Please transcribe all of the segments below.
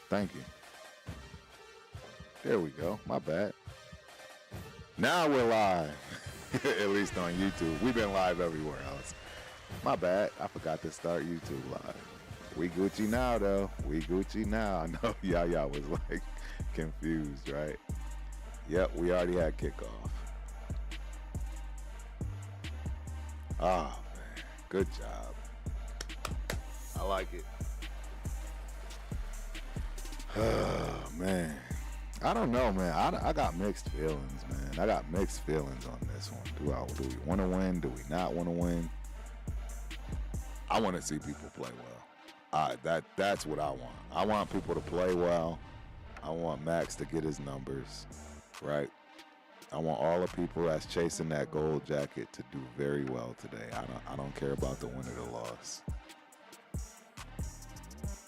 Thank you. There we go. My bad. Now we're live. At least on YouTube. We've been live everywhere else. My bad. I forgot to start YouTube live. We Gucci now, though. We Gucci now. I know y'all was like confused, right? Yep, we already had kickoff. Oh, man. Good job. I like it. Oh, man. I don't know, man. I got mixed feelings, man. I got mixed feelings on this one. Do we want to win? Do we not want to win? I want to see people play well. That's what I want. I want people to play well. I want Max to get his numbers, right? I want all the people that's chasing that gold jacket to do very well today. I don't care about the win or the loss.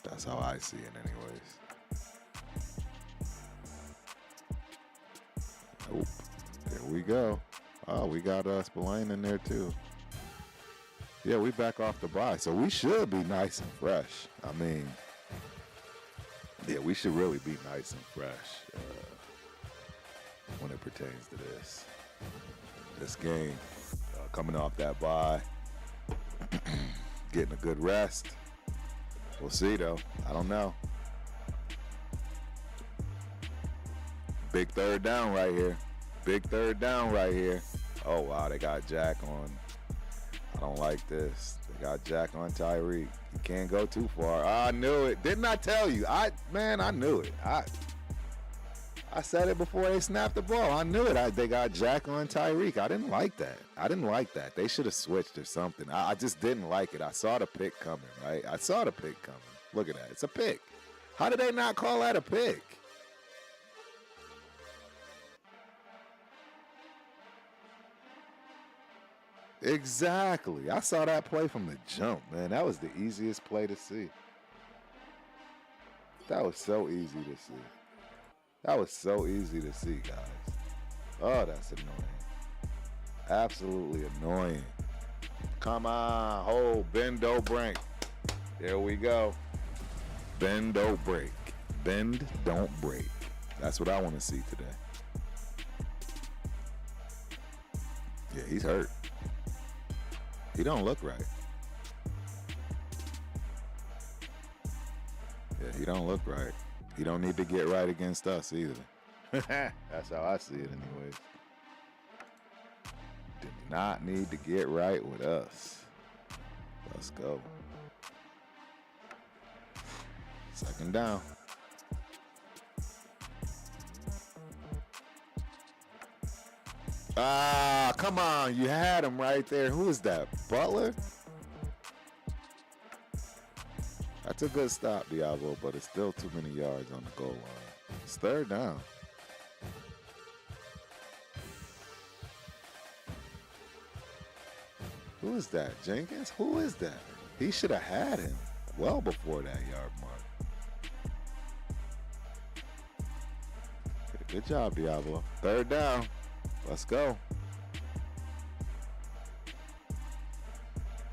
That's how I see it anyways. Oop, there we go. Oh, we got Spillane in there too. Yeah, we back off the bye, so we should be nice and fresh. I mean, yeah, we should really be nice and fresh when it pertains to this game. Coming off that bye, getting a good rest. We'll see though. I don't know. Big third down right here. Big third down right here. Oh, wow, they got Jack on. I don't like this. They got Jack on Tyreek. You can't go too far. I knew it. Didn't I tell you? I knew it. I said it before they snapped the ball. I knew it. They got Jack on Tyreek. I didn't like that. They should have switched or something. I just didn't like it. I saw the pick coming, right? I saw the pick coming. Look at that. It's a pick. How did they not call that a pick? Exactly. I saw that play from the jump, man. That was the easiest play to see. That was so easy to see. That was so easy to see, guys. Oh, that's annoying. Absolutely annoying. Come on. Hold. Bend, don't break. There we go. Bend, don't break. Bend, don't break. That's what I want to see today. Yeah, he's hurt. He don't look right. Yeah, he don't look right. He don't need to get right against us either. That's how I see it anyways. Did not need to get right with us. Let's go. Second down. Ah, come on. You had him right there. Who is that? Butler? That's a good stop, Diablo, but it's still too many yards on the goal line. It's third down. Who is that? Jenkins? Who is that? He should have had him well before that yard mark. Good job, Diablo. Third down. Let's go.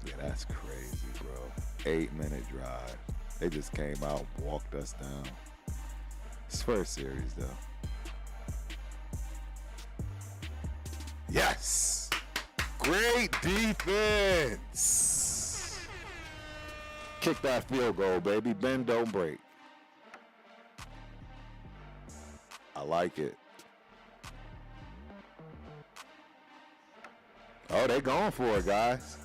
Yeah, that's crazy, bro. 8-minute drive. They just came out and walked us down. It's first series, though. Yes! Great defense! Kick that field goal, baby. Bend, don't break. I like it. Oh, they going for it, guys.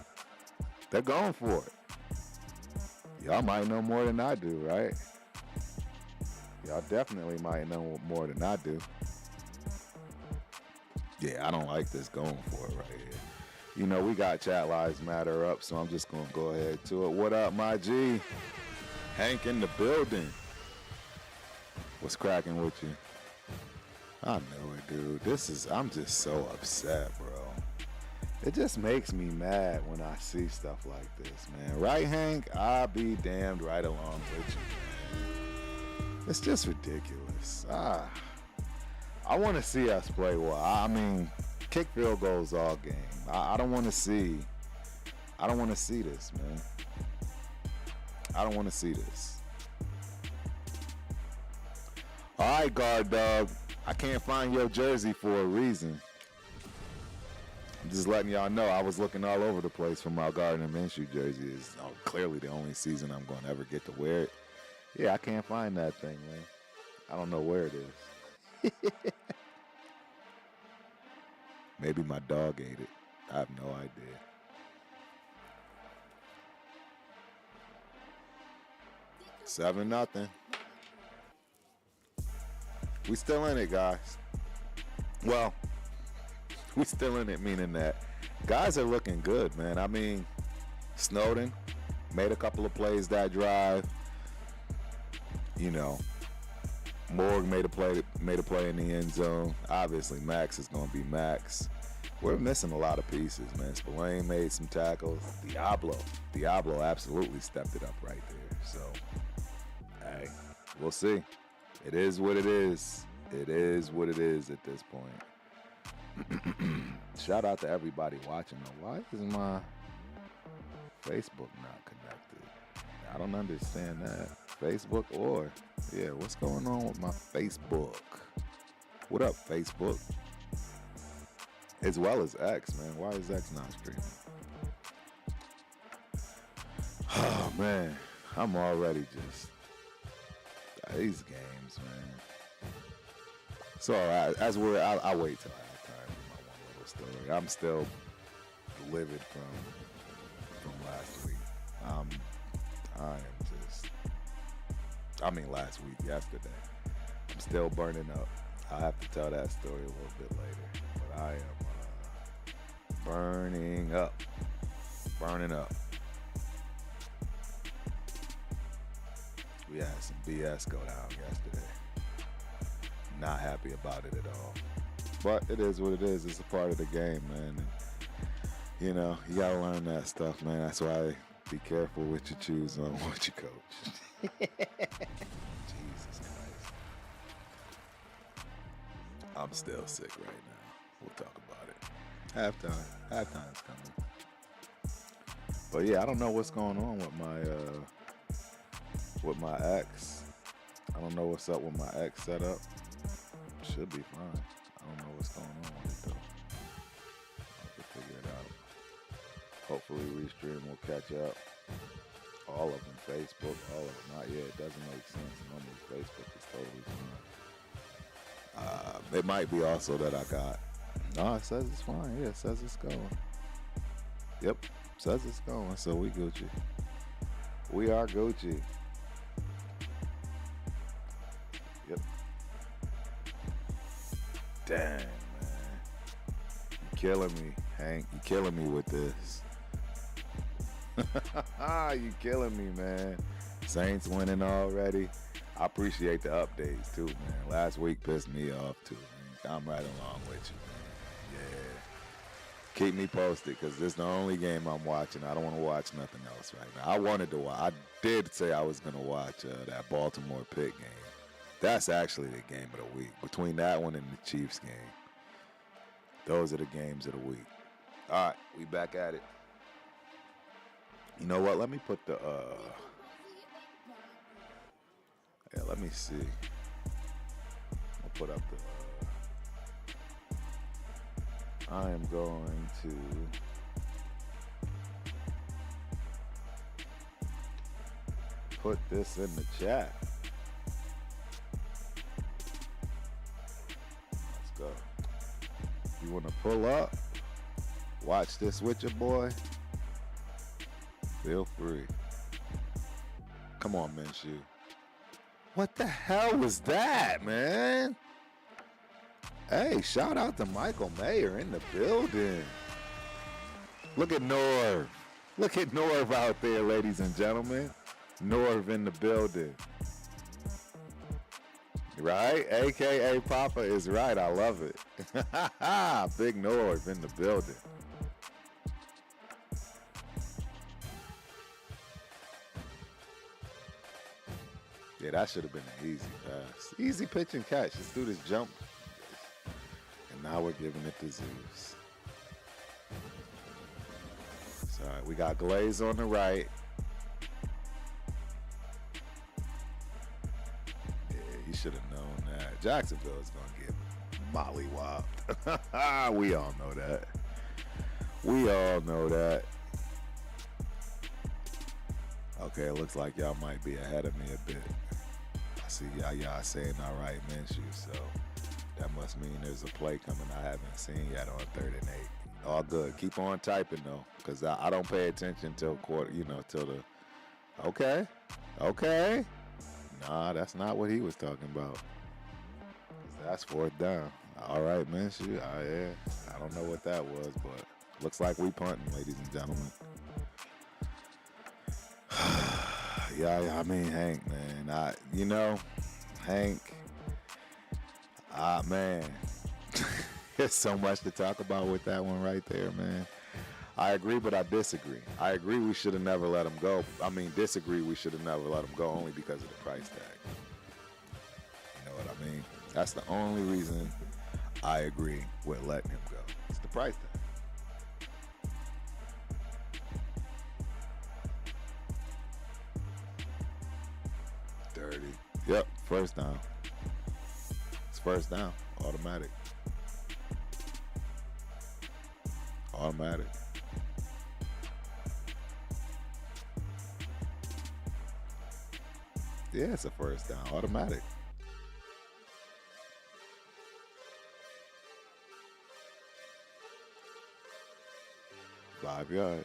They're going for it. Y'all might know more than I do, right? Y'all definitely might know more than I do. Yeah, I don't like this going for it right here. You know, we got Chat Lives Matter up, so I'm just going to go ahead to it. What up, my G? Hank in the building. What's cracking with you? I know it, dude. I'm just so upset, bro. It just makes me mad when I see stuff like this, man. Right, Hank? I'll be damned right along with you, man. It's just ridiculous. I want to see us play well. I mean, kick field goals all game. I don't want to see this, man. I don't want to see this. All right, guard dog. I can't find your jersey for a reason. I'm just letting y'all know I was looking all over the place for my Gardner Minshew jersey. It's clearly the only season I'm going to ever get to wear it. Yeah, I can't find that thing, man. I don't know where it is. Maybe my dog ate it. I have no idea. Seven nothing. We still in it, guys. Well, we still in it, meaning that guys are looking good, man. I mean, Snowden made a couple of plays that drive. You know, Morg made a play in the end zone. Obviously, Max is going to be Max. We're missing a lot of pieces, man. Spillane made some tackles. Diablo absolutely stepped it up right there. So, hey, we'll see. It is what it is. It is what it is at this point. Shout out to everybody watching. Why is my Facebook not connected? I don't understand that. Facebook what's going on with my Facebook? What up, Facebook? As well as X, man. Why is X not streaming? Oh, man. I'm already just... These games, man. So, I'll wait till halftime with my one little story. I'm still livid from last week. Yesterday. I'm still burning up. I'll have to tell that story a little bit later. But I am burning up. We had some BS go down yesterday. Not happy about it at all. But it is what it is. It's a part of the game, man. And, you know, you got to learn that stuff, man. That's why be careful what you choose on what you coach. Jesus Christ. I'm still sick right now. We'll talk about it. Halftime's coming. But yeah, I don't know what's going on with my ex. I don't know what's up with my ex setup. Should be fine. I don't know what's going on with it though. I can figure it out. Hopefully Restream will catch up. All of them, Facebook, all of them. Not yet. It doesn't make sense. Normally Facebook is totally fine. It might be also that I got... No, it says it's fine. Yeah, it says it's going. Yep, says it's going. So we Gucci. We are Gucci. Yep. Dang, man. You killing me, Hank. You killing me with this. You killing me, man. Saints winning already. I appreciate the updates, too, man. Last week pissed me off, too, man. I'm right along with you, man. Yeah. Keep me posted, because this is the only game I'm watching. I don't want to watch nothing else right now. I wanted to watch. I did say I was going to watch that Baltimore Pitt game. That's actually the game of the week. Between that one and the Chiefs game. Those are the games of the week. All right, we back at it. You know what? Let me put the, let me see. I'll put up the, I am going to put this in the chat. Let's go. You want to pull up? Watch this with your boy? Feel free. Come on, Minshew. What the hell was that, man? Hey, shout out to Michael Mayer in the building. Look at Norv. Look at Norv out there, ladies and gentlemen. Norv in the building. Right? AKA Papa is right. I love it. Big Norv in the building. Yeah, that should have been an easy pass. Easy pitch and catch. This dude just jumped. And now we're giving it to Zeus. So, all right, we got Glaze on the right. Yeah, He should have known that. Jacksonville is going to get mollywopped. We all know that. We all know that. Okay, it looks like y'all might be ahead of me a bit. I see y'all saying all right, Minshew, so that must mean there's a play coming I haven't seen yet on 3rd and 8. All good. Keep on typing, though, because I don't pay attention till till the... Okay. Nah, that's not what he was talking about. That's 4th down. All right, Minshew. Yeah. I don't know what that was, but looks like we punting, ladies and gentlemen. Yeah, I mean, Hank, man. Hank, man. There's so much to talk about with that one right there, man. I agree, but I disagree. I agree we should have never let him go. Disagree we should have never let him go only because of the price tag. You know what I mean? That's the only reason I agree with letting him go. It's the price tag. Yep, first down. It's first down, automatic. Yeah, it's a first down, automatic. Five yards.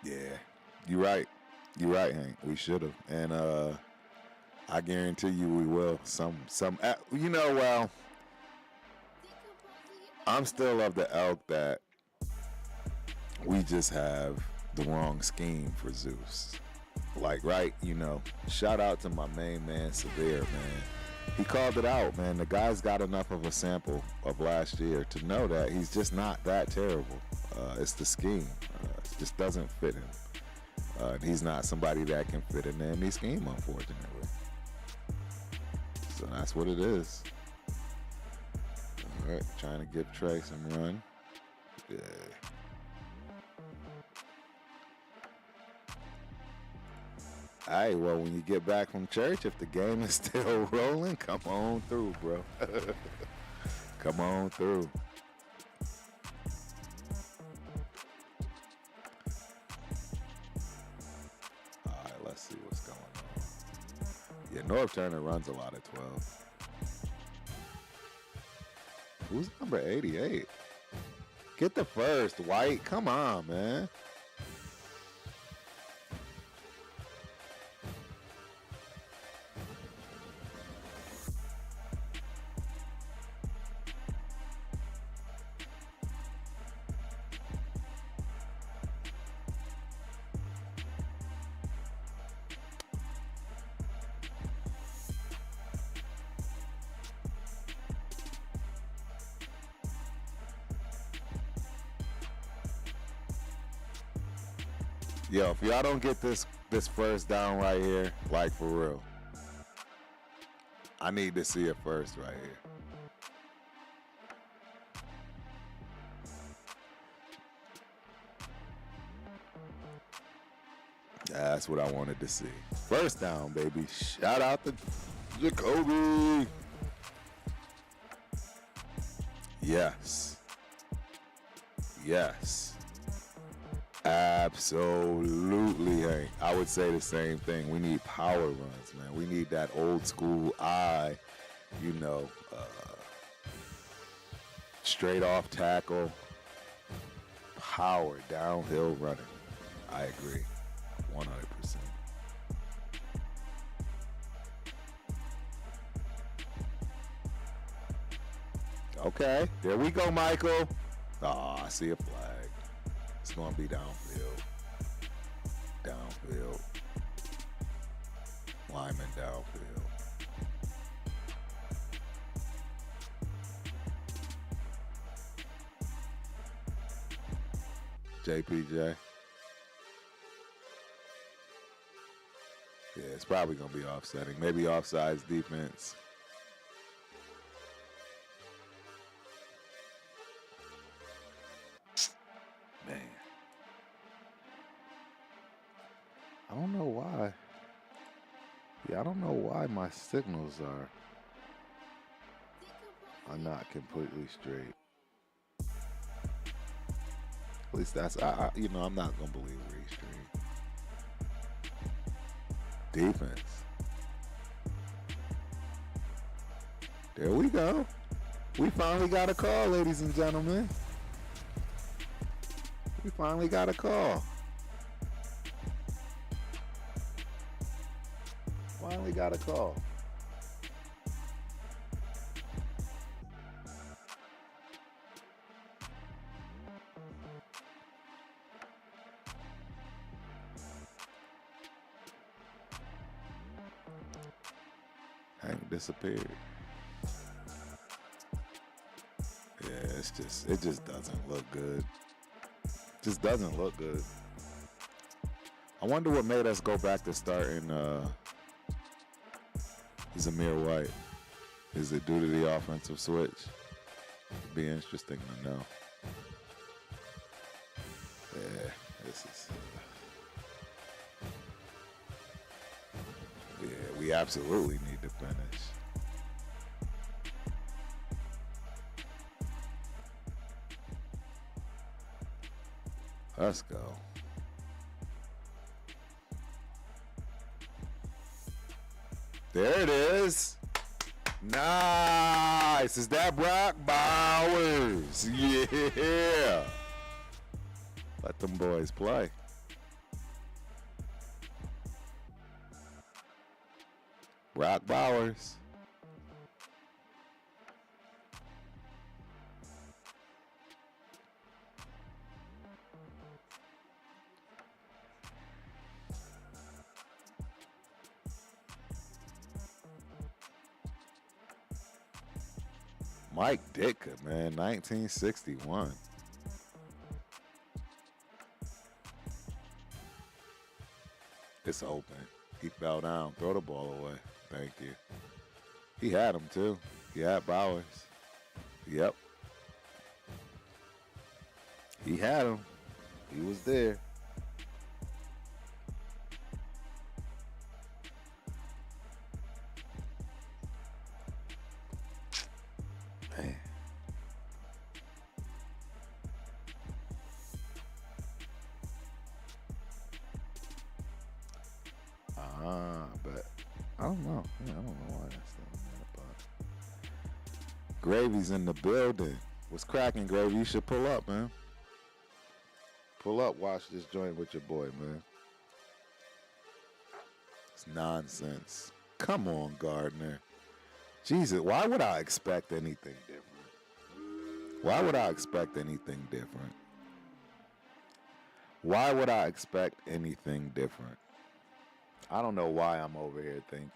Yeah, you're right. You're right, Hank. We should have, and I guarantee you we will. Well, I'm still of the elk that we just have the wrong scheme for Zeus. Like, right, shout out to my main man, Severe, man. He called it out, man. The guy's got enough of a sample of last year to know that he's just not that terrible. It's the scheme. It just doesn't fit him. He's not somebody that can fit in any scheme, unfortunately. So that's what it is. All right, trying to give Trey some run. Yeah. All right, well, when you get back from church, if the game is still rolling, come on through, bro. Come on through. All right, let's see what's going on. Yeah, North Turner runs a lot of 12. Who's number 88? Get the first, White. Come on, man. Yo, if y'all don't get this first down right here, like for real, I need to see it first right here. That's what I wanted to see. First down, baby. Shout out to Jacoby. Yes. Yes. Absolutely, Hank. I would say the same thing. We need power runs, man. We need that old school straight off tackle, power, downhill running. I agree, 100%. Okay, there we go, Michael. Oh, I see a flag. It's going to be downfield. Downfield. Lyman downfield. JPJ. Yeah, it's probably going to be offsetting. Maybe offsides defense. Man. don't know why. Yeah, I don't know why my signals are not completely straight. At least that's I'm not gonna believe Restream. Defense. There we go. We finally got a call, ladies and gentlemen. We finally got a call. Finally got a call. Hank disappeared. Yeah, it just doesn't look good. Just doesn't look good. I wonder what made us go back to starting Zamir White. Is it due to the offensive switch? It'd be interesting to know. Yeah, this is. Yeah, we absolutely need to finish. Let's go. There it is. Nice. Is that Brock Bowers? Yeah. Let them boys play. Brock Bowers. Mike Ditka, man, 1961. It's open. He fell down. Throw the ball away. Thank you. He had him, too. He had Bowers. Yep. He had him. He was there. Man. But I don't know. Yeah, I don't know why that's still in there, but Gravy's in the building. What's cracking, Gravy? You should pull up, man. Pull up, watch this joint with your boy, man. It's nonsense. Come on, Gardner. Jesus, why would I expect anything different? Why would I expect anything different? Why would I expect anything different? I don't know why I'm over here thinking,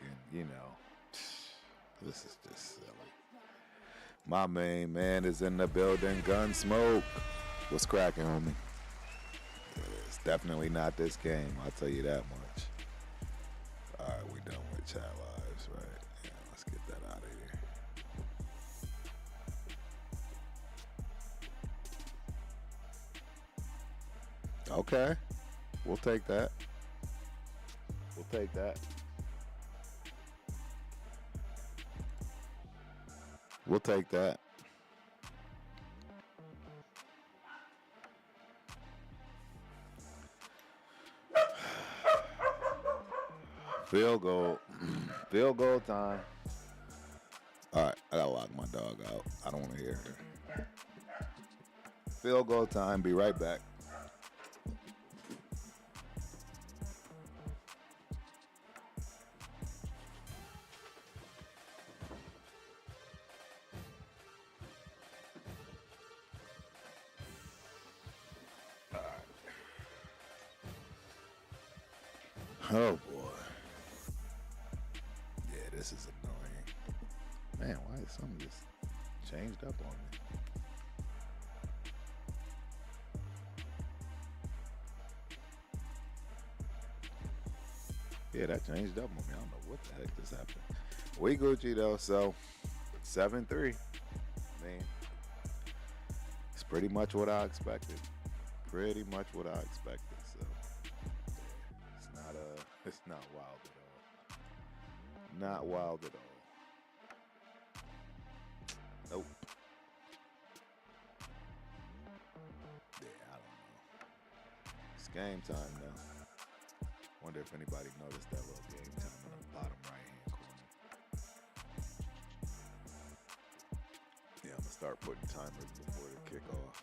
this is just silly. My main man is in the building, Gunsmoke. What's cracking, homie? It's definitely not this game, I'll tell you that much. All right, we done with chat lives, right? Yeah, let's get that out of here. Okay, we'll take that. We'll take that. We'll take that. Field goal. Field goal time. All right, I gotta lock my dog out. I don't want to hear her. Field goal time. Be right back. Oh boy. Yeah, this is annoying. Man, why is something just changed up on me? Yeah, that changed up on me. I don't know what the heck just happened. We Gucci though, so 7-3. Man, it's pretty much what I expected. Pretty much what I expected. So yeah, it's not a. It's not wild at all. Not wild at all. Nope. Yeah, I don't know. It's game time now. Wonder if anybody noticed that little game time in the bottom right-hand corner. Yeah, I'm gonna start putting timers before the kickoff.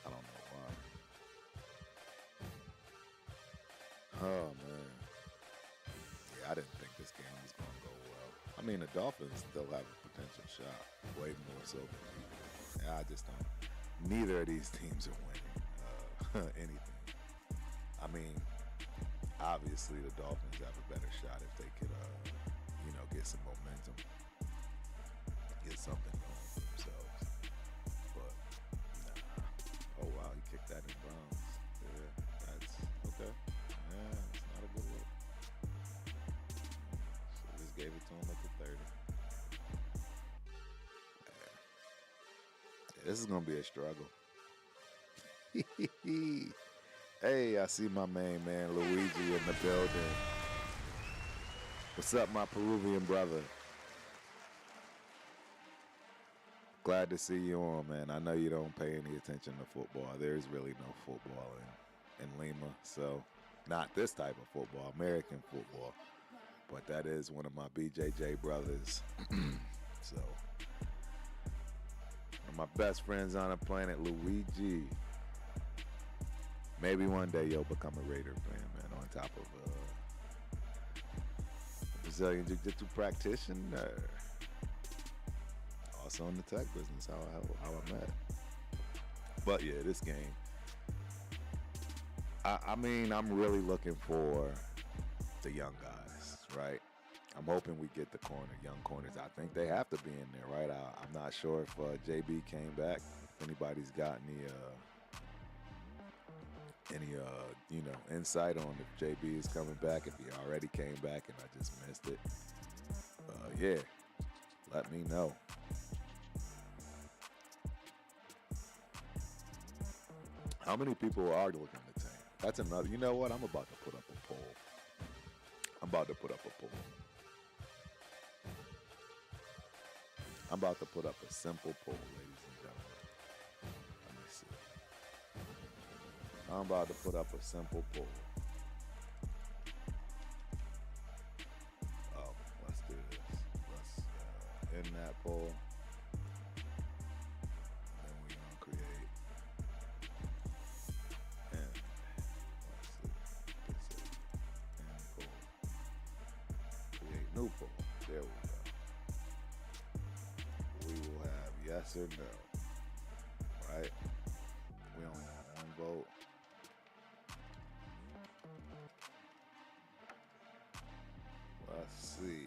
I don't know why. Oh man. Yeah, I didn't think this game was gonna go well. I mean, the Dolphins still have a potential shot, way more so than we do. I just don't. Neither of these teams are winning anything. I mean, obviously the Dolphins have a better shot if they could, get some momentum, get something going for themselves. But nah. Oh wow, he kicked that in bounds. Yeah, that's okay. Yeah, it's not a good look. So we just gave it to him at the 30. Yeah, this is gonna be a struggle. Hey, I see my main man Luigi in the building. What's up, my Peruvian brother? Glad to see you on, man. I know you don't pay any attention to football. There's really no football in Lima, so not this type of football, American football. But that is one of my BJJ brothers. So, one of my best friends on the planet, Luigi. Maybe one day you'll become a Raider fan, man, on top of a Brazilian Jiu-Jitsu practitioner. Also in the tech business, how I met. But yeah, this game. I mean, I'm really looking for the young guys, right? I'm hoping we get the young corners. I think they have to be in there, right? I'm not sure if JB came back. If anybody's got any insight on if JB is coming back, if he already came back and I just missed it. Yeah, let me know. How many people are looking to tank? That's another. You know what? I'm about to put up a poll. I'm about to put up a simple poll, ladies and gentlemen. Let me see. I'm about to put up a simple poll. Oh, let's do this. Let's end that poll. And then we're going to create. And let's see. This is end poll. Create new poll. There we go. We will have yes or no. Right? We only have one vote. Let's see.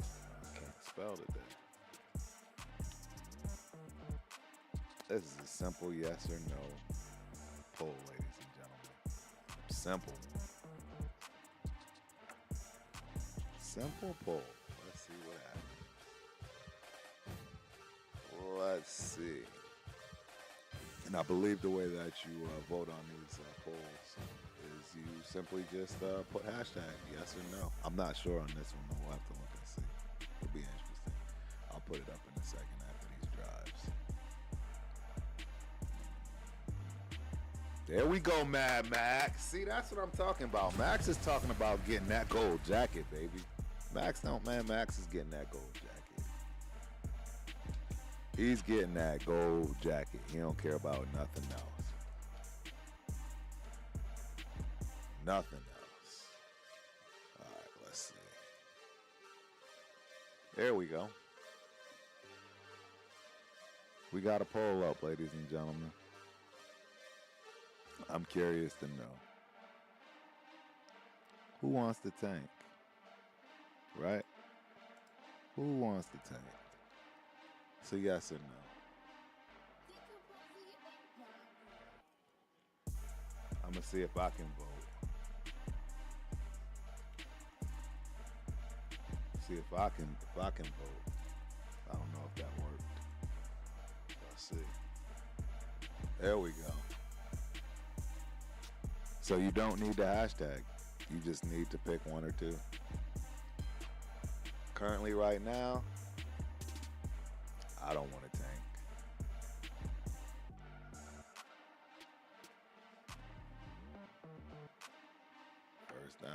I can't spell today. This is a simple yes or no poll, ladies and gentlemen. Simple. Simple poll. Let's see what happens. Let's see. And I believe the way that you vote on these polls is you simply just put hashtag yes or no. I'm not sure on this one. We'll have to look and see. It'll be interesting. I'll put it up in a second after these drives. There we go, Mad Max. See, that's what I'm talking about. Max is talking about getting that gold jacket, baby. Max is getting that gold jacket. He's getting that gold jacket. He don't care about nothing else. Nothing else. All right, let's see. There we go. We got a poll up, ladies and gentlemen. I'm curious to know. Who wants to tank? Right? Who wants to tank? So yes or no? I'm gonna see if I can vote. See if I can vote. I don't know if that worked. see. There we go. So you don't need the hashtag. You just need to pick one or two. Currently, right now, I don't want to tank. First down.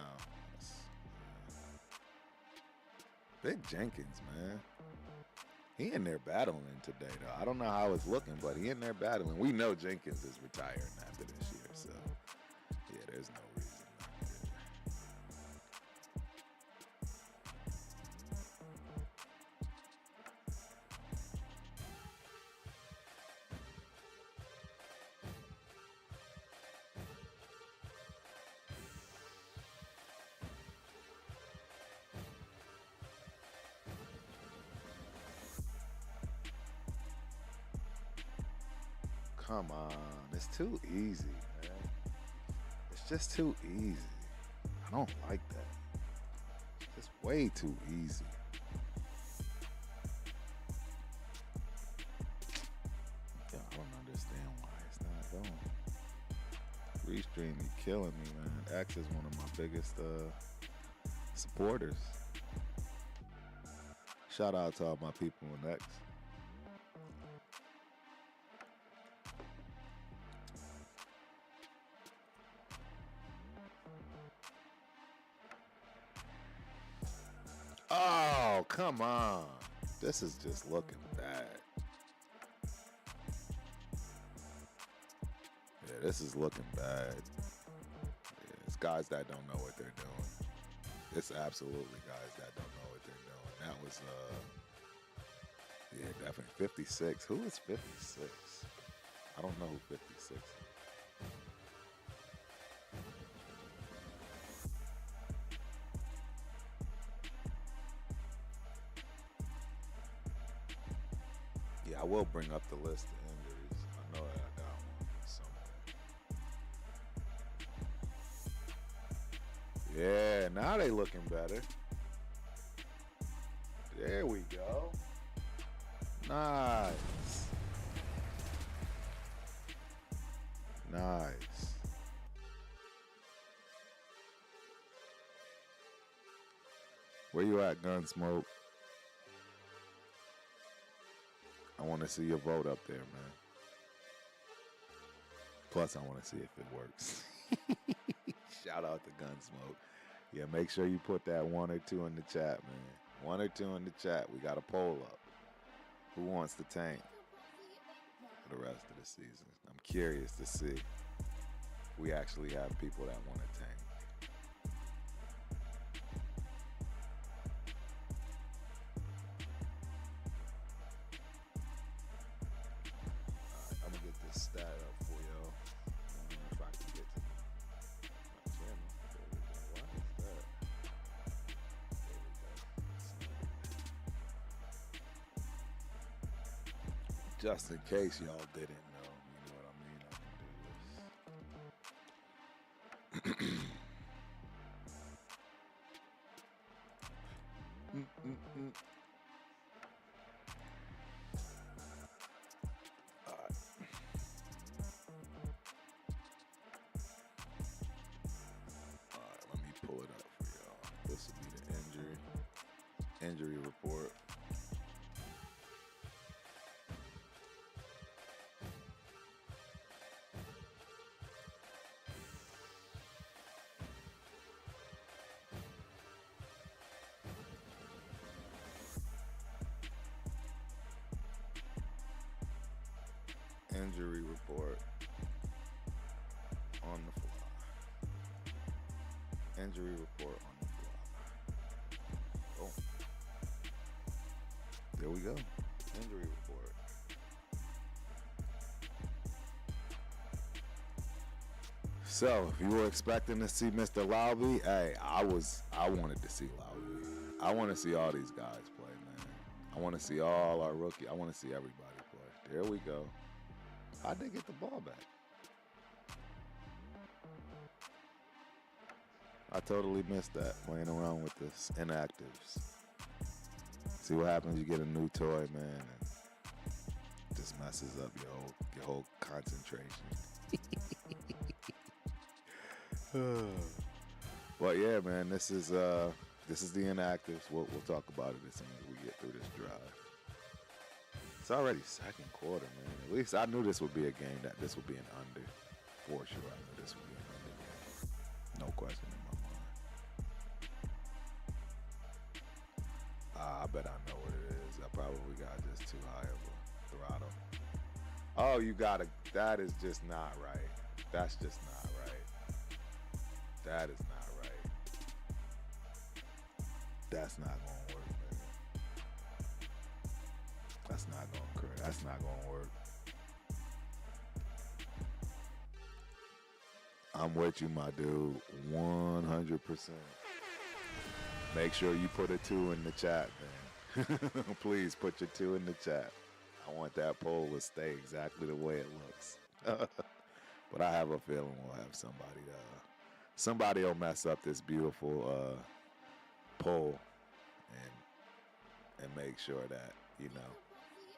Big Jenkins, man. He in there battling today, though. I don't know how it's looking, but he in there battling. We know Jenkins is retiring after this year, so yeah, there's no reason not to. Come on, it's too easy, man. It's just too easy. I don't like that. It's way too easy. Yeah, I don't understand why it's not going. Restream, you killing me, man. X is one of my biggest supporters. Shout out to all my people in X. Oh, come on. This is just looking bad. Yeah, this is looking bad. Yeah, it's guys that don't know what they're doing. It's absolutely guys that don't know what they're doing. That was, yeah, definitely 56. Who is 56? I don't know who 56 is. Yeah, I will bring up the list of injuries. I know that I got one somewhere. Yeah, now they looking better. There we go. Nice. Nice. Where you at, Gunsmoke? I want to see your vote up there, man. Plus, I want to see if it works. Shout out to Gunsmoke. Yeah, make sure you put that 1 or 2 in the chat, man. 1 or 2 in the chat. We got a poll up. Who wants to tank for the rest of the season? I'm curious to see if we actually have people that want to tank. I'm gonna get this stat up for y'all. If I can get to my channel. There we go. Why is that? There we go. Just in case y'all didn't know, you know what I mean? I can do this. All right. All right, let me pull it up for y'all. This will be the injury report. Injury report on the fly. Injury report on the fly. Oh. There we go. Injury report. So, if you were expecting to see Mr. Laube, hey, I wanted to see Laube. I want to see all these guys play, man. I want to see all our rookies. I want to see everybody play. There we go. How'd they get the ball back? I totally missed that, playing around with this inactives. See what happens, you get a new toy, man, and just messes up your whole concentration. But yeah, man, this is the inactives. We'll talk about it as soon as we get through this drive. It's already second quarter, man. At least I knew this would be a game that this would be an under. For sure, I knew this would be an under game. No question in my mind. I bet I know what it is. I probably got just too high of a throttle. Oh, you got to. That is just not right. That's just not right. That is not right. That's not going to work, man. That's not going to correct. That's not going to work. I'm with you, my dude. 100%. Make sure you put a 2 in the chat, man. Please put your 2 in the chat. I want that poll to stay exactly the way it looks. But I have a feeling we'll have somebody will mess up this beautiful poll and make sure that,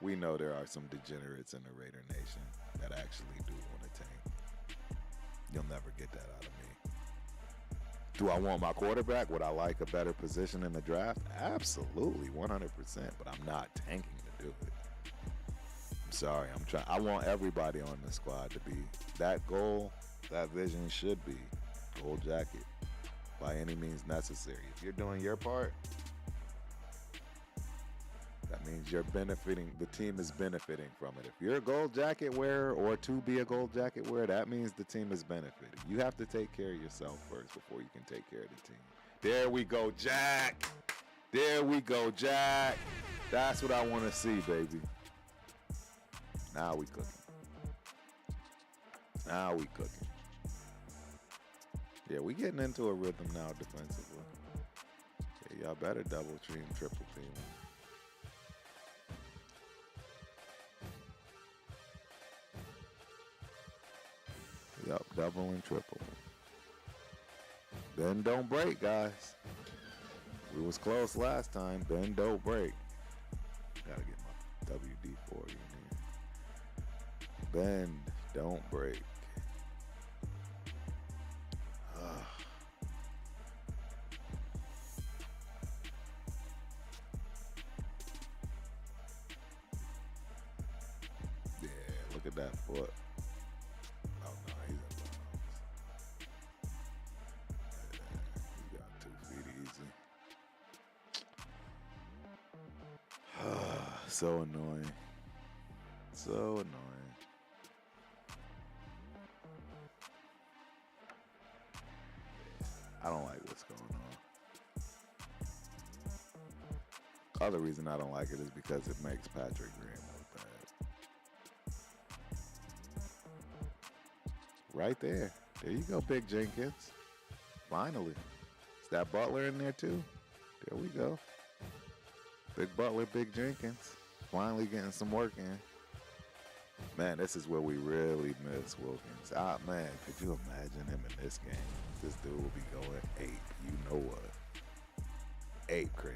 we know there are some degenerates in the Raider Nation that actually do want to tank. You'll never get that out of me. Do I want my quarterback? Would I like a better position in the draft? Absolutely, 100%, but I'm not tanking to do it. I'm sorry, I want everybody on the squad to be, that goal, that vision should be gold jacket by any means necessary. If you're doing your part, that means you're benefiting, the team is benefiting from it. If you're a gold jacket wearer or to be a gold jacket wearer, that means the team is benefiting. You have to take care of yourself first before you can take care of the team. There we go, Jack. There we go, Jack. That's what I want to see, baby. Now we cooking. Now we cooking. Yeah, we getting into a rhythm now defensively. Yeah, y'all better double team, triple team. Yup, double and triple. Bend don't break, guys. We was close last time. Bend don't break. Gotta get my WD-40 in here. Bend don't break. Yeah, look at that foot. Oh no, he's in bounds. He got 2 feet easy. So annoying. So annoying. I don't like what's going on. Other reason I don't like it is because it makes Patrick Graham look bad. Right there. There you go, Big Jenkins. Finally. Is that Butler in there too? There we go. Big Butler, Big Jenkins. Finally getting some work in. Man, this is where we really miss Wilkins. Man, could you imagine him in this game? This dude will be going ape. You know what? Ape crazy.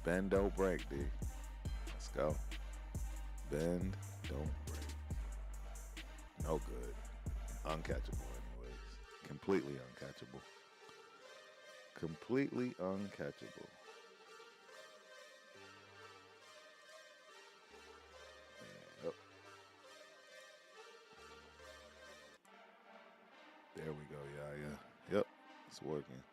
Bend, don't break, D. Let's go. Bend, don't break. No good. Uncatchable anyways. Completely uncatchable. Completely uncatchable. Yep. There we go, yeah. Yep, it's working.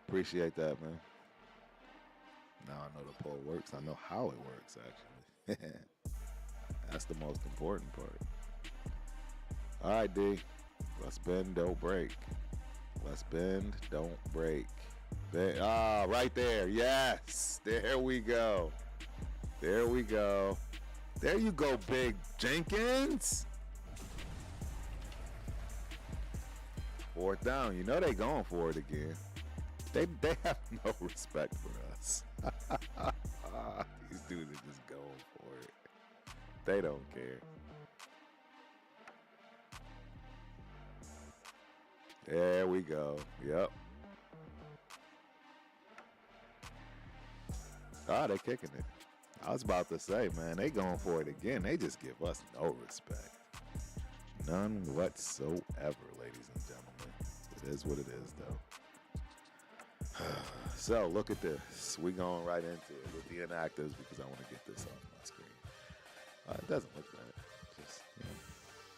Appreciate that, man. Now I know the poll works. I know how it works, actually. That's the most important part. All right, D. Let's bend, don't break. Let's bend, don't break. Right there. Yes. There we go. There we go. There you go, Big Jenkins. 4th down. You know they going for it again. They have no respect for us. These dudes are just going for it. They don't care. There we go. Yep. Ah, they kicking it. I was about to say, man, they going for it again. They just give us no respect. None whatsoever, ladies and gentlemen. It is what it is, though. So, look at this. We going right into it with the inactives because I want to get this off my screen. It doesn't look bad. Just,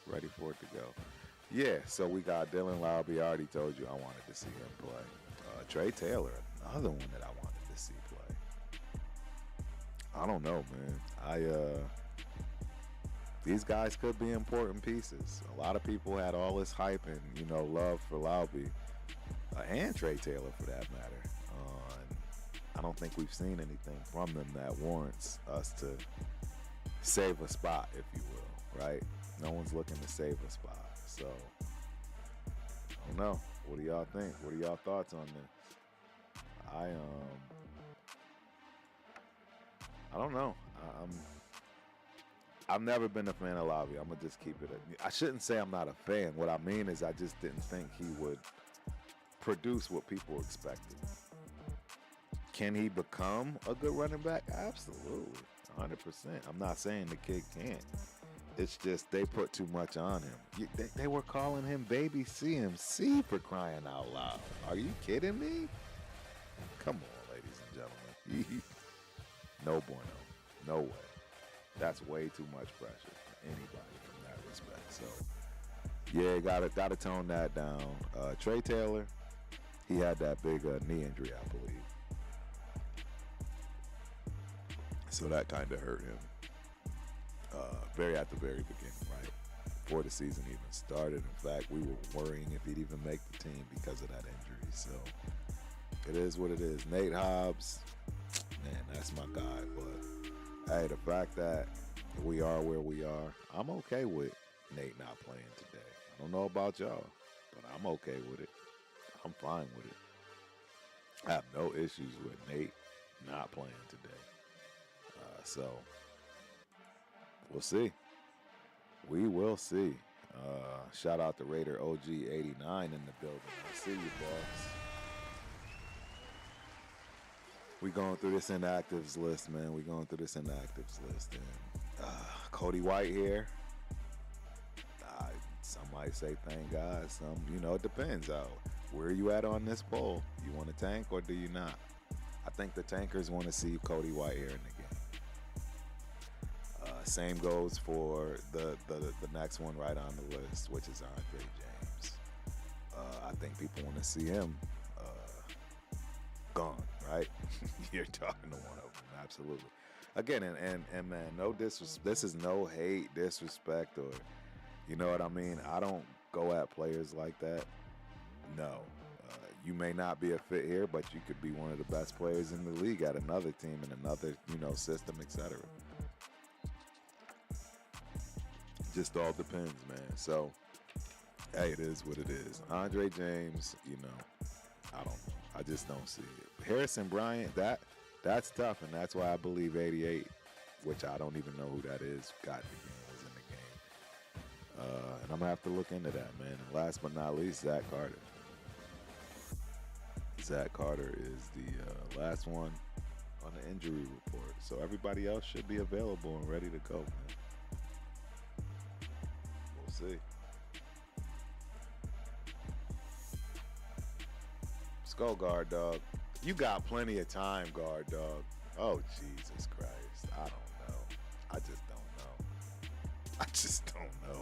ready for it to go. Yeah, so we got Dylan Lowby. I already told you I wanted to see him play. Trey Taylor, another one that I wanted to see play. I don't know, man. These guys could be important pieces. A lot of people had all this hype and, love for Lowby. And Trey Taylor, for that matter. I don't think we've seen anything from them that warrants us to save a spot, if you will, right? No one's looking to save a spot. So, I don't know. What do y'all think? What are y'all thoughts on this? I don't know. I've never been a fan of Lowby. I'm gonna just keep it. I shouldn't say I'm not a fan. What I mean is I just didn't think he would produce what people expected. Can he become a good running back? Absolutely, 100%. I'm not saying the kid can't. It's just they put too much on him. They were calling him Baby CMC for crying out loud. Are you kidding me? Come on, ladies and gentlemen. No bueno. No way. That's way too much pressure for anybody from that respect. So, yeah, gotta tone that down. Trey Taylor, he had that big knee injury, I believe. So that kind of hurt him. At the very beginning, right? Before the season even started. In fact, we were worrying if he'd even make the team because of that injury. So it is what it is. Nate Hobbs, man, that's my guy. But hey, the fact that we are where we are, I'm okay with Nate not playing today. I don't know about y'all, but I'm okay with it. I'm fine with it. I have no issues with Nate not playing today. So we'll see. We will see. Shout out to Raider OG89 in the building. I see you, boss. We going through this inactives list, man. We going through this inactives list. And Cody White here. Some might say thank God. Some, it depends. Where are you at on this poll? You want to tank or do you not? I think the tankers want to see Cody White here in the game. Same goes for the next one right on the list, which is Andre James. I think people want to see him gone, right? You're talking to one of them, absolutely. Again, and man, no disrespect. This is no hate, disrespect, or you know what I mean. I don't go at players like that. No, you may not be a fit here, but you could be one of the best players in the league at another team in another, system, etc. Just all depends, man. So, hey, it is what it is. Andre James, I don't know. I just don't see it. Harrison Bryant, that's tough, and that's why I believe 88, which I don't even know who that is, got the game, was in the game. And I'm going to have to look into that, man. And last but not least, Zach Carter. Zach Carter is the last one on the injury report. So everybody else should be available and ready to go, man. See. Let's go, guard dog. You got plenty of time, guard dog. Oh, Jesus Christ. I don't know. I just don't know.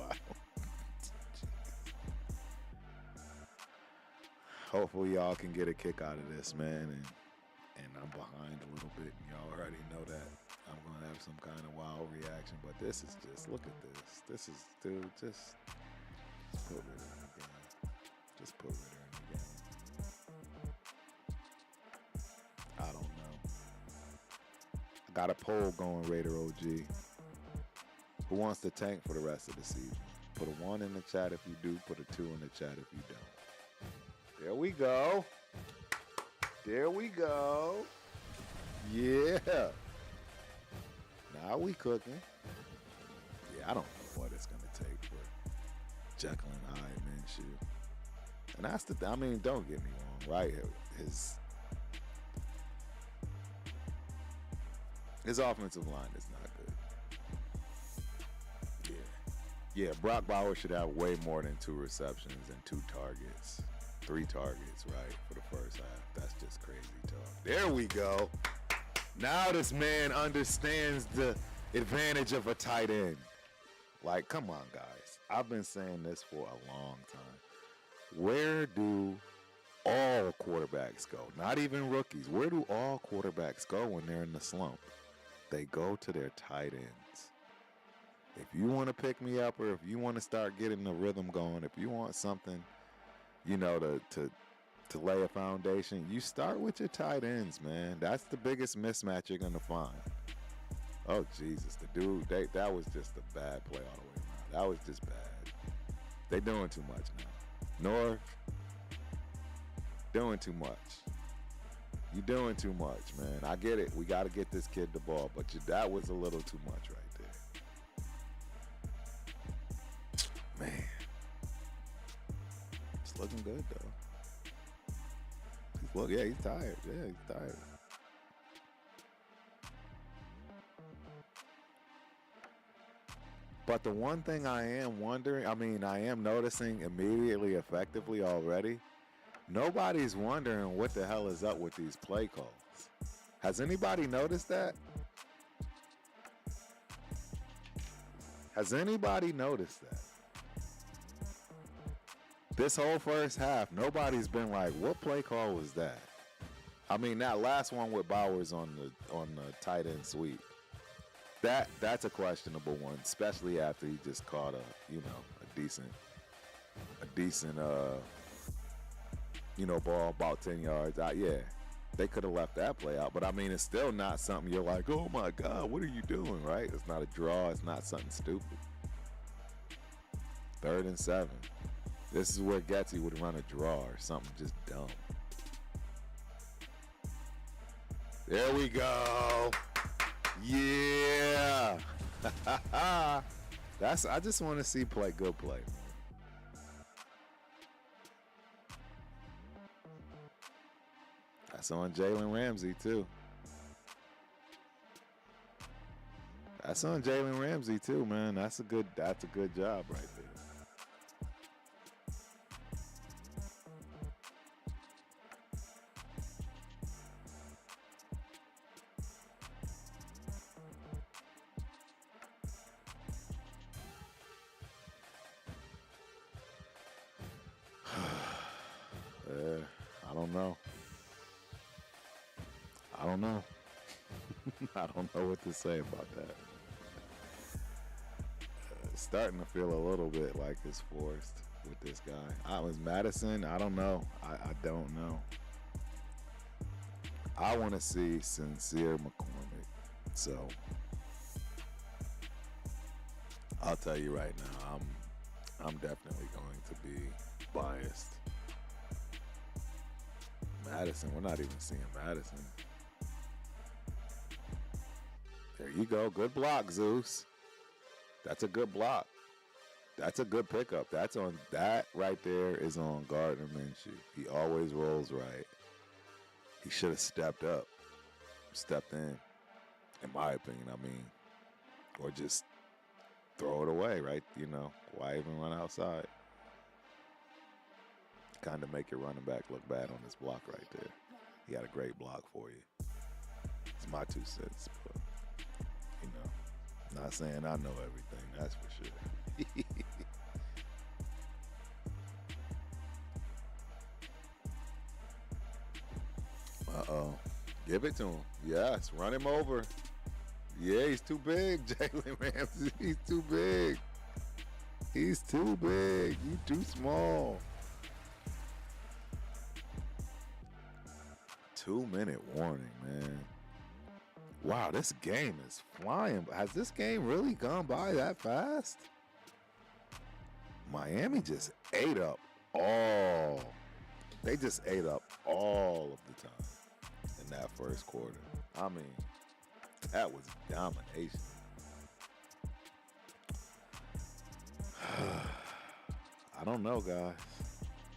Hopefully y'all can get a kick out of this, man. And I'm behind a little bit, and y'all already know that. I'm going to have some kind of wild reaction, but this is just, look at this. This is, dude, just put Ritter in the game. Just put Ritter in the game. I don't know. I got a poll going, Raider OG. Who wants to tank for the rest of the season? Put a 1 in the chat if you do. Put a 2 in the chat if you don't. There we go. There we go. Yeah. Now we cooking. I don't know what it's going to take for Jekyll and Hyde Minshew. And that's the I mean, don't get me wrong, right? His offensive line is not good. Yeah, Brock Bowers should have way more than 2 receptions and 2 targets. 3 targets, right, for the first half. That's just crazy talk. There we go. Now this man understands the advantage of a tight end. Like, come on, guys. I've been saying this for a long time. Where do all quarterbacks go? Not even rookies. Where do all quarterbacks go when they're in the slump? They go to their tight ends. If you want to pick me up, or if you want to start getting the rhythm going, if you want something, you know, to lay a foundation, you start with your tight ends, man. That's the biggest mismatch you're gonna find. Oh Jesus, the dude, that was just a bad play all the way around. That was just bad. They doing too much now. North doing too much. You doing too much, man. I get it. We got to get this kid the ball, but that was a little too much right there. Man, it's looking good though. He's tired. Yeah, he's tired. But the one thing I am noticing immediately, effectively already, nobody's wondering what the hell is up with these play calls. Has anybody noticed that? Has anybody noticed that? This whole first half, nobody's been like, what play call was that? I mean, that last one with Bowers on the tight end sweep. That's a questionable one, especially after he just caught a decent ball about 10 yards out. Yeah, they could have left that play out, but I mean, it's still not something you're like, oh my God, what are you doing, right? It's not a draw. It's not something stupid. 3rd and 7. This is where Getsy would run a draw or something just dumb. There we go. Yeah. I just want to see good play. That's on Jalen Ramsey too. That's on Jalen Ramsey too, man. That's a good job right there. I don't know what to say about that. It's starting to feel a little bit like it's forced with this guy. I was Madison. I don't know. I don't know. I want to see Sincere McCormick. So I'll tell you right now, I'm definitely going to be biased. Madison, we're not even seeing Madison. There you go. Good block, Zeus. That's a good block. That's a good pickup. That right there is on Gardner Minshew. He always rolls right. He should have stepped in my opinion. I mean, or just throw it away, right? Why even run outside? Kind of make your running back look bad on this block right there. He had a great block for you. It's my 2 cents, but not saying I know everything, that's for sure. Uh-oh. Give it to him. Yes, run him over. Yeah, he's too big, Jalen Ramsey. He's too big. He's too big. You too small. 2-minute warning, man. Wow, this game is flying. Has this game really gone by that fast? Miami just ate up all. They just ate up all of the time in that first quarter. I mean, that was domination. don't know, guys.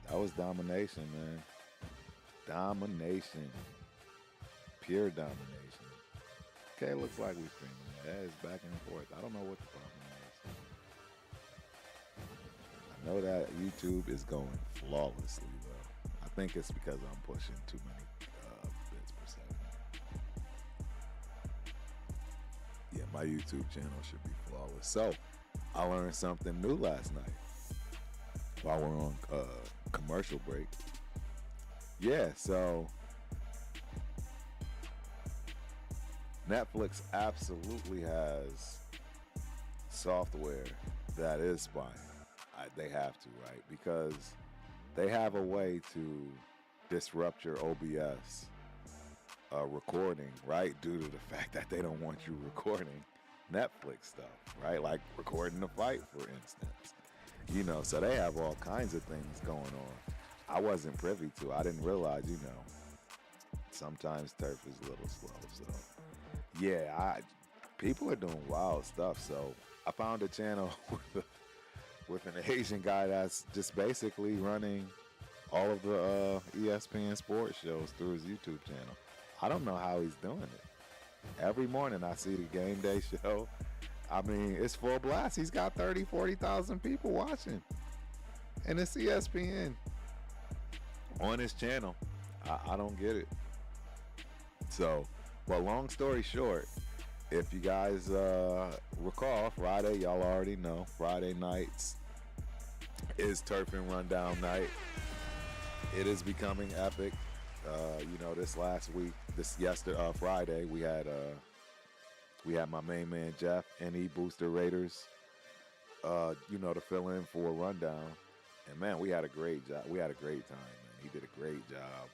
That was domination, man. Domination. Pure domination. Okay, it looks like we're streaming. Yeah, it's back and forth. I don't know what the problem is. I know that YouTube is going flawlessly, though. I think it's because I'm pushing too many bits per second. Yeah, my YouTube channel should be flawless. So, I learned something new last night while we're on commercial break. Yeah, so Netflix absolutely has software that is spying. They have to, right? Because they have a way to disrupt your OBS recording, right? Due to the fact that they don't want you recording Netflix stuff, right? Like recording the fight, for instance. You know, so they have all kinds of things going on. I wasn't privy to. I didn't realize, you know, sometimes turf is a little slow. So, yeah, people are doing wild stuff. So I found a channel with an Asian guy that's just basically running all of the ESPN sports shows through his YouTube channel. I don't know how he's doing it. Every morning I see the game day show. I mean, it's full blast. He's got 30, 40,000 people watching. And it's ESPN on his channel. I don't get it. So, well, long story short, if you guys recall, Friday, y'all already know, Friday nights is Turf and Rundown night. It is becoming epic. You know, this last week, Friday, we had my main man Jeff, NE Booster Raiders, you know, to fill in for a rundown. And man, we had a great job. We had a great time, man. He did a great job.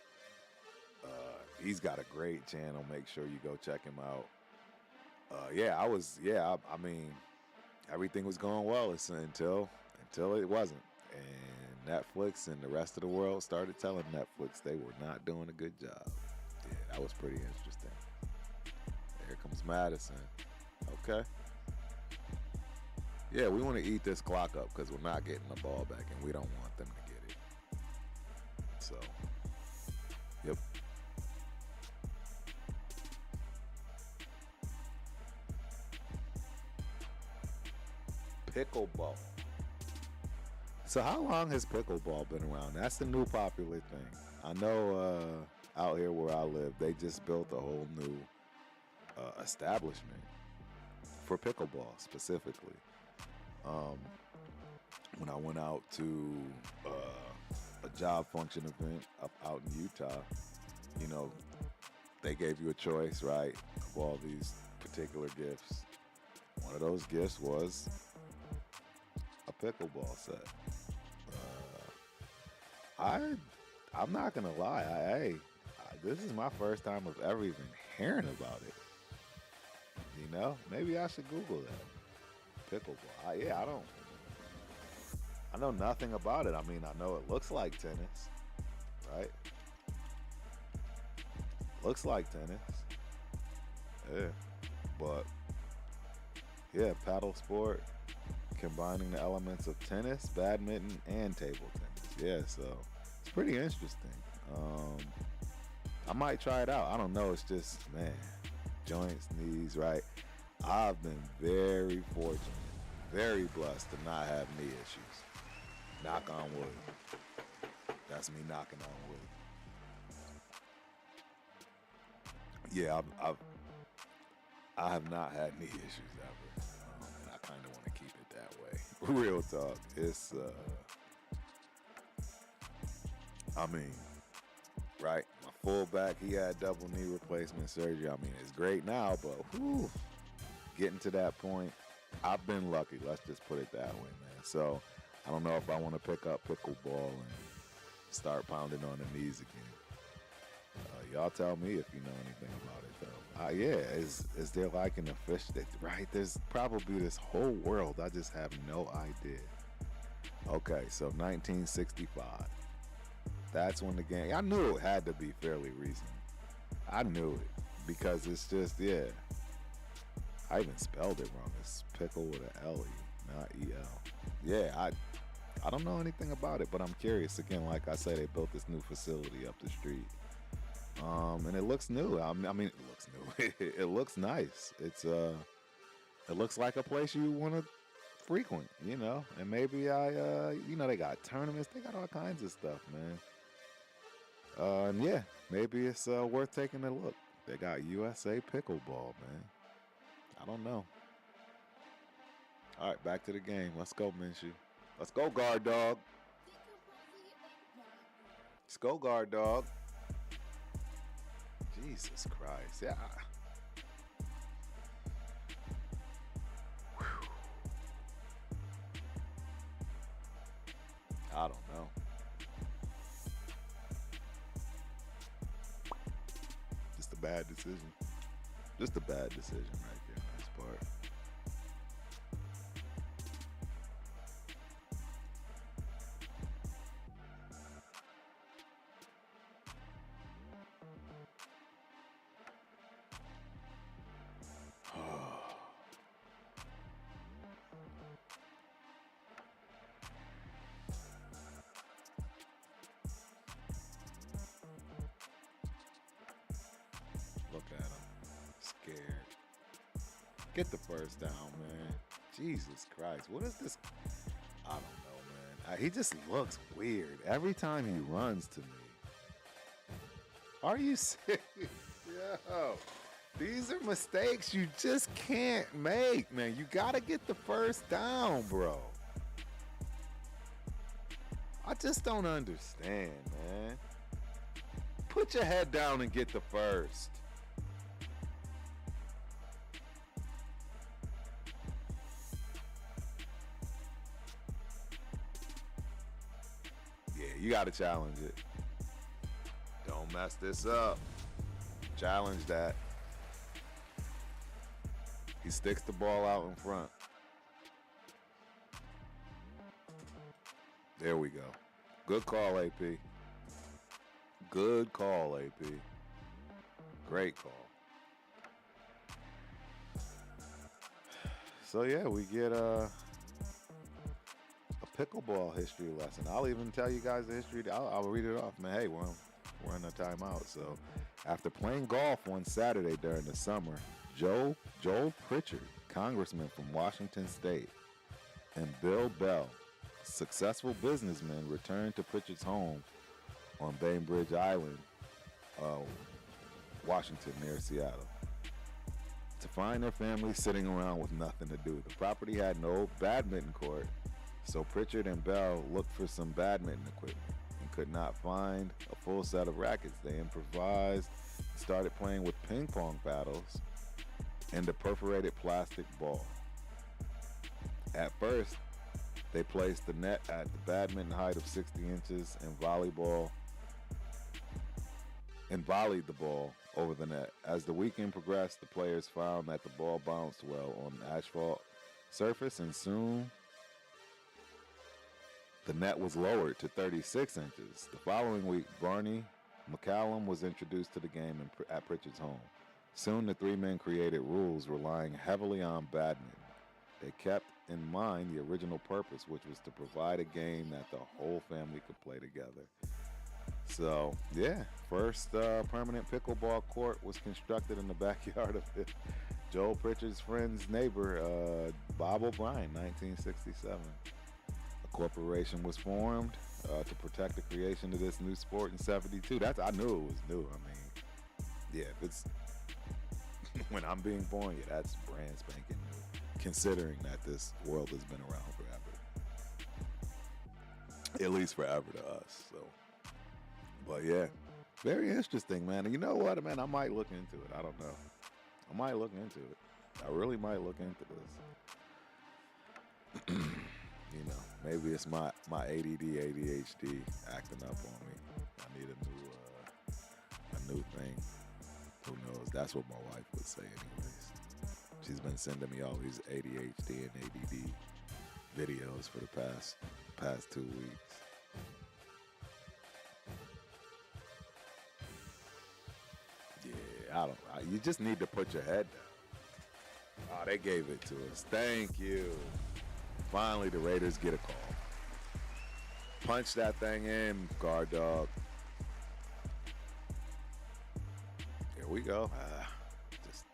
He's got a great channel. Make sure you go check him out. I mean, everything was going well until it wasn't. And Netflix and the rest of the world started telling Netflix they were not doing a good job. Yeah, that was pretty interesting. Here comes Madison. Okay. Yeah, we want to eat this clock up because we're not getting the ball back and we don't want them to get it. So, yep. Pickleball. So how long has pickleball been around? That's the new popular thing. I know out here where I live, they just built a whole new establishment for pickleball specifically. When I went out to a job function event up out in Utah, you know, they gave you a choice, right, of all these particular gifts. One of those gifts was a pickleball set. I'm not gonna lie, this is my first time of ever even hearing about it. You know, maybe I should Google that. Pickleball. I know nothing about it. I mean, I know it looks like tennis, right? Looks like tennis. Yeah. But, yeah, paddle sport, combining the elements of tennis, badminton, and table tennis. Yeah, so it's pretty interesting. I might try it out. I don't know. It's just, man, joints, knees, right? I've been very fortunate, very blessed to not have knee issues. Knock on wood. That's me knocking on wood. Yeah, I have not had knee issues ever, and I kind of want to keep it that way. Real talk. It's, I mean, right? My fullback, he had double knee replacement surgery. I mean, it's great now, but whew, getting to that point, I've been lucky. Let's just put it that way, man. So I don't know if I want to pick up pickleball and start pounding on the knees again. Y'all tell me if you know anything about it, though. Is there like an official, right? There's probably this whole world. I just have no idea. Okay, so 1965. That's when the game, I knew it had to be fairly recent. I knew it because it's just, yeah. I even spelled it wrong. It's pickle with an L-E, not E-L. Yeah, I don't know anything about it, but I'm curious. Again, like I said, they built this new facility up the street. And it looks new. I mean, it looks new. It looks nice. It looks like a place you want to frequent, you know. And maybe they got tournaments. They got all kinds of stuff, man. And yeah, maybe it's worth taking a look. They got USA pickleball, man. I don't know. All right, back to the game. Let's go, Minshew. Let's go, guard dog. Let's go, guard dog. Jesus Christ. Yeah. Whew. I don't know. Just a bad decision. Just a bad decision right there on this part. Look at him. Scared. Get the first down, man. Jesus Christ. What is this? I don't know, man. He just looks weird every time he runs to me. Are you serious? Yo. These are mistakes you just can't make, man. You got to get the first down, bro. I just don't understand, man. Put your head down and get the first. Yeah, you got to challenge it. Don't mess this up. Challenge that. He sticks the ball out in front. There we go. Good call, AP. Good call, AP. Great call. So yeah, we get a pickleball history lesson. I'll even tell you guys the history. I'll read it off, man. Hey, we're in a timeout. So after playing golf one Saturday during the summer, Joel Pritchard, congressman from Washington State, and Bill Bell, successful businessmen, returned to Pritchard's home on Bainbridge Island, Washington, near Seattle, to find their family sitting around with nothing to do. The property had no badminton court, so Pritchard and Bell looked for some badminton equipment and could not find a full set of rackets. They improvised and started playing with ping pong paddles and a perforated plastic ball. At first, they placed the net at the badminton height of 60 inches and volleyed the ball over the net. As the weekend progressed, the players found that the ball bounced well on the asphalt surface, and soon the net was lowered to 36 inches. The following week, Barney McCallum was introduced to the game at Pritchard's home. Soon the three men created rules relying heavily on badminton. They kept in mind the original purpose, which was to provide a game that the whole family could play together. So, yeah, first permanent pickleball court was constructed in the backyard of Joel Pritchard's friend's neighbor, Bob O'Brien, 1967. A corporation was formed to protect the creation of this new sport in 72. I knew it was new. I mean, yeah, if it's when I'm being born, yeah, that's brand spanking new, considering that this world has been around forever. At least forever to us, so. But yeah, very interesting, man. And you know what, man? I might look into it. I don't know. I might look into it. I really might look into this. You know, maybe it's my ADD, ADHD acting up on me. I need a new thing. Who knows? That's what my wife would say anyways. She's been sending me all these ADHD and ADD videos for the past 2 weeks. Yeah, you just need to put your head down. Oh, they gave it to us. Thank you. Finally, the Raiders get a call. Punch that thing in, guard dog. Here we go. Just,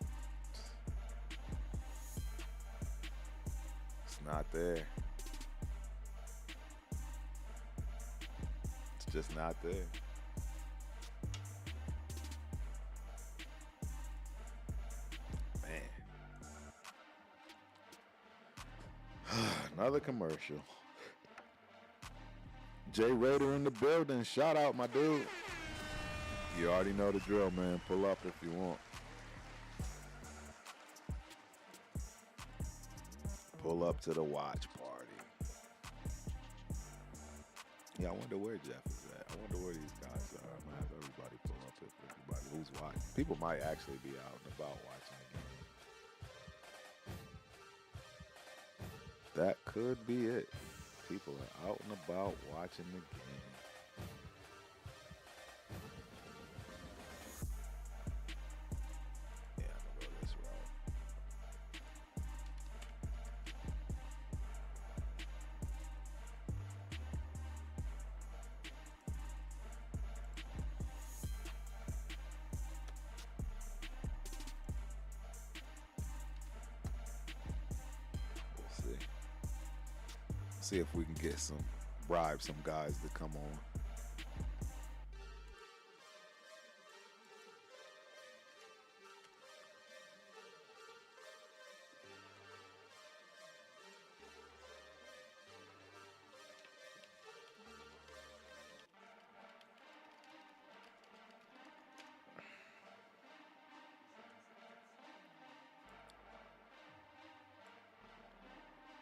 it's not there. It's just not there. Man. Another commercial. Jay Rader in the building. Shout out, my dude. You already know the drill, man. Pull up if you want. Pull up to the watch party. Yeah, I wonder where Jeff is at. I wonder where these guys are. I'm going to have everybody pull up if everybody who's watching. People might actually be out and about watching the game. That could be it. People are out and about watching the game. Yeah, I'm gonna go this route. We'll see. See if we can get bribe some guys to come on.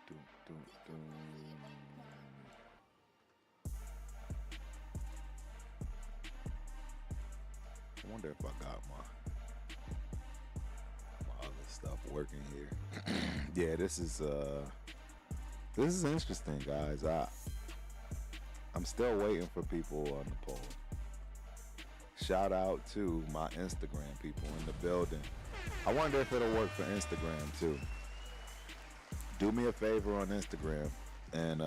Dun, dun, dun. I wonder if I got my other stuff working here. Yeah, this is interesting, guys. I'm still waiting for people on the poll. Shout out to my Instagram people in the building. I wonder if it'll work for Instagram too. Do me a favor on Instagram and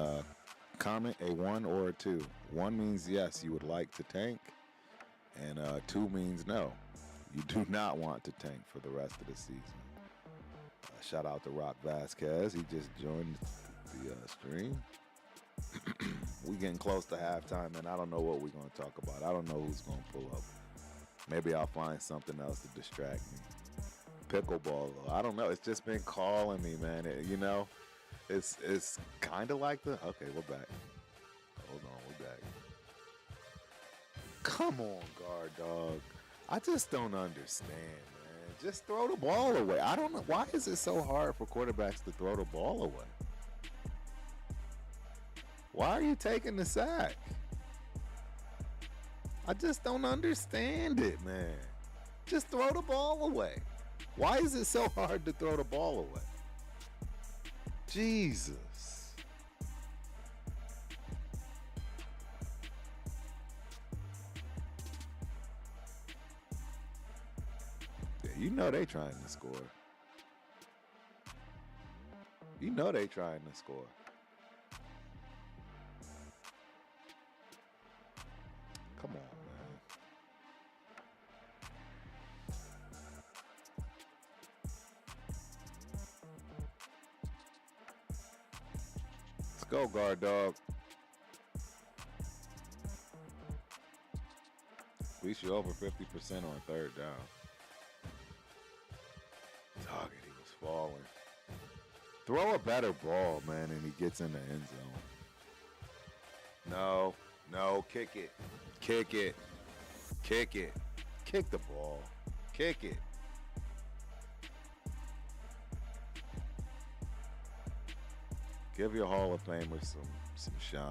comment a 1 or a 2. 1 means yes, you would like to tank. And 2 means no. You do not want to tank for the rest of the season. Shout out to Rock Vasquez. He just joined the stream. We getting close to halftime, and I don't know what we're going to talk about. I don't know who's going to pull up. Maybe I'll find something else to distract me. Pickleball, though. I don't know. It's just been calling me, man. It's kind of like the... Okay, we're back. Hold on, we're back. Come on, guard dog. I just don't understand, man. Just throw the ball away. I don't know. Why is it so hard for quarterbacks to throw the ball away? Why are you taking the sack? I just don't understand it, man. Just throw the ball away. Why is it so hard to throw the ball away? Jesus. Yeah, you know they trying to score. You know they trying to score. Come on, man. Let's go, guard dog. At least you're over 50% on third down. Target, he was falling. Throw a better ball, man, and he gets in the end zone. No, kick it. Kick it. Kick it. Kick the ball. Kick it. Give your Hall of Famer some shine.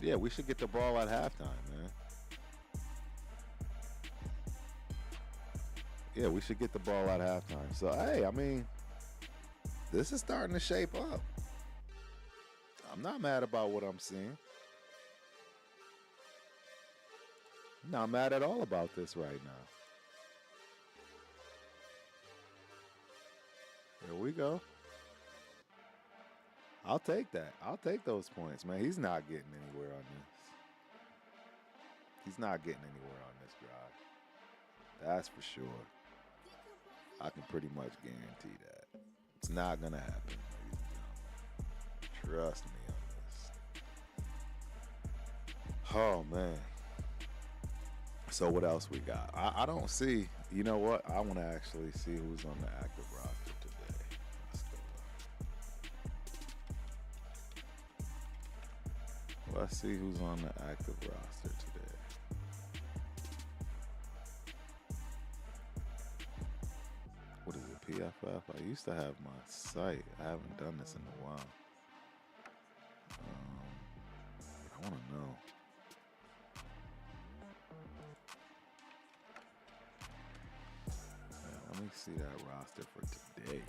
Yeah, we should get the ball at halftime, man. Yeah, we should get the ball at halftime. So, hey, I mean, this is starting to shape up. I'm not mad about what I'm seeing. Not mad at all about this right now. Here we go. I'll take that. I'll take those points, man. He's not getting anywhere on this. He's not getting anywhere on this drive. That's for sure. I can pretty much guarantee that. It's not going to happen. Trust me on this. Oh, man. So what else we got? I don't see. You know what? I want to actually see who's on the active roster today. Let's see who's on the active roster today. What is it, PFF? I used to have my site. I haven't done this in a while. I want to know. Let me see that roster for today.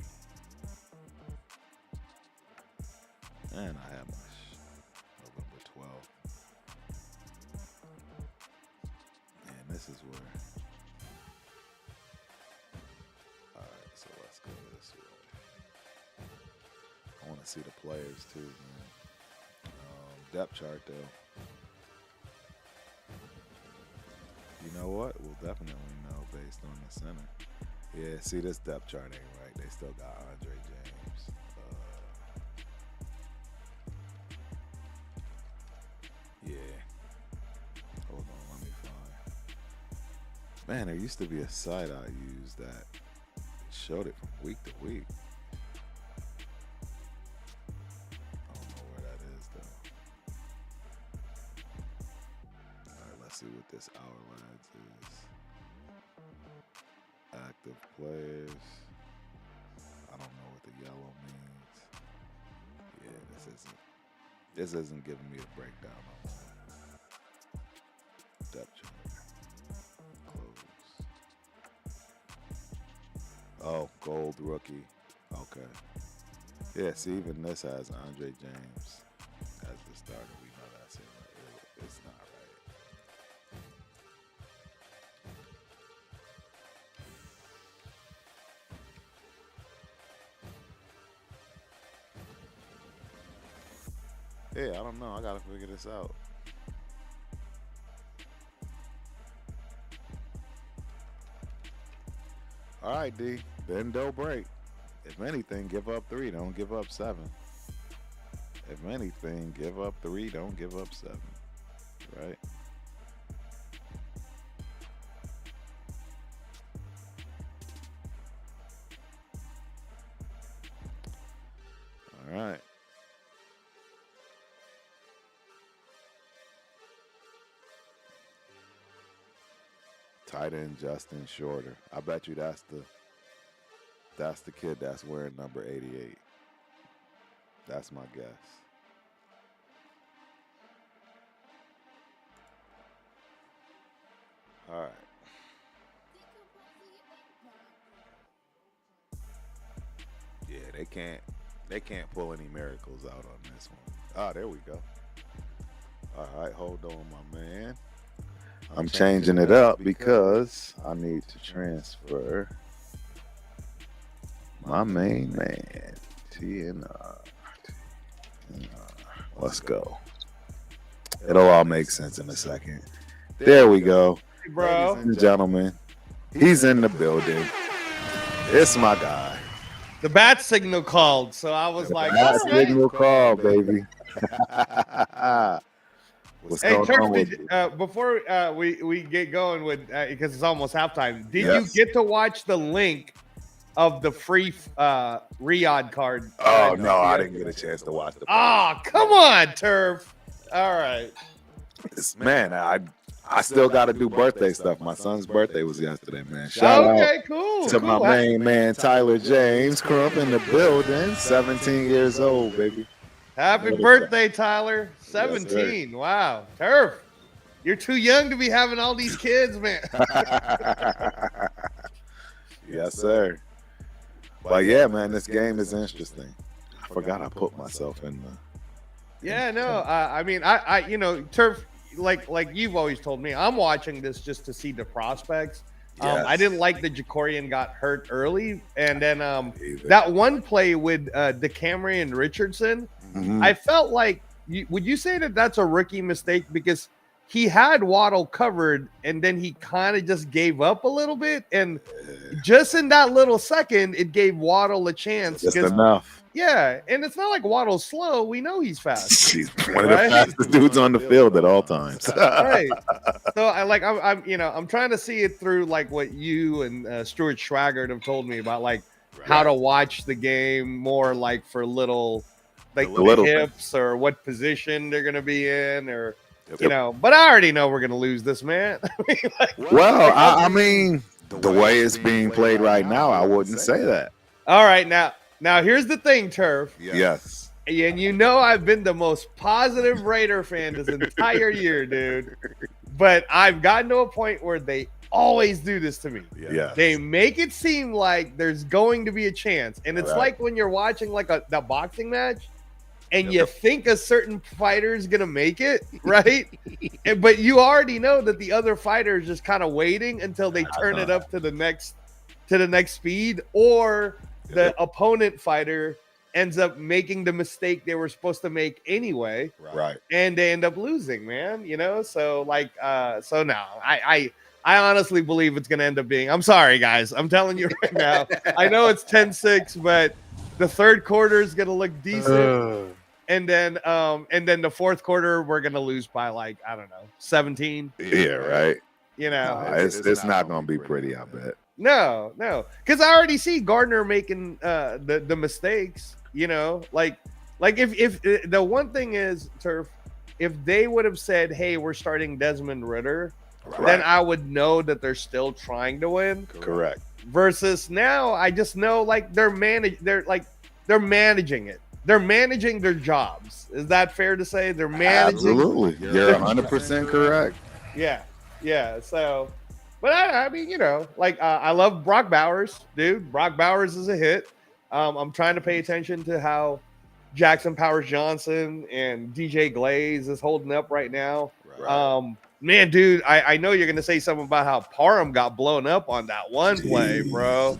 And I have my November 12th. And this is where. Alright, so let's go this way. I want to see the players too, man. Depth chart though. You know what? We'll definitely know based on the center. Yeah, see, this depth chart ain't right. They still got Andre James. Yeah. Hold on, let me find. Man, there used to be a site I used that showed it from week to week. I don't know where that is, though. All right, let's see what this Hour Lads is. Active players. I don't know what the yellow means. Yeah, this isn't giving me a breakdown on depth chart. Close. Oh, gold rookie. Okay. Yeah, see, even this has Andre James as the starter. We know that's it. It's not right. Yeah, I don't know. I gotta figure this out. All right, D. Bend, don't break. If anything, give up 3. Don't give up 7. If anything, give up 3. Don't give up 7. Right? All right. Tight end Justin Shorter. I bet you that's the kid that's wearing number 88. That's my guess. All right. Yeah, they can't pull any miracles out on this one. Ah, there we go. All right, hold on, my man. I'm changing it up because I need to transfer my main man, TNR. Let's go. It'll all make sense in a second. There we go. Hey, bro. Ladies and gentlemen, he's in the building. It's my guy. The bat signal called, so I was like, Bat all right. signal call, baby. What's Hey, going on with Turf, you? before we get going with because it's almost halftime, did Yes. you get to watch the link of the free Riyadh card? Oh, no, I didn't get a chance to watch the Oh, come on, Turf. All right. Man, I still got to do birthday stuff. My son's birthday was yesterday, man. Shout out Cool. to my main man, Tyler James Crump in the building. 17 years old, baby. Happy birthday, Tyler. 17. Wow. Turf, you're too young to be having all these kids, man. Yes, sir. But yeah, man, this game is interesting. I forgot I put myself in the. Yeah, no. I mean, I you know, Turf, like you've always told me, I'm watching this just to see the prospects. Yes. I didn't like the Jacorian got hurt early, and then that one play with DeCamerion Richardson, I felt like, would you say that that's a rookie mistake? Because he had Waddle covered, and then he kind of just gave up a little bit. And just in that little second, it gave Waddle a chance. Just enough. Yeah, and it's not like Waddle's slow. We know he's fast. He's one of the fastest dudes on the field at all times. Right. So I'm trying to see it through like what you and Stuart Schwaggart have told me about, like how to watch the game more, like for little hips or what position they're gonna be in, or But I already know we're gonna lose this, man. I mean, the way it's being played right now, I wouldn't say that. All right, now here's the thing, Turf. Yes. And I've been the most positive Raider fan this entire year, dude. But I've gotten to a point where they always do this to me. Yeah. They make it seem like there's going to be a chance. And it's like when you're watching like the boxing match and you think a certain fighter is going to make it, right? But you already know that the other fighter is just kind of waiting until they turn it up to the next speed, or the opponent fighter ends up making the mistake they were supposed to make anyway. Right. And they end up losing, man. So now I honestly believe it's going to end up being, I'm sorry, guys. I'm telling you right now. I know it's 10-6, but the third quarter is going to look decent. And then the fourth quarter, we're going to lose by 17. Yeah, right. It's not going to be pretty, I bet. No, because I already see Gardner making the mistakes. If the one thing is, Turf, if they would have said, "Hey, we're starting Desmond Ridder," then I would know that they're still trying to win. Correct. Versus now, I just know they're managing it. They're managing their jobs. Is that fair to say? They're managing. Absolutely, you're 100% correct. Yeah. So. But I mean, I love Brock Bowers, dude. Brock Bowers is a hit. I'm trying to pay attention to how Jackson Powers Johnson and DJ Glaze is holding up right now. Right. Man, dude, I know you're going to say something about how Parham got blown up on that one play, bro.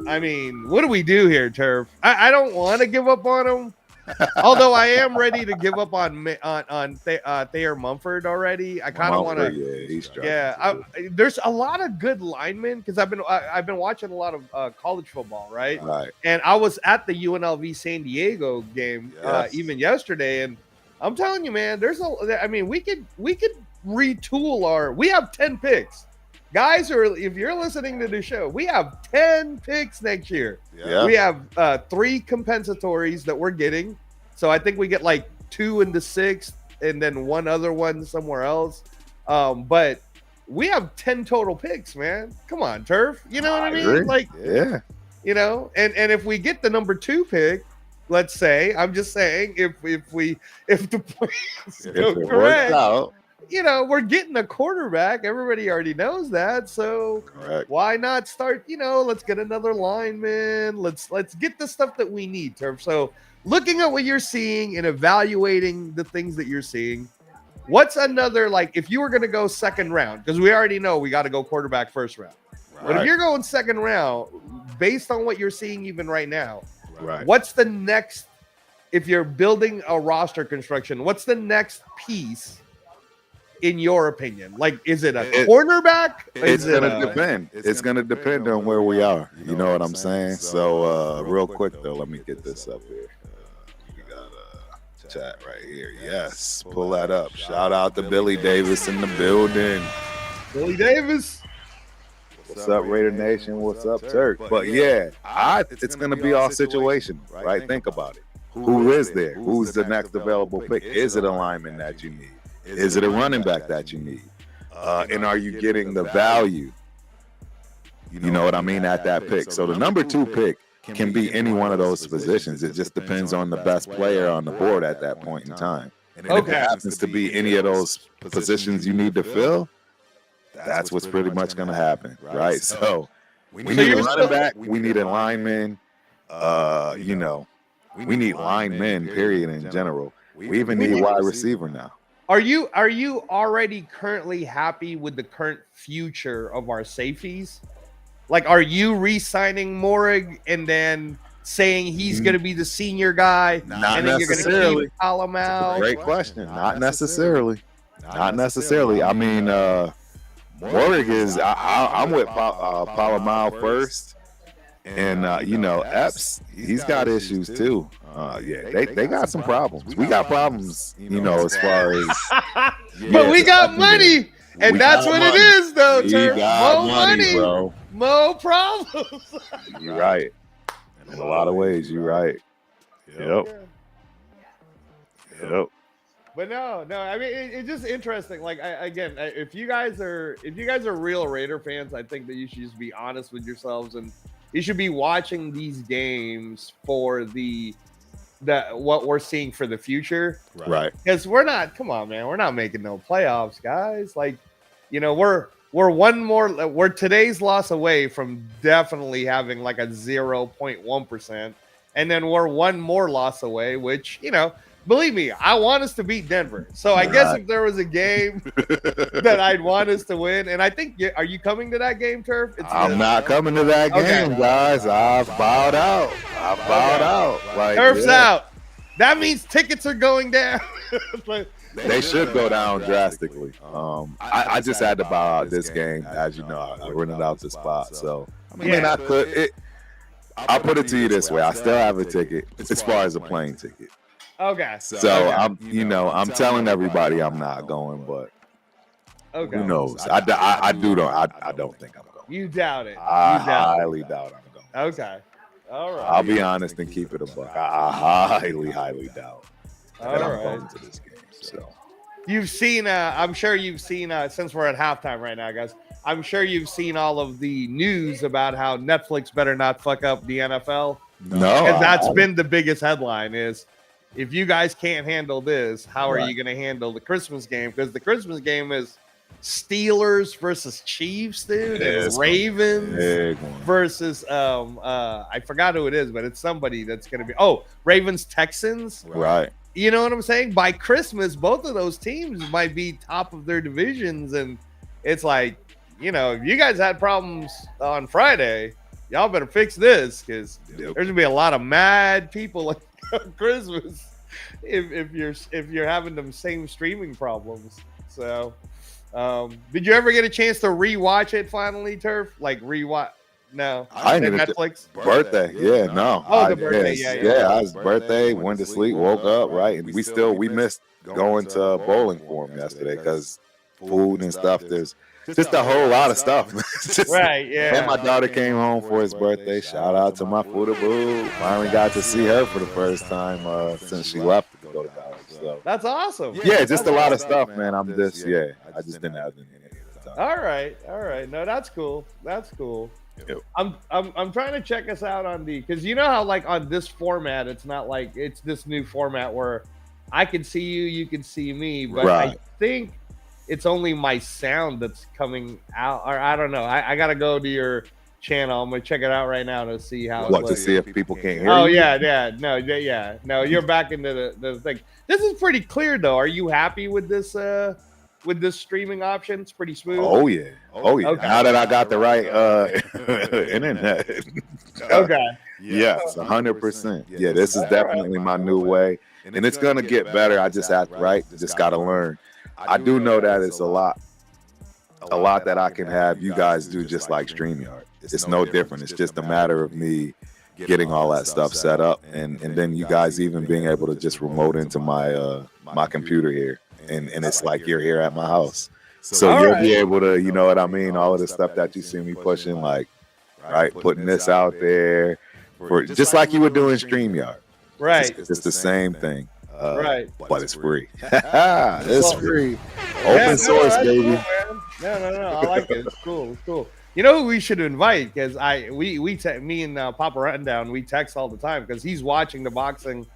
I mean, what do we do here, Turf? I don't want to give up on him. Although I am ready to give up on Thayer Mumford already. I kind of want to. Yeah, there's a lot of good linemen because I've been watching a lot of college football, right? Right. And I was at the UNLV San Diego game even yesterday, and I'm telling you, man, we could retool we have 10 picks. Guys, if you're listening to the show, we have 10 picks next year. Yeah. We have 3 compensatories that we're getting. So I think we get 2 in the 6th and then 1 other one somewhere else. But we have 10 total picks, man. Come on, Turf. You know what I mean? Agree. And if we get the number 2 pick, let's say, I'm just saying, if the points go correct, we're getting a quarterback. Everybody already knows that. So why not start, let's get another lineman. Let's get the stuff that we need, Turf. So looking at what you're seeing and evaluating the things that you're seeing, what's another, if you were going to go second round, because we already know we got to go quarterback first round. Right. But if you're going second round, based on what you're seeing even right now, what's the next, if you're building a roster construction, what's the next piece in your opinion? Is it a cornerback? It's going to depend. It's going to depend on where we are. You know what I'm saying? So real quick, though, let me get this up here. We got a chat right here. Yes, pull that up. Shout out to Billy Davis in the building. Billy Davis. What's up, Raider Nation? What's up, Turk? But yeah, it's going to be all situation, right? Think about it. Who is there? Who's the next available pick? Is it a lineman that you need? Is it a running back that you need? And are you getting the value? You know what I mean, at that pick. So the number 2 pick can be any one of those positions. It just depends on the best player on the board at that point in time. And if it happens to be any of those positions you need to fill, that's what's pretty much going to happen, right? So we need a running back. We need a lineman. We need linemen, period, in general. We even need a wide receiver now. Are you already currently happy with the current future of our safeties? Are you re-signing Morig and then saying he's going to be the senior guy, Not and then you're going to keep Column out? Great question. Not necessarily. Not necessarily. I mean, Warwick is. I'm with Palomar first, and you know, Epps. He's got issues too. Yeah, they got some problems. We got problems, you know, as far as. But we got money, and that's what it is, though. More money, bro. More problems. You're right. In a lot of ways, you're right. Yep. But no. I mean, it's just interesting. Like, if you guys are real Raider fans, I think that you should just be honest with yourselves, and you should be watching these games for what we're seeing for the future. Right. Because we're not making no playoffs, guys. Like, you know, we're today's loss away from definitely having like a 0.1%. And then we're one more loss away, which, you know, believe me, I want us to beat Denver. So I guess if there was a game that I'd want us to win, and I think, are you coming to that game, Turf? I'm not coming to that game, guys. I've bowed out. Like, Turf's out. That means tickets are going down. They should go down drastically. I just had to bow out this game. As you know, I rented out the spot. So, I mean, I could. I'll put it to you this way. I still have a ticket as far as a plane ticket. Okay. So I'm telling everybody I'm not going, but who knows? I don't think I'm going. You doubt it. I highly doubt I'm going. Okay. All right. I'll be honest and keep it a buck. I highly doubt that I'm going to this game. So you've seen, I'm sure you've seen, since we're at halftime right now, guys, I'm sure you've seen all of the news about how Netflix better not fuck up the NFL. No. Because that's been the biggest headline is, if you guys can't handle this, how are you going to handle the Christmas game? Because the Christmas game is Steelers versus Chiefs, dude, and Ravens versus I forgot who it is, but it's somebody that's going to be Ravens Texans, right? You know what I'm saying? By Christmas, both of those teams might be top of their divisions, and it's like, you know, if you guys had problems on Friday, y'all better fix this because there's gonna be a lot of mad people on Christmas if you're having them same streaming problems. So, did you ever get a chance to rewatch it finally, Turf? Like rewatch? No, I didn't. Netflix birthday. Yeah, no. The birthday. I was birthday. Went to sleep. Woke up. Right, and we missed going to bowling for him yesterday because food and stuff. There's just a whole lot of stuff. Right, yeah. And my daughter came home for his birthday. Shout out to my boo. Finally got to see her for the first time since she left to go to college. So that's awesome. Yeah, just a lot of stuff, man. I just didn't have any. All right. No, that's cool. Yep. I'm trying to check us out on because you know how like on this format, it's not like it's this new format where I can see you can see me, but I think it's only my sound that's coming out, or I don't know. I gotta go to your channel. I'm gonna check it out right now to see how. What to see if people can't hear you? Oh yeah. No, you're back into the thing. This is pretty clear though. Are you happy with this? With this streaming option, it's pretty smooth. Oh yeah. Okay. Now that I got the right internet. Okay. Yes, 100%. Yeah, this is definitely my new way, and it's gonna get better. I just gotta learn. I do know that it's a lot that I can have you guys do just like StreamYard. It's no different. It's just a matter of me getting all that stuff set up, and then you guys even being able to just remote into my my computer here. And it's like you're here at my house. So you'll be able to, you know what I mean? All of the stuff that you see me pushing, like, putting this out there, for just like you were doing StreamYard. Right. It's the same thing. But it's free. It's free. Open source, baby. Cool, no. I like it. It's cool. You know who we should invite? Because me and Papa Rundown, we text all the time because he's watching the boxing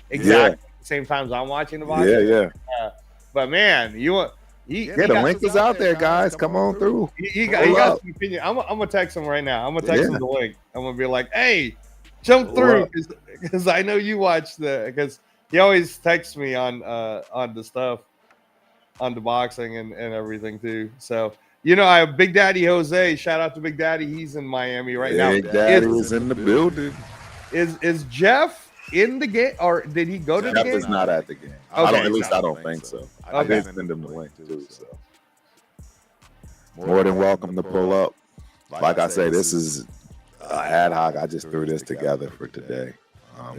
exactly the same time as I'm watching the boxing. Yeah. But man, the link is out there, guys. Come on through. He got some opinion. I'm gonna text him right now. I'm gonna text him the link. I'm gonna be like, "Hey, jump through," because I know you watch because he always texts me on the stuff, on the boxing and everything too. So you know, I have Big Daddy Jose. Shout out to Big Daddy. He's in Miami right now. Big Daddy is in the building. Is Jeff in the game, or did he go to the Jeff game? is not at the game. Okay. At least I don't think so. I Okay. did send him the link too. So more than welcome to pull up. Like I say, this is ad hoc. I just threw this together for today.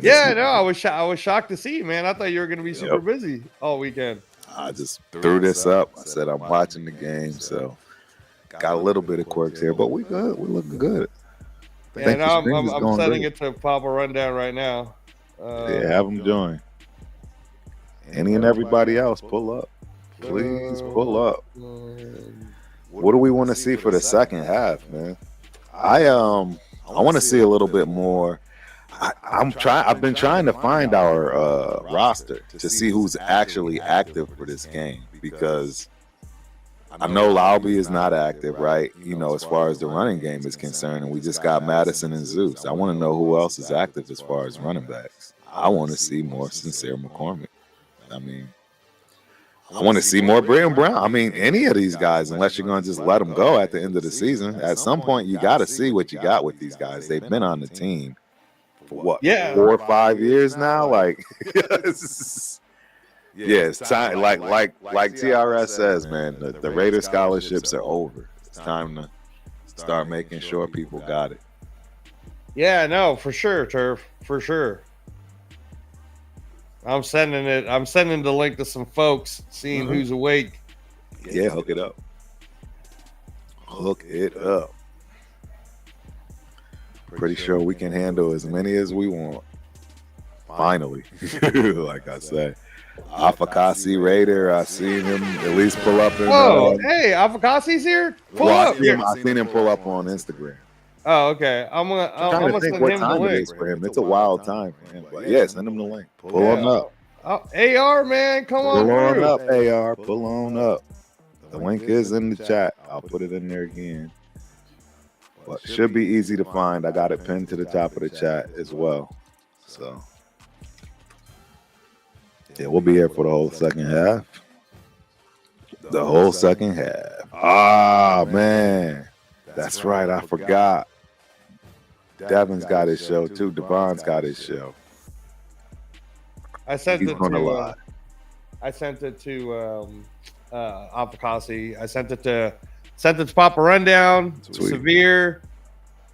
Yeah, no, I was shocked to see you, man. I thought you were going to be super busy all weekend. I just threw this up. I said I'm watching the game, so got a little bit of quirks here, but we good. We're looking good. And I'm sending it to Papa Rundown right now. Yeah, have them join. Any and everybody else, pull up. Please pull up. What do we want to see for the second half, man? I want to see a little bit more. I've been trying to find our roster to see who's actually active for this game, because I know Laube is not active, right? You know, as far as the running game is concerned, and we just got Madison and Zeus. I want to know who else is active as far as running backs. I want to see more Sincere McCormick. I mean, I want to see more Brian Brown. I mean, any of these guys, unless you're going to just let them go at the end of the season. At some point, you got to see what you got with these guys. They've been on the team for what, 4 or 5 years now? Like, it's time. Like TRS says, man, the Raider scholarships are over. It's time to start making sure people got it. Yeah, no, for sure, Turf, for sure. I'm sending the link to some folks, seeing who's awake. Yeah, hook it up. Hook it up. Pretty sure we can handle as many as we want. Finally, like I say. Afakasi Raider, I seen him at least pull up. Hey, Afakasi's here? Pull up. I seen him pull up on Instagram. Oh, okay. I'm gonna send him the link. For him. It's a wild time for him. But yeah, send him the link. Pull on up. AR, man, come on. Pull on up, AR. Pull on up. The link is in the chat. I'll put it in there again. But it should be easy to find. I got it pinned to the top of the chat as well. So yeah, we'll be here for the whole second half. The whole second half. Ah, man. That's right. I forgot. Devin's got his show too. Devon's got his show. I sent it to Afakasi. I sent it to Papa Rundown, Sweet. Severe,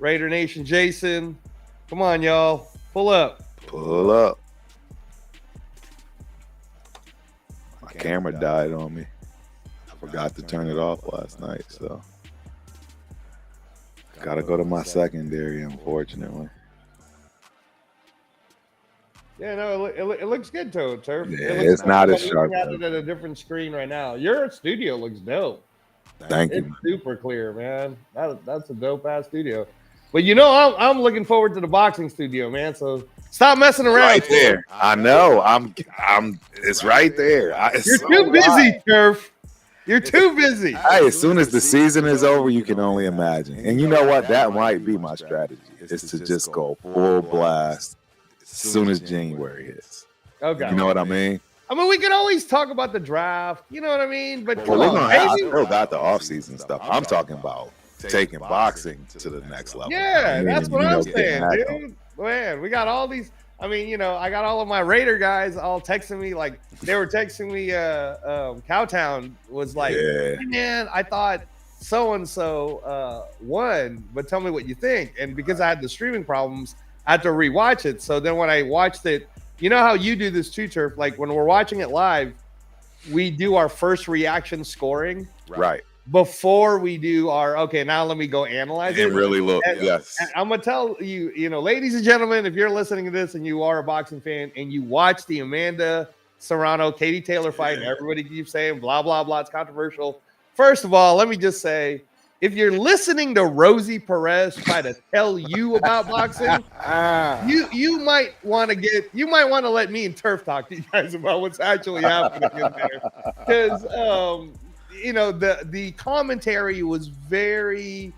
Raider Nation Jason. Come on, y'all. Pull up. Pull up. My camera died on me. I forgot to turn it off last night, so gotta go to my secondary, unfortunately. Yeah, no, it looks good, Turf. Yeah, it's not as sharp. I'm looking at it at a different screen right now. Your studio looks dope. Thank you. It's super clear, man. That's a dope ass studio. But you know, I'm looking forward to the boxing studio, man. So stop messing around. Right there. I know. It's right there. You're too busy, Turf. You're too busy. Hey, as soon as the season is over, you can only imagine. And you know what? That might be my strategy, is to just go full blast as soon as January hits. Okay. You know what I mean? I mean, we can always talk about the draft. You know what I mean? But I still got the off-season stuff. I'm talking about taking boxing to the next level. Yeah, that's what I'm saying, dude. Man, we got all these. I mean, you know, I got all of my Raider guys all texting me, like they were texting me. Cowtown was like, Yeah. hey, man, I thought so and so won, but tell me what you think. And because I had the streaming problems, I had to rewatch it. So then when I watched it, you know how you do this too, Turf? Like when we're watching it live, we do our first reaction scoring. Right. Before we do our, okay, now let me go analyze it. And really look, yes. And I'm going to tell you, you know, ladies and gentlemen, if you're listening to this and you are a boxing fan and you watch the Amanda Serrano, Katie Taylor fight, and everybody keeps saying blah, blah, blah, it's controversial. First of all, let me just say, if you're listening to Rosie Perez try to tell you about boxing, you might want to let me and Turf talk to you guys about what's actually happening in there. Because you know, the commentary was very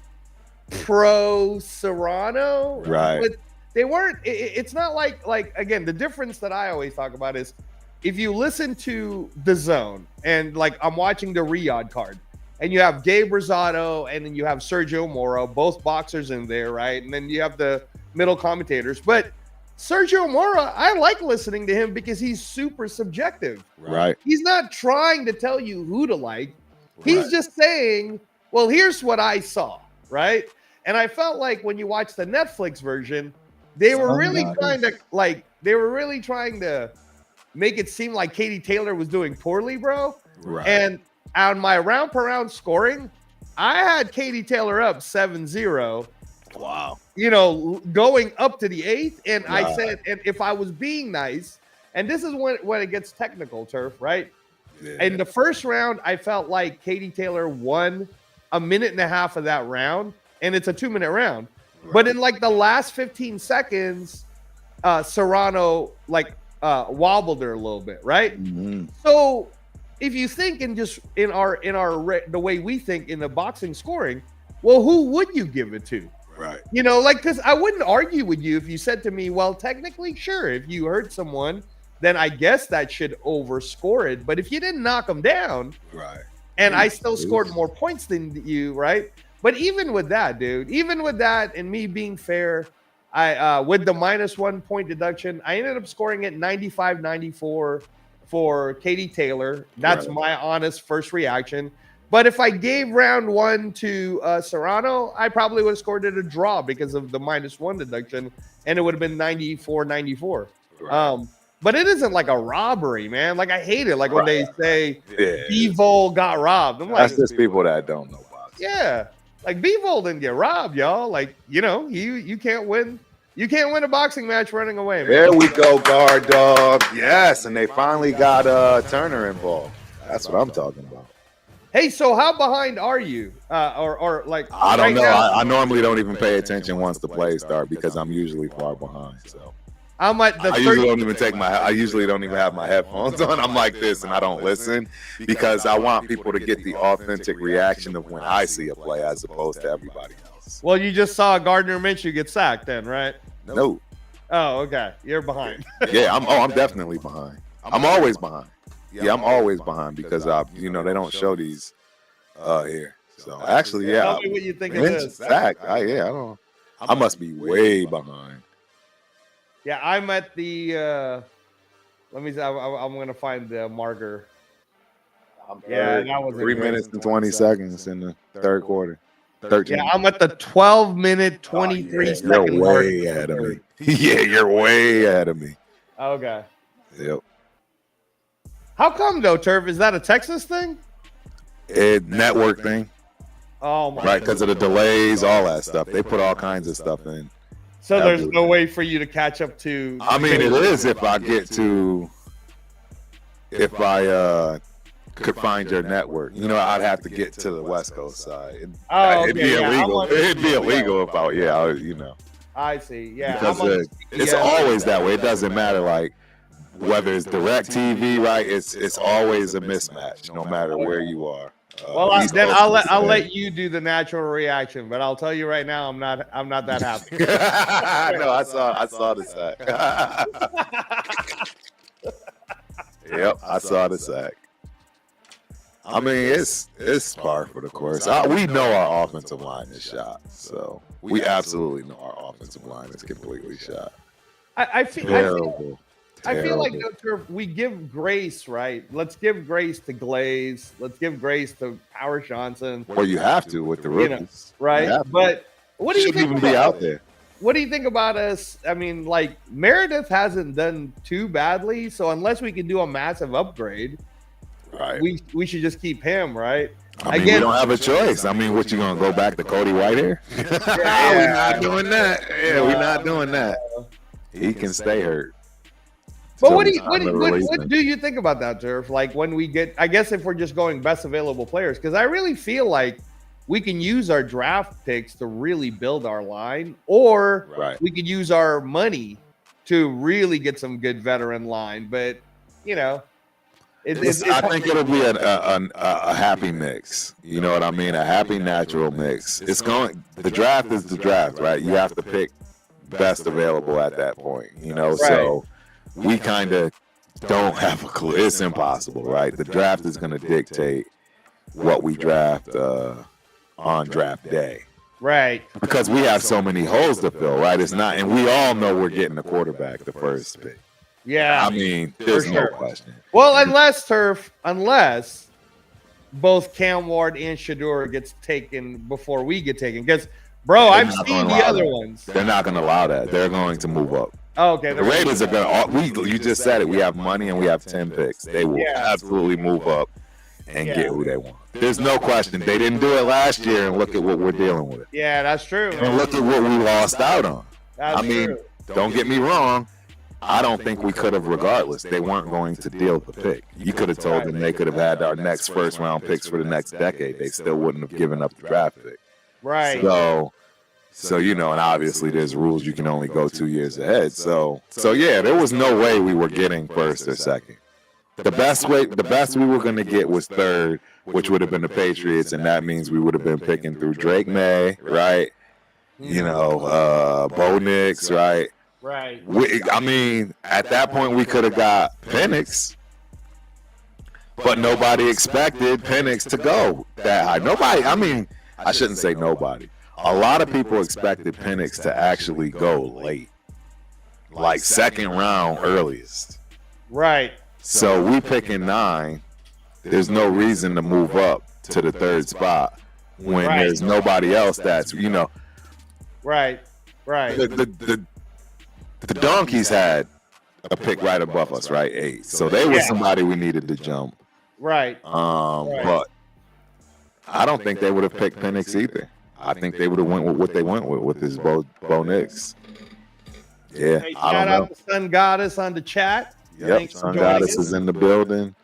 pro Serrano, right? But they weren't. It's not like again, the difference that I always talk about is if you listen to The Zone and like I'm watching the Riyadh card, and you have Gabe Rosado and then you have Sergio Moro, both boxers in there, right? And then you have the middle commentators. But Sergio Mora, I like listening to him because he's super subjective. Right. He's not trying to tell you who to like. He's just saying, well, here's what I saw, right? And I felt like when you watch the Netflix version, they were really trying to make it seem like Katie Taylor was doing poorly, bro. Right. And on my round per round scoring, I had Katie Taylor up 7-0. Wow. You know, going up to the 8th. And I said, and if I was being nice, and this is when it gets technical, Turf, right? Yeah. In the first round, I felt like Katie Taylor won a minute and a half of that round, and it's a 2-minute round. Right. But in like the last 15 seconds, Serrano wobbled her a little bit, right? Mm-hmm. So if you think in the way we think in the boxing scoring, well, who would you give it to? Right. You know, like, because I wouldn't argue with you if you said to me, well, technically, sure, if you hurt someone, then I guess that should overscore it. But if you didn't knock them down, right, and I still scored more points than you, right? But even with that, dude, and me being fair, I with the -1 point deduction, I ended up scoring it 95-94 for Katie Taylor. That's my honest first reaction. But if I gave round 1 to Serrano, I probably would have scored it a draw because of the -1 deduction, and it would have been 94-94. Right. But it isn't like a robbery, man. Like, I hate it. Like when they say B-Vol got robbed. I'm like, that's just people that don't know boxing. Yeah. Like, B-Vol didn't get robbed, y'all. Like, you know, you can't win. You can't win a boxing match running away, man. There we go, guard dog. Yes, and they finally got Turner involved. That's what I'm talking about. Hey, so how behind are you? Or like, I don't know. I normally don't even pay attention once the plays start because I'm usually far behind. So I'm at the. I usually don't even have my headphones on. I'm like this, and I don't listen because I want people to get the authentic reaction of when I see a play as opposed to everybody else. Well, you just saw Gardner Minshew get sacked, then, right? No. Oh, okay. You're behind. Yeah, I'm definitely behind. I'm always behind. Yeah, I'm always behind because they don't show these here. So actually, yeah. Tell me what you think of this. Sacked. I must be way behind. Yeah, I'm at the. Let me see. I'm gonna find the marker. That was 3 minutes and 20 seconds in the third quarter. 13. Yeah, I'm at the 12-minute 23-second mark. You're way ahead of me. Yeah, you're way ahead of me. Okay. Yep. How come though, Turf? Is that a Texas thing? Network thing. Oh my! Right, because of the delays, all that stuff. They put all kinds of stuff in. So there's no way for you to catch up to. I mean, it is if I could find your network. You know, I'd have to get to the West Coast side. It'd be illegal. It'd be illegal if I see. Yeah. Because it's always that way. It doesn't matter whether it's direct TV, right? It's always a mismatch, no matter where you are. Well, I'll let you do the natural reaction, but I'll tell you right now, I'm not that happy. No, I saw the sack. Yep, I saw the sack. I mean, it's par for the course. We know our offensive line is shot, so we absolutely know our offensive line is completely shot. I feel like we give grace, right? Let's give grace to Glaze. Let's give grace to Power Johnson. Well, you have to with the rookies, right? But what do you think? Even be out there. What do you think about us? I mean, like, Meredith hasn't done too badly, so unless we can do a massive upgrade, right? We should just keep him, right? I mean, we don't have a choice. I mean, what, you gonna go back to Cody Whitehair? We're not doing that. Yeah, we're not doing that. He can stay hurt. But what do you think about that, Turf? Like, when we get, I guess if we're just going best available players, because I really feel like we can use our draft picks to really build our line, or we could use our money to really get some good veteran line. But, I think it'll be a happy mix. You know what I mean? A happy natural mix. The draft is the draft, right? You have to pick best available at that point, so we kind of don't have a clue. It's impossible, right? The draft is going to dictate what we draft on draft day. Right. Because we have so many holes to fill, right? It's not, and we all know we're getting a quarterback the first pick. Yeah. I mean, there's no question. Well, unless both Cam Ward and Shador gets taken before we get taken. Because, bro, I've seen the other ones. They're not going to allow that. They're going to move up. Oh, okay. The Raiders are going to, you just said it. We have money and we have 10 picks. They will absolutely move up and get who they want. There's no question. They didn't do it last year, and look at what we're dealing with. Yeah, that's true. And look at what we lost out on. That's true. Don't get me wrong. I don't think we could have regardless. They weren't going to deal the pick. You could have told them they could have had our next first-round picks for the next decade. They still wouldn't have given up the draft pick. Right. So and obviously there's rules. You can only go 2 years ahead. So yeah, there was no way we were getting first or second. The best we were going to get was third, which would have been the Patriots, and that means we would have been picking through Drake May, right? Bo Nix, right? Right. At that point we could have got Penix, but nobody expected Penix to go that high. I shouldn't say nobody. A lot of people expected Penix to actually go late, like second round earliest. Right. So we picking 9. There's no reason to move up to the third spot when there's nobody else that's, Right. The Donkeys had a pick right above us, right? 8. So they were somebody we needed to jump. Right. But I don't think they would have picked Penix either. I think they would have went with what they went with this Bo Nix. Yeah. Hey, shout out to Sun Goddess on the chat. Yep, Sun Goddess is in the building.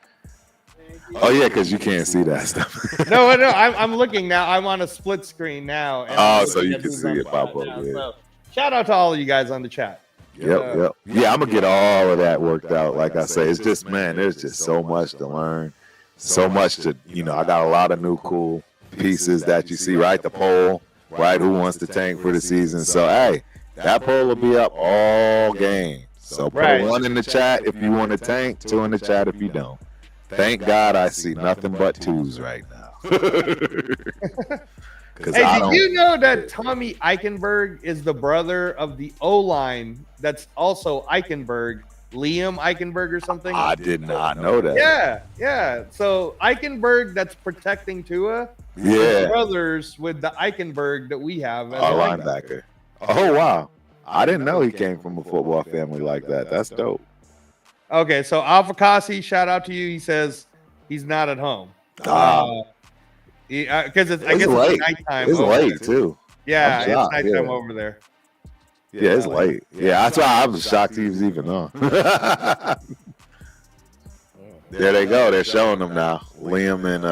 Oh yeah, because you can't see that stuff. No, I'm looking now. I'm on a split screen now. And so you can see it pop up. Yeah. So, shout out to all of you guys on the chat. Yep. Yeah, I'm gonna get all of that worked out. Like I say, it's just, man, there's just so much to learn, so much to, I got a lot of new cool pieces that you see, right? The poll, right? Who wants to tank for the season? So hey, that poll will be up all game. So put 1 in the chat if you want to tank, 2 in the chat if you don't. Thank God I see nothing but 2s right now. Hey, did you know that Tommy Eichenberg is the brother of the O-line that's also Eichenberg, Liam Eichenberg or something? I did not know that. Yeah. So Eichenberg that's protecting Tua, brothers with the Eichenberg that we have as a linebacker. Oh, wow. I didn't know he came from a football family like that. That's dope. Okay, so Alpha Kasi, shout out to you. He says he's not at home. Because I guess it's nighttime. It's late too. Yeah, it's nighttime over there. Yeah, it's late. Yeah, that's why I was shocked he was even on. There they go. They're showing them now. Liam and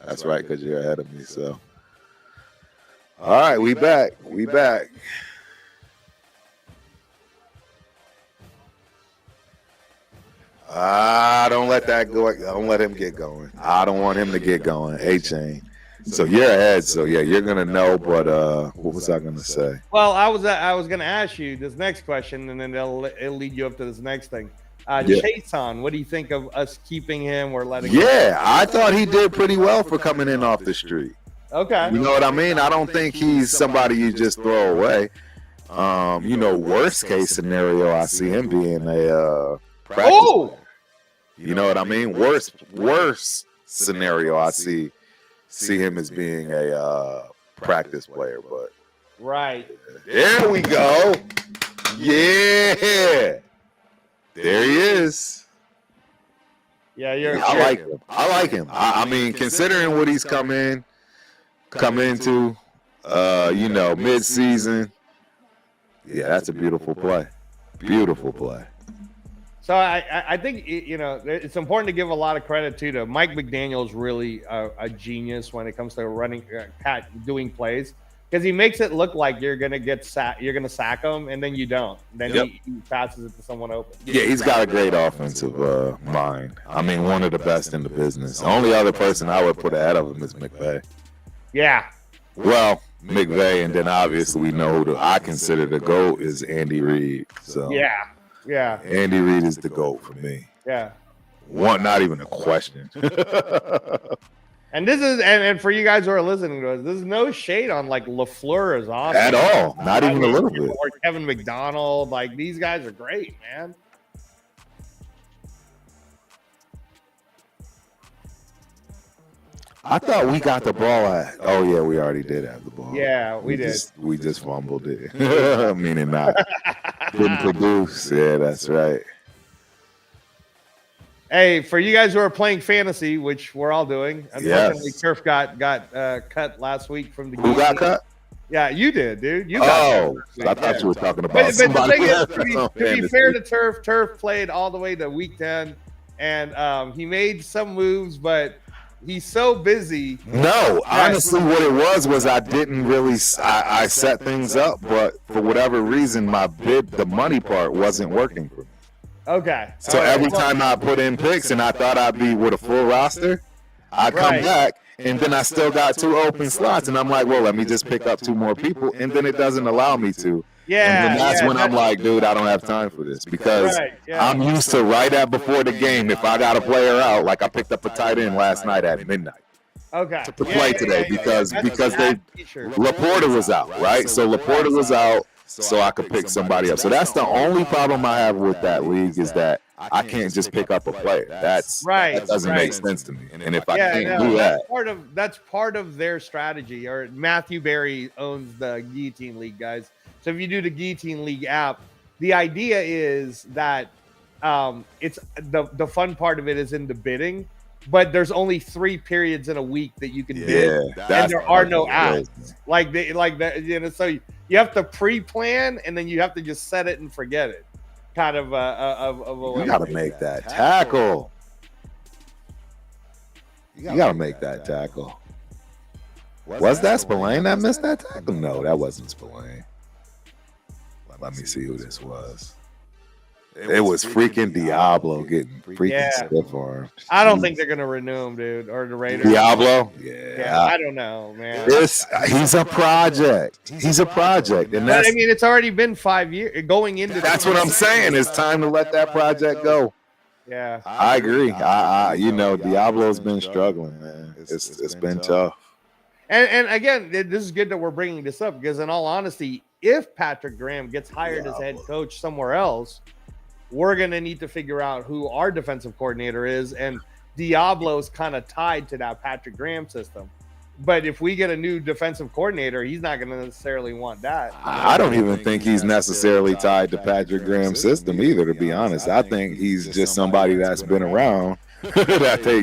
that's right, because you're ahead of me. So, all right, we back. Don't let that go. Don't let him get going. I don't want him to get going. A-Chain. So you're ahead. So yeah, you're gonna know. But what was I gonna say? Well, I was gonna ask you this next question, and then it'll lead you up to this next thing. Chason, what do you think of us keeping him or letting him? Yeah, I thought he did pretty well for coming in off the street. Okay. You know what I mean? I don't think he's somebody you just throw away. Worst case scenario, I see him being a practice player. You know what I mean? Worst scenario, I see him as being a practice player. But there we go. Yeah, there he is. Yeah, I like him. I mean, considering what he's come into, mid-season. Yeah, that's a beautiful play. Beautiful play. So I think it's important to give a lot of credit to Mike McDaniel's really a genius when it comes to running doing plays, because he makes it look like you're gonna you're gonna sack him, and then you don't. Then he passes it to someone open. Yeah, he's got a great offensive mind. I mean, one of the best in the business. The only other person I would put ahead of him is McVay. Yeah. Well, McVay, and then obviously we know who I consider the GOAT is Andy Reid. So yeah. Andy Reid is the GOAT for me. Yeah. Not even a question. And this is and for you guys who are listening to us, this is no shade on like LaFleur is awesome at all. Not even a little bit. Or Kevin McDonald, like these guys are great, man. I thought we got the ball at. Oh yeah, we already did have the ball. Yeah, we did. We just fumbled it. Meaning not didn't produce. Yeah, that's right. Hey, for you guys who are playing fantasy, which we're all doing, unfortunately, Yes. Turf got cut last week from the Who got game. cut? Yeah, you did, dude. You got cut. I thought you were talking about But the somebody thing is, else to on be fantasy. fair to Turf played all the way to week 10, and he made some moves, but he's so busy. No, honestly, what it was I didn't really. I set things up, but for whatever reason, the money part wasn't working for me. Okay. So All right. every time I put in picks and I thought I'd be with a full roster, I come Right. back and then I still got 2 open slots, and I'm like, well, let me just pick up 2 more people, and then it doesn't allow me to. Yeah. And then that's yeah, when I'm like, dude, I don't have time for this because Right, yeah. I'm used to right at before the game. If I got a player out, like I picked up a tight end last night at midnight okay. to play today because That's they bad feature. Laporta was out, right? So Laporta was out, so I could pick somebody up. So that's the only problem I have with that league is that I can't just pick up a player. That doesn't make sense to me. And if I can't do that, that's part of their strategy. Or Matthew Berry owns the Guillotine League, guys. So if you do the Guillotine League app, the idea is that it's the fun part of it is in the bidding, but there's only 3 periods in a week that you can bid, and there are no ads. Like that, you know. So you have to pre-plan, and then you have to just set it and forget it. Kind of a you got to make that tackle. You got to make that tackle. Was that Spillane that missed that tackle? No, that wasn't Spillane. Let me see who this was. It was freaking Diablo getting freaking stiff arm. I don't think they're gonna renew him, dude, or the Raiders. Diablo? Yeah, I don't know, man. He's a project. He's a project, and I mean, it's already been 5 years going into. That's what I'm saying. It's time to let that project go. Yeah, I agree. Diablo's been struggling, man. It's been tough. And again, this is good that we're bringing this up because, in all honesty, if Patrick Graham gets hired as head coach somewhere else, we're going to need to figure out who our defensive coordinator is. And Diablo's kind of tied to that Patrick Graham system. But if we get a new defensive coordinator, he's not going to necessarily want that. I don't even think he's necessarily tied to Patrick Graham's system either, to be honest. I think he's just somebody that's been around that they,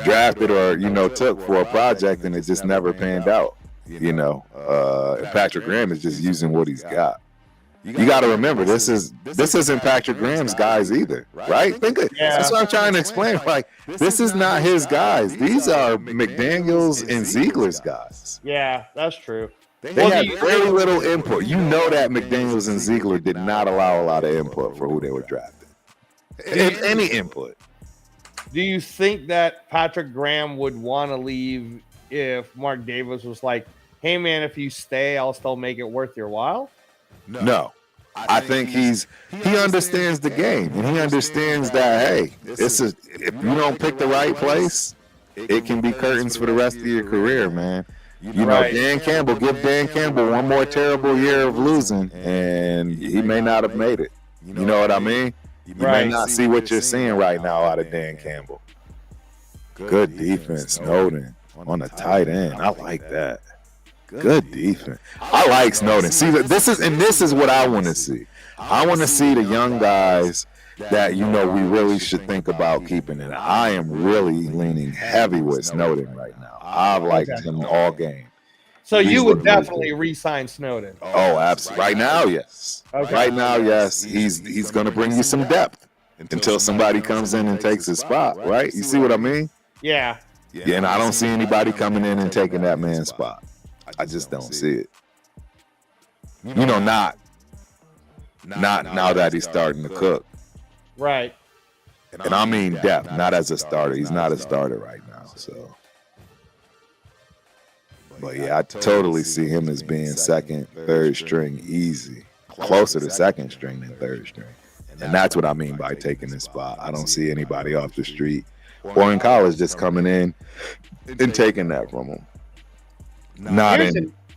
drafted or, took for a project and it just never panned out. Patrick Graham is just using what he's got. You got to remember, this isn't Patrick Graham's guys either, right? That's what I'm trying to explain. Like, this is not his guys. These are McDaniels and Ziegler's guys. Yeah, that's true. They had very little input. You know that McDaniels and Ziegler did not allow a lot of input for who they were drafting. Any input. Do you think that Patrick Graham would want to leave if Mark Davis was like, hey, man, if you stay, I'll still make it worth your while? No. I think he understands the game, and he understands that, hey, if you don't pick the right place, it can be curtains for the rest of your career, man. Dan Campbell, give Dan Campbell one more terrible year of losing, and he may not have made it. You know what I mean? You may not see what you're seeing right now out of Dan Campbell. Good defense, Snowden on a tight end. I like that. Good defense. I like Snowden. See, this is what I want to see. I want to see the young guys that we really should think about keeping it. I am really leaning heavy with Snowden right now. I've liked him all game. So you would definitely re-sign Snowden. Oh, absolutely. Right now, yes. Okay. Right now, yes. He's going to bring you some depth until somebody comes in and takes his spot. Right? You see what I mean? Yeah. Yeah, and I don't see anybody coming in and taking that man's spot. I just don't see it. Not now that he's starting to cook. Right. And I mean depth, not as a starter. He's not a starter right now. So, but yeah, I totally see him as being second, third string easy. Closer to second string than third string. And that's what I mean by taking this spot. I don't see anybody off the street or in college just coming in and taking that from them.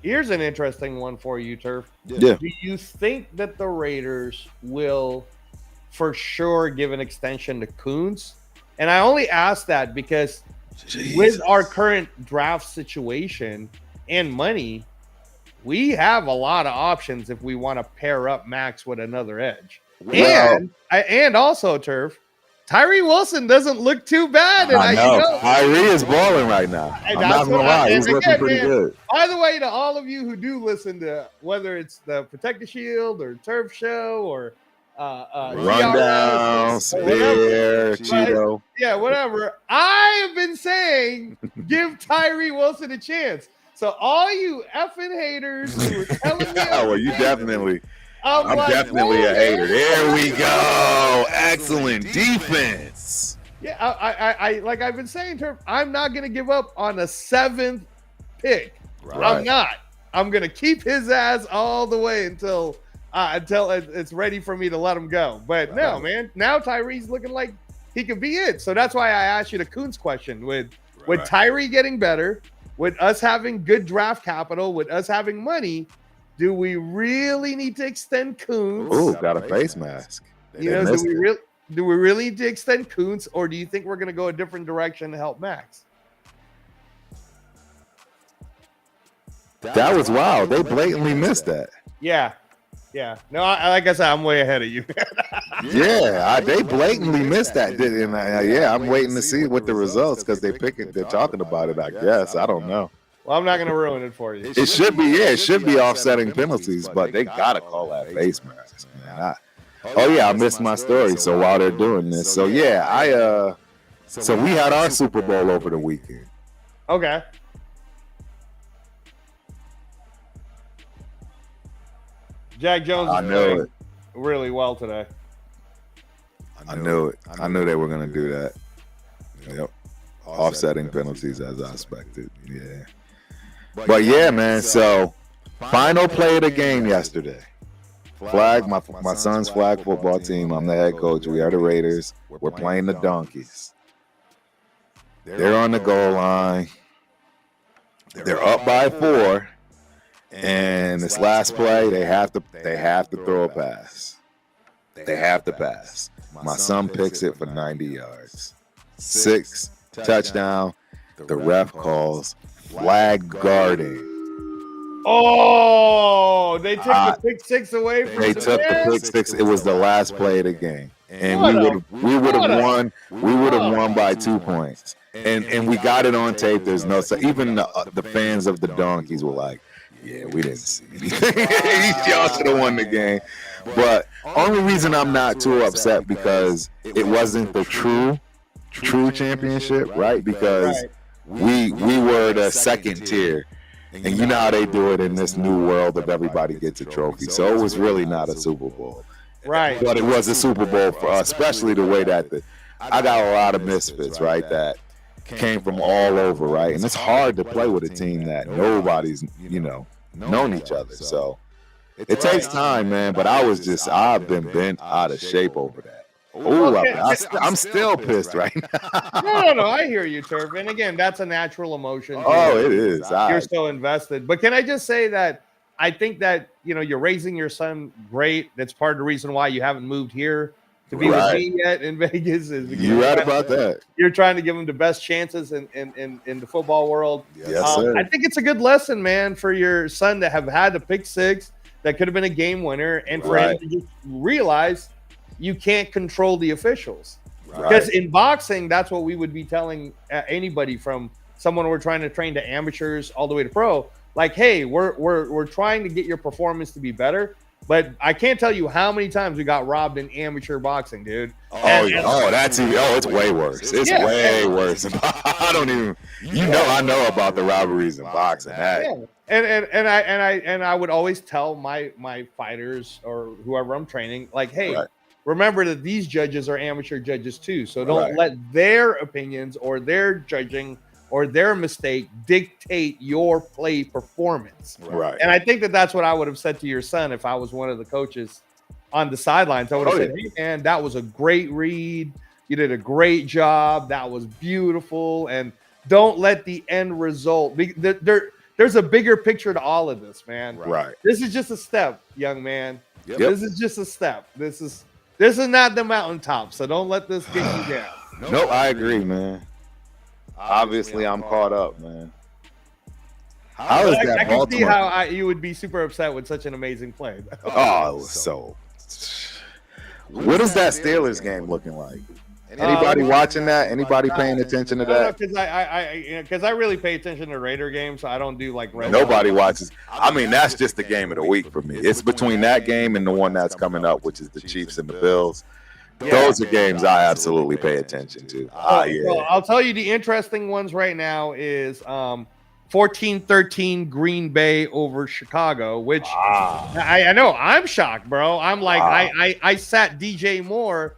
Here's an interesting one for you, Turf. Yeah. Do you think that the Raiders will for sure give an extension to Kuntz? And I only ask that because with our current draft situation and money, we have a lot of options if we want to pair up Max with another edge. Well, and also, Turf, Tyree Wilson doesn't look too bad. And I know. Tyree is balling right now. I'm not going to lie. He's looking pretty good. By the way, to all of you who do listen to, whether it's the Protect the Shield or Turf Show or Rundown, Spear, Cheeto. Yeah, whatever. I have been saying give Tyree Wilson a chance. So all you effing haters who are telling me, well, you definitely. I'm like, definitely a hater. There we go. Excellent defense. Yeah, I like I've been saying, Turf, I'm not going to give up on a 7th pick. Right. I'm not. I'm going to keep his ass all the way until it's ready for me to let him go. But no, man, now Tyree's looking like he could be it. So that's why I asked you the Kuntz question. With Tyree getting better, with us having good draft capital, with us having money, do we really need to extend Kuntz? Ooh, got a face mask. Do we really need to extend Kuntz, or do you think we're going to go a different direction to help Max? That was wild. They blatantly missed that. Yeah. No, like I said, I'm way ahead of you. They blatantly missed that. I'm waiting to see what the results, because they're talking about it, I guess. I don't know. Well, I'm not going to ruin it for you. It should be offsetting penalties, but they got to call that face mask, man. I missed my story. So while they're doing this, so we had our Super Bowl over the weekend. Okay. Jack Jones is playing really well today. I knew it. I knew they were going to do that. Yep. Offsetting penalties as I expected. Yeah. But yeah, man. So final play of the game yesterday. Flag, my son's flag football team. I'm the head coach. We are the Raiders. We're playing the Donkeys. They're on the goal line. They're up by 4. And this last play, they have to throw a pass. They have to pass. My son picks it for 90 yards. 6 touchdown. The ref calls flag guarding. Oh, they took the pick 6 away from They took the pick 6. It was the last play of the game. And we would have won. We would have won by 2 points. And we got it on tape. There's no, so even the fans of the Donkeys were like, yeah, we didn't see anything. Y'all should have won the game. But only reason I'm not too upset, because it wasn't the true championship, right? Because we were the second tier. And you know how they do it in this new world of everybody gets a trophy. So it was really not a Super Bowl. Right. But it was a Super Bowl for us, especially the way that I got a lot of misfits, right, that came from all over, right? And it's hard to play with a team that nobody's, known each other. So it takes time, man. But I've been bent out of shape over that. Oh, I'm still pissed right now. No. I hear you, Turf. And again, that's a natural emotion. Oh, it is. You're so invested. But can I just say that I think that, you're raising your son great. That's part of the reason why you haven't moved here to be with me yet in Vegas. You're right about that. You're trying to give him the best chances in the football world. Yes, sir. I think it's a good lesson, man, for your son to have had a pick 6 that could have been a game winner, and for him to just realize you can't control the officials. Because in boxing, that's what we would be telling anybody, from someone we're trying to train to amateurs all the way to pro. Like, hey, we're trying to get your performance to be better, but I can't tell you how many times we got robbed in amateur boxing, dude. It's way worse. It's way worse. I don't even. I know about the robberies in boxing. And I would always tell my fighters or whoever I'm training, like, hey. Remember that these judges are amateur judges too. So don't let their opinions or their judging or their mistake dictate your play performance. Right. And I think that that's what I would have said to your son if I was one of the coaches on the sidelines. I would have said, hey, man, that was a great read. You did a great job. That was beautiful. And don't let the end result be there's a bigger picture to all of this, man. Right. This is just a step, young man. Yep. This is just a step. This is not the mountaintop. So don't let this get you down. Nope, I agree, man. Obviously, I'm caught up, man. How is that I can see Baltimore? how you would be super upset with such an amazing play. Oh, it was so. What is that Steelers game looking like? Anybody watching that? Anybody paying attention to that? Because I really pay attention to Raider games, so I don't do like Red Nobody watches. I mean, that's just the game of the week for me. It's between that game and the one that's coming up, which is the Chiefs and the Bills. Those are games I absolutely pay attention to. Well, I'll tell you the interesting ones right now is 14-13 Green Bay over Chicago, which I know I'm shocked, bro. I'm like I sat DJ Moore.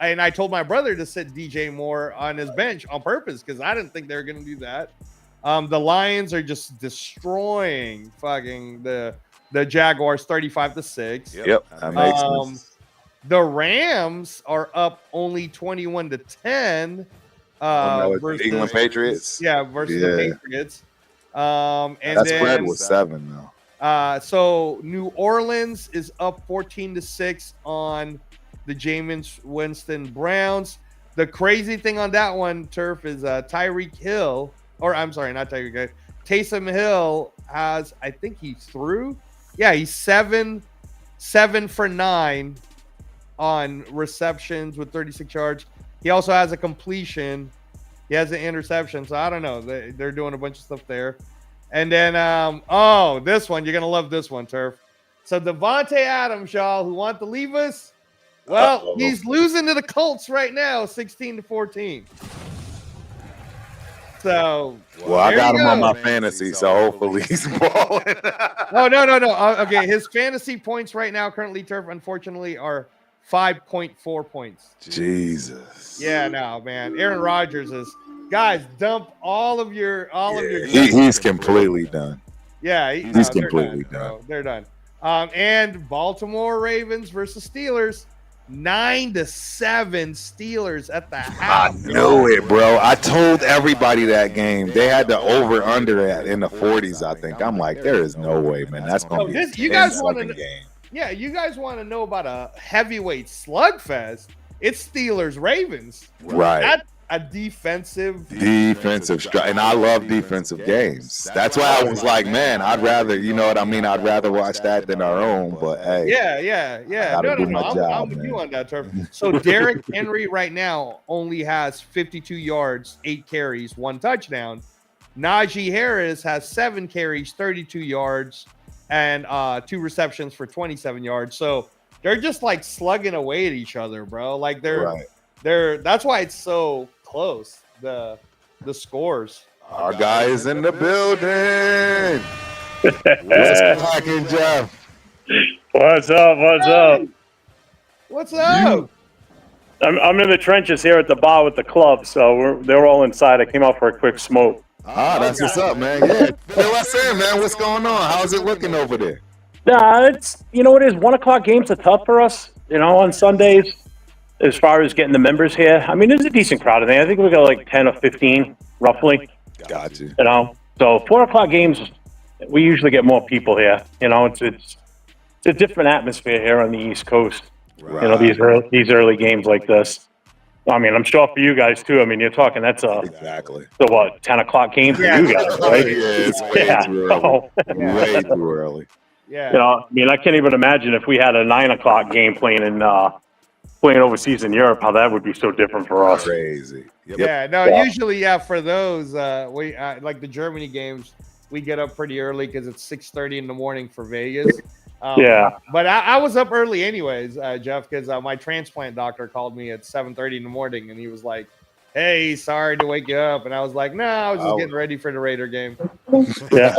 And I told my brother to sit DJ Moore on his bench on purpose because I didn't think they were going to do that. The Lions are just destroying fucking the Jaguars 35-6. Yep, that makes sense. The Rams are up only 21-10 versus England Patriots. Yeah, versus the Patriots. And that spread was 7 though. So New Orleans is up 14-6 on the Jameis Winston Browns. The crazy thing on that one, Turf, is Tyreek Hill, or I'm sorry, not Tyreek Hill. Taysom Hill has, I think he threw. Yeah, he's 7 for 9 on receptions with 36 yards. He also has a completion. He has an interception. So I don't know. They're doing a bunch of stuff there. And then, this one, you're going to love this one, Turf. So Devontae Adams, y'all, who want to leave us, well, he's losing to the Colts right now, 16-14. So, well, I got him on my fantasy, so hopefully he's balling. No. Okay, his fantasy points right now, currently, Turf, unfortunately, are 5.4 points. Jesus. Yeah, no, man. Aaron Rodgers is, guys, dump all of your. He's completely done. Yeah, he's completely done. They're done. And Baltimore Ravens versus Steelers. 9-7 Steelers at the half. I knew it, bro. I told everybody that game. They had the over-under in the 40s, I think. I'm like, there is no way, man. That's going to be you guys want to game. Yeah, you guys want to know about a heavyweight slugfest. It's Steelers-Ravens. Right. That's a defensive strike. And I love defensive games. That's why I was like, man, I'd rather, you know what I mean? I'd rather watch that than our own. But hey. Yeah. I'm with you on that, Turf. So Derrick Henry right now only has 52 yards, 8 carries, 1 touchdown. Najee Harris has 7 carries, 32 yards, and 2 receptions for 27 yards. So they're just like slugging away at each other, bro. Like they're that's why it's so close, the scores. Our guy is in the building. What's cracking, Jeff? What's up? What's up? I'm in the trenches here at the bar with the club, so they're all inside. I came out for a quick smoke. That's what's up, man. Yeah, fill us in, man. What's going on? How's it looking over there? It's it is 1 o'clock games are tough for us. On Sundays. As far as getting the members here, I mean, there's a decent crowd in there. I think we got like 10 or 15, roughly. Got you. So 4 o'clock games, we usually get more people here. It's a different atmosphere here on the East Coast. Right. These early games like this. I mean, I'm sure for you guys too. I mean, you're talking that's exactly. So what, 10 o'clock game for you guys, right? It's way too early. Way too early. Yeah. I mean, I can't even imagine if we had a 9 o'clock game playing overseas in Europe, how that would be so different for us. Crazy. Yep. Yeah, no, usually, for those, we like the Germany games, we get up pretty early because it's 6:30 in the morning for Vegas. But I was up early anyways, Jeff, because my transplant doctor called me at 7:30 in the morning, and he was like, hey, sorry to wake you up. And I was like, no, I was just getting ready for the Raider game. Yeah,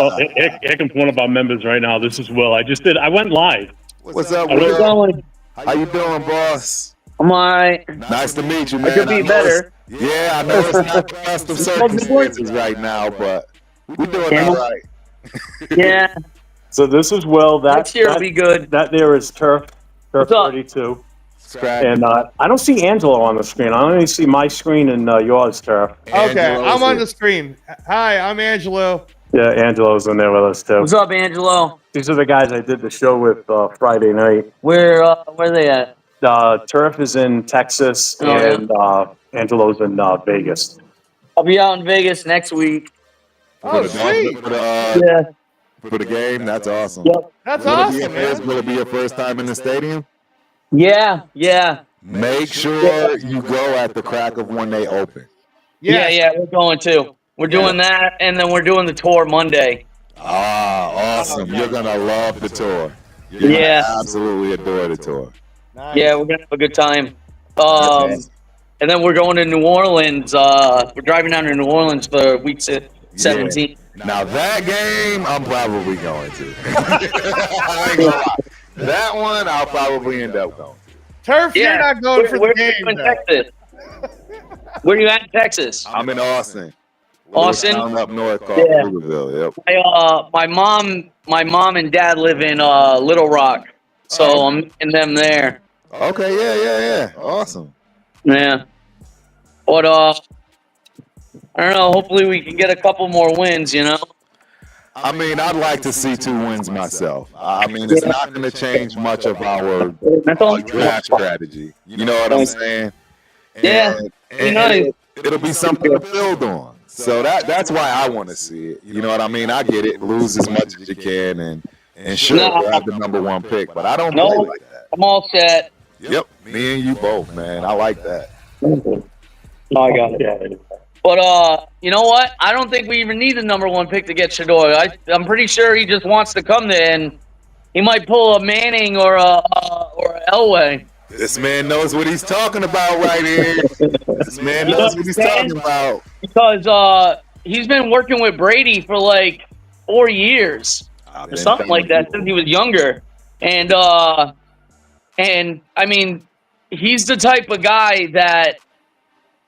here comes one of our members right now. This is Will. I went live. What's up, Will? How you doing, boss? I'm all right. Nice to meet you, man. I could be better. I know it's not the best of circumstances right now, but we're doing all right. Yeah. So this is Will. Next year will be good. That there is Turf 32. And I don't see Angelo on the screen. I only see my screen and yours, Turf. Okay, I'm on the screen. Hi, I'm Angelo. Yeah, Angelo's in there with us too. What's up, Angelo? These are the guys I did the show with Friday night. Where are they at? Turf is in Texas, Oh, yeah. and Angelo's in Vegas. I'll be out in Vegas next week. Oh, sweet. Yeah. For the game, that's awesome. Yep. That's Will awesome, man. Will it be your first time in the stadium? Yeah. Yeah. Make sure you go at the crack of when they open. Yes. Yeah. We're going to. We're doing that, and then we're doing the tour Monday. Ah, awesome. You're going to love the tour. You're Yeah. gonna absolutely adore the tour. Nice. Yeah, we're gonna have a good time. And then we're going to New Orleans. We're driving down to New Orleans for week 17. Now that game, I'm probably going to. I ain't gonna lie. That one, I'll probably end up going to. Turf, you're not going for the Where game. are you in Texas? Where are you at in Texas? I'm in Austin. Austin? Down up north called Pflugerville. Yep. My mom and dad live in Little Rock, so I'm meeting them there. Okay, yeah. Awesome. Yeah, but I don't know. Hopefully, we can get a couple more wins. You know. I mean, I'd like to see 2 wins myself. I mean, it's not going to change much of our draft strategy. You know what I'm saying? And it'll be something to build on. So that's why I want to see it. You know what I mean? I get it. Lose as much as you can and sure, grab the number 1 pick. But I don't play like that. I'm all set. Yep, me and you both, man. I like that. I got it. But you know what? I don't think we even need the number 1 pick to get Shador. I'm pretty sure he just wants to come there, and he might pull a Manning or a Elway. This man knows what he's talking about right here. This man knows what he's talking about. Because he's been working with Brady for like 4 years or something like that since he was younger, and I mean, he's the type of guy that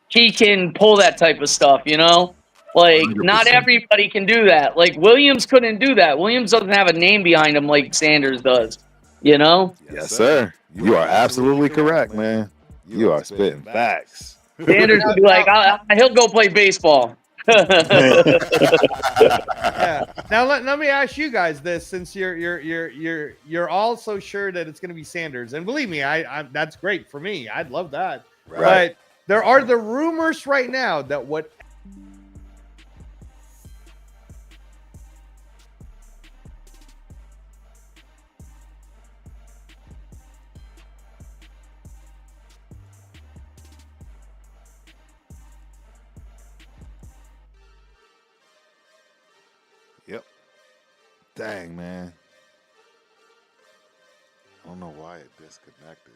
he can pull that type of stuff, you know? Like, 100%. Not everybody can do that. Like, Williams couldn't do that. Williams doesn't have a name behind him like Sanders does, you know? Yes, sir. You are absolutely correct, man. You are spitting facts. Sanders would be like, he'll go play baseball. Yeah. Now let me ask you guys this, since you're all so sure that it's going to be Sanders, and believe me, I that's great for me. I'd love that. Right. But there are the rumors right now that what. Yep. Dang, man. I don't know why it disconnected.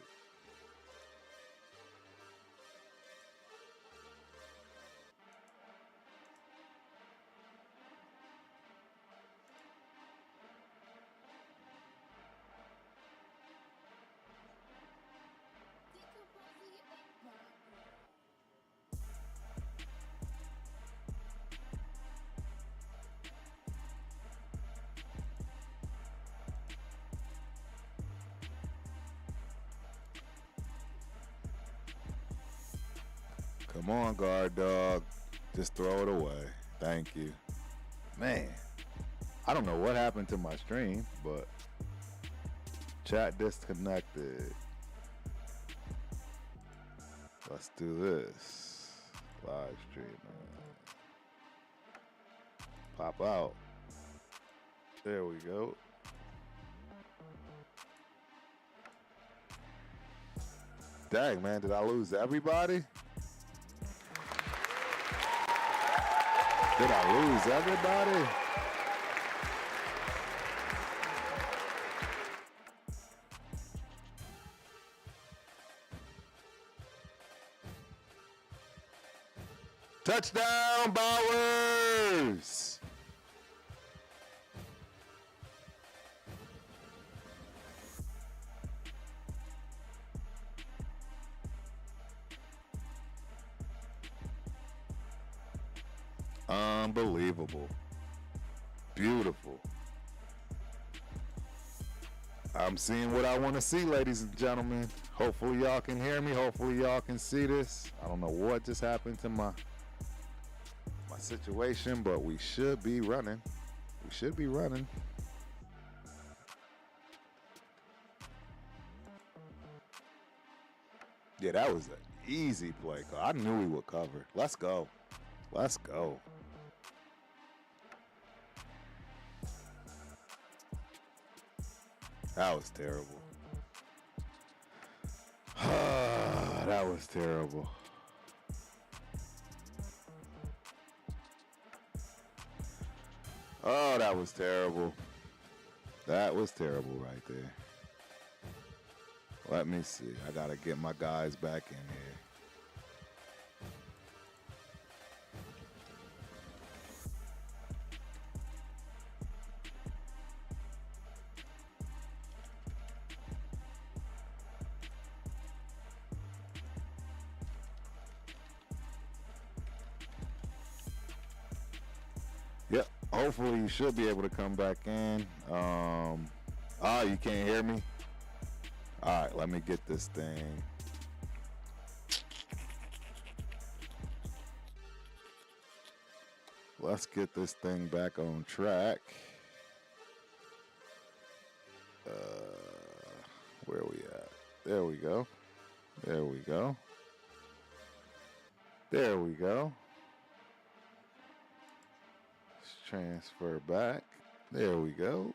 Come on, guard dog. Just throw it away. Thank you. Man, I don't know what happened to my stream, but chat disconnected. Let's do this. Live stream. Pop out. There we go. Dang, man, did I lose everybody? Did I lose everybody? Touchdown, Bowers! Unbelievable. Beautiful. I'm seeing what I want to see, ladies and gentlemen. Hopefully y'all can hear me. Hopefully y'all can see this. I don't know what just happened to my situation, but we should be running. We should be running. Yeah, that was an easy play call. I knew we would cover. Let's go. Let's go. That was terrible. That was terrible. Oh, that was terrible. That was terrible right there. Let me see. I got to get my guys back in here. Yep. Hopefully you should be able to come back in. Oh, you can't hear me? All right, let me get this thing. Let's get this thing back on track. Where are we at? There we go. There we go. There we go. Let's transfer back. There we go.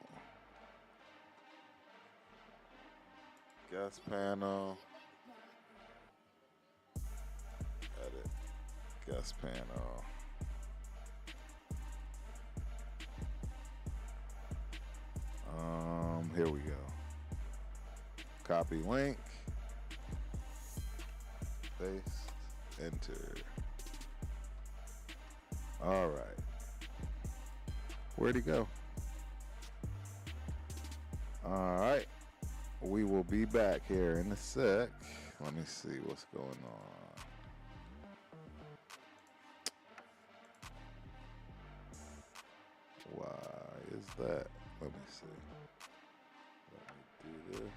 Guest panel. Edit. Guest panel. Here we go. Copy link. Paste. Enter. All right. Where'd he go? All right. We will be back here in a sec. Let me see what's going on. Why is that? Let me see. Let me do this.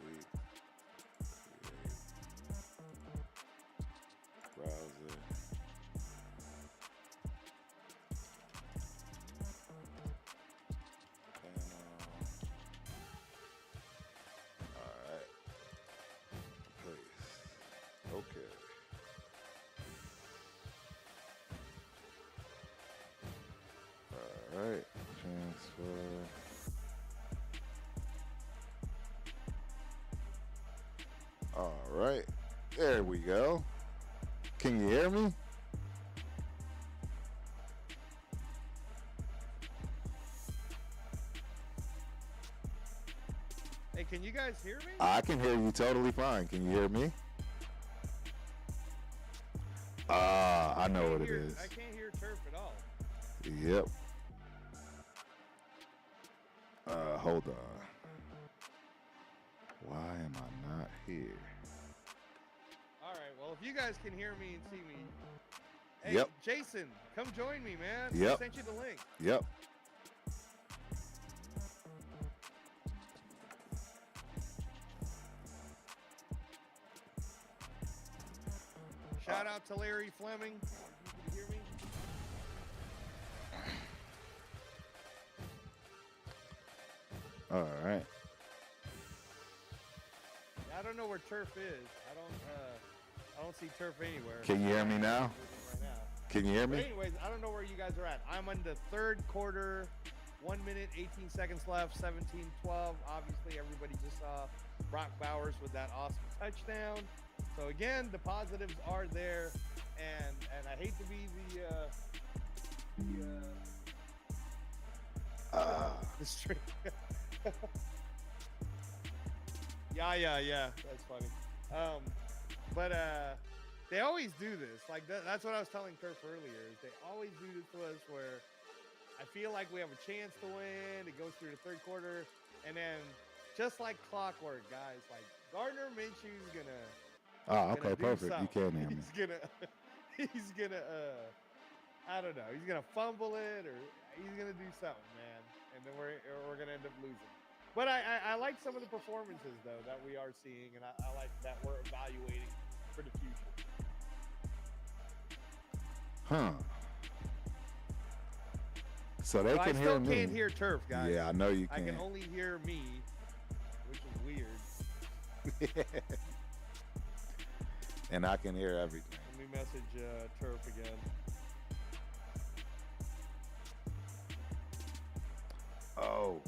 Delete. Create. Browser. Alright. Paste. Okay. Alright. Transfer. Alright. There we go. Can you hear me? Hey, can you guys hear me? I can hear you totally fine. Can you hear me? I know what it is. I can't hear Turf at all. Yep. Hold on. Why am I not here? All right. Well, if you guys can hear me and see me, hey, Yep. Jason, come join me, man. Yep. I sent you the link. Yep. Shout out to Larry Fleming. You can hear me. All right. I don't know where Turf is. I don't see Turf anywhere. Can you hear me now? Right now. Can you hear But me? anyways, I don't know where you guys are at. I'm on the third quarter, 1 minute, 18 seconds left, 17-12. Obviously, everybody just saw Brock Bowers with that awesome touchdown. So again, the positives are there, and I hate to be the straight. Yeah. That's funny. But they always do this. Like that's what I was telling Turf earlier. Is they always do this to us where I feel like we have a chance to win. It goes through the third quarter, and then just like clockwork, guys. Like Gardner Minshew's gonna. Oh, okay, perfect. Something. You can hear me. He's gonna. I don't know. He's gonna fumble it, or he's gonna do something, man. And then we're gonna end up losing. But I like some of the performances though that we are seeing, and I like that we're evaluating for the future. Huh. So they can hear me. I still can't hear Turf, guys. Yeah, I know you I can. can only hear me, which is weird. And I can hear everything. Let me message Turf again. Oh.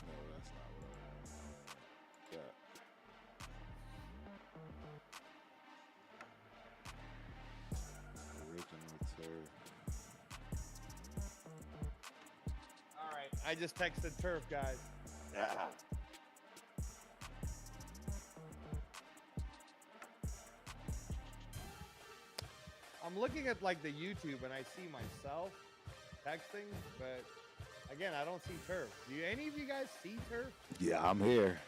No, that's not what I want. That. Original Turf. All right. I just texted Turf, guys. Yeah. I'm looking at like the YouTube and I see myself texting, but again, I don't see Turf. Do any of you guys see Turf? Yeah, I'm here.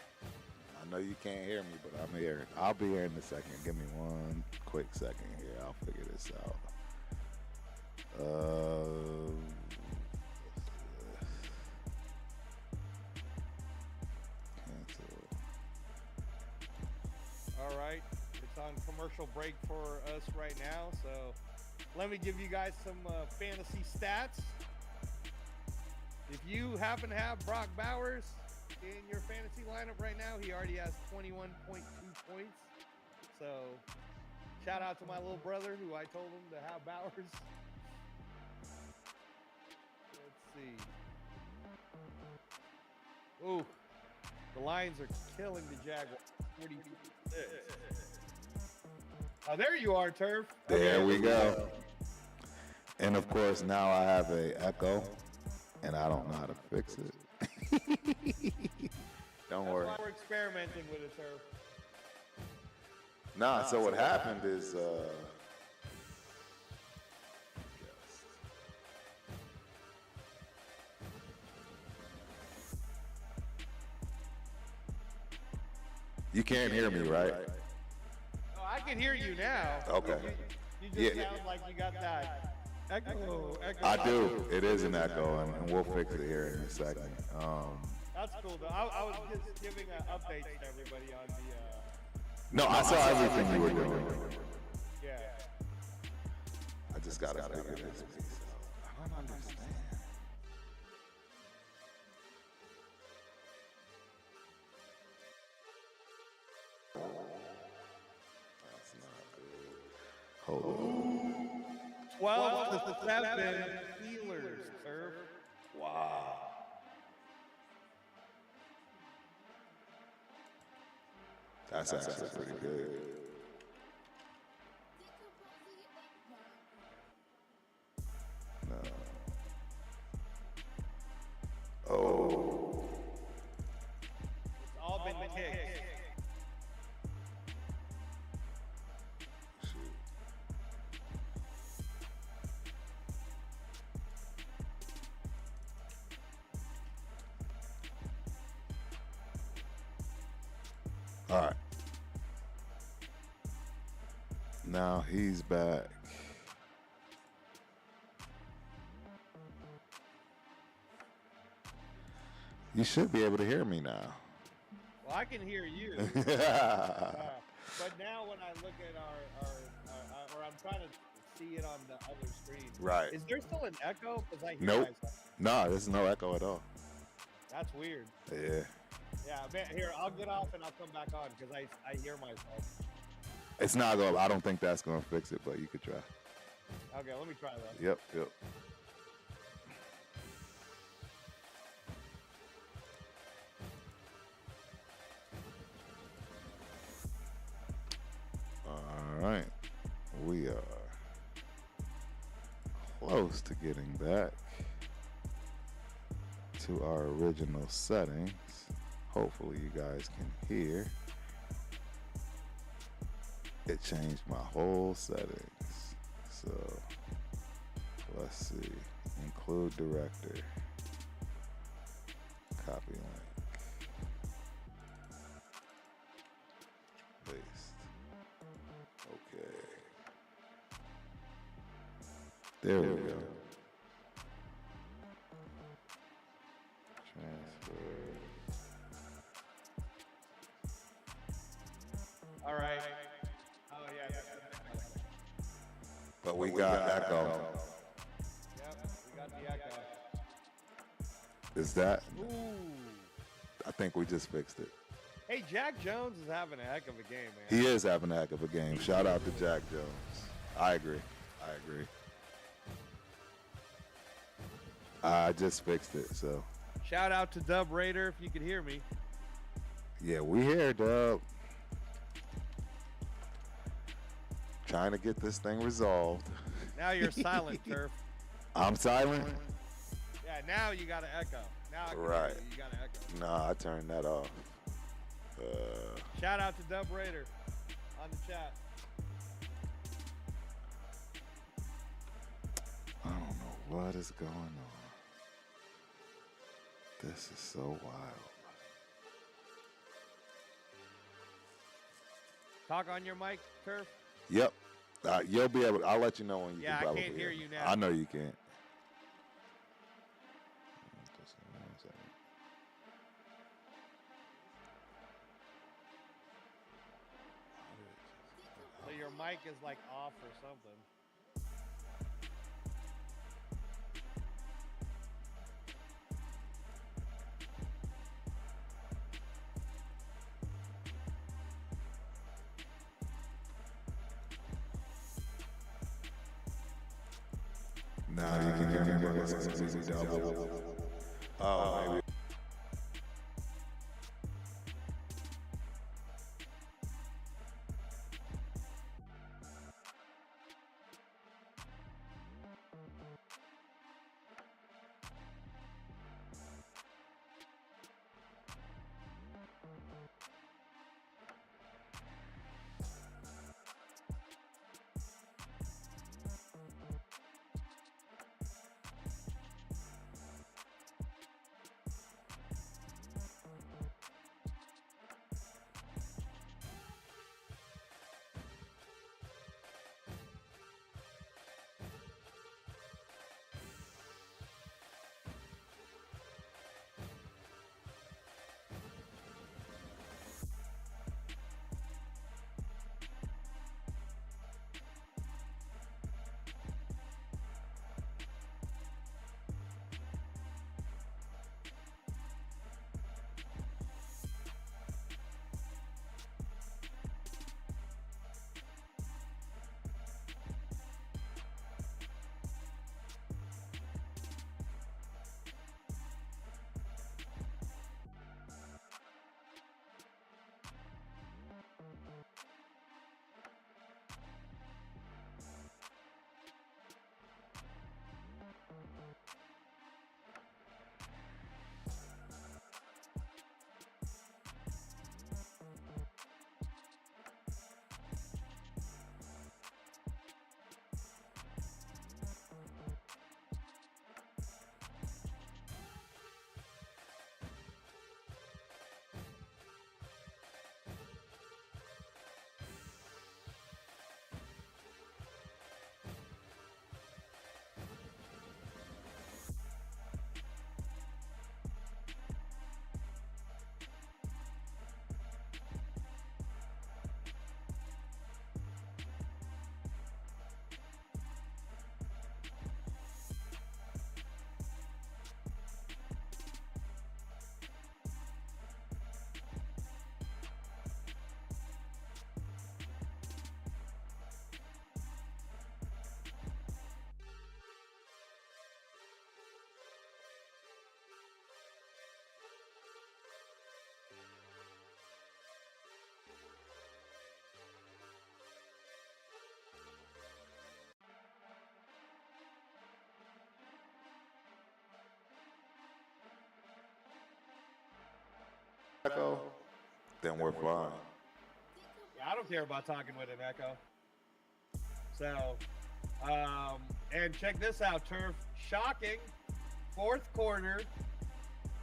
I know you can't hear me, but I'm here. I'll be here in a second. Give me one quick second here. I'll figure this out. Cancel. All right. It's on commercial break for us right now. So let me give you guys some fantasy stats. If you happen to have Brock Bowers in your fantasy lineup right now, he already has 21.2 points. So shout out to my little brother who I told him to have Bowers. Let's see. Ooh, the Lions are killing the Jaguars. 46. Oh, there you are, Turf. There we go. And of course, now I have a echo, and I don't know how to fix it. Don't worry. That's why we're experimenting with it, Turf. Nah, so what happened is, you can't hear me, right? Oh, I can hear you now. Okay. You just sound like you got that echo. I do. It is an echo, and we'll fix it here in a second. That's cool, though. I was just giving an update to everybody on the... No, I saw everything you were doing. Yeah. I just gotta figure this piece out. I don't understand. That's not good. Hold on. 12 to 7 Steelers, Turf. Wow. That's actually pretty good. No. Oh. It's all been kicked. Shoot. All right. Now he's back. You should be able to hear me now. Well, I can hear you. But now when I look at our or I'm trying to see it on the other screen. Right. Is there still an echo? Because I hear Nope. myself. No, there's no echo at all. That's weird. Yeah. Yeah, man, here, I'll get off and I'll come back on because I hear myself. It's not going. I don't think that's going to fix it, but you could try. Okay, let me try that. Yep. All right. We are close to getting back to our original settings. Hopefully you guys can hear. It changed my whole settings. So let's see. Include director. Copy link. Paste. Okay. There we go. Transfer. All right. Oh, yeah. But we got echo. Yep, we got the echo. Is that? Ooh. I think we just fixed it. Hey, Jack Jones is having a heck of a game, man. He is having a heck of a game. Shout out to Jack Jones. I agree. I just fixed it, so. Shout out to Dub Raider if you could hear me. Yeah, we here, Dub. Trying to get this thing resolved. Now you're silent, Turf. I'm silent? Yeah, now you got to echo. Now I can Right. hear you got to echo. Nah, I turned that off. Shout out to Dub Raider on the chat. I don't know what is going on. This is so wild. Talk on your mic, Turf. Yep. You'll be able. I'll let you know when you Yeah, can I probably can't hear you now. I know you can't. Just give me 1 second. So your mic is like off or something. Now you can hear me, but it's double. Oh, maybe. Echo, then we're fine. Yeah, I don't care about talking with an echo. So, and check this out, Turf. Shocking. Fourth quarter,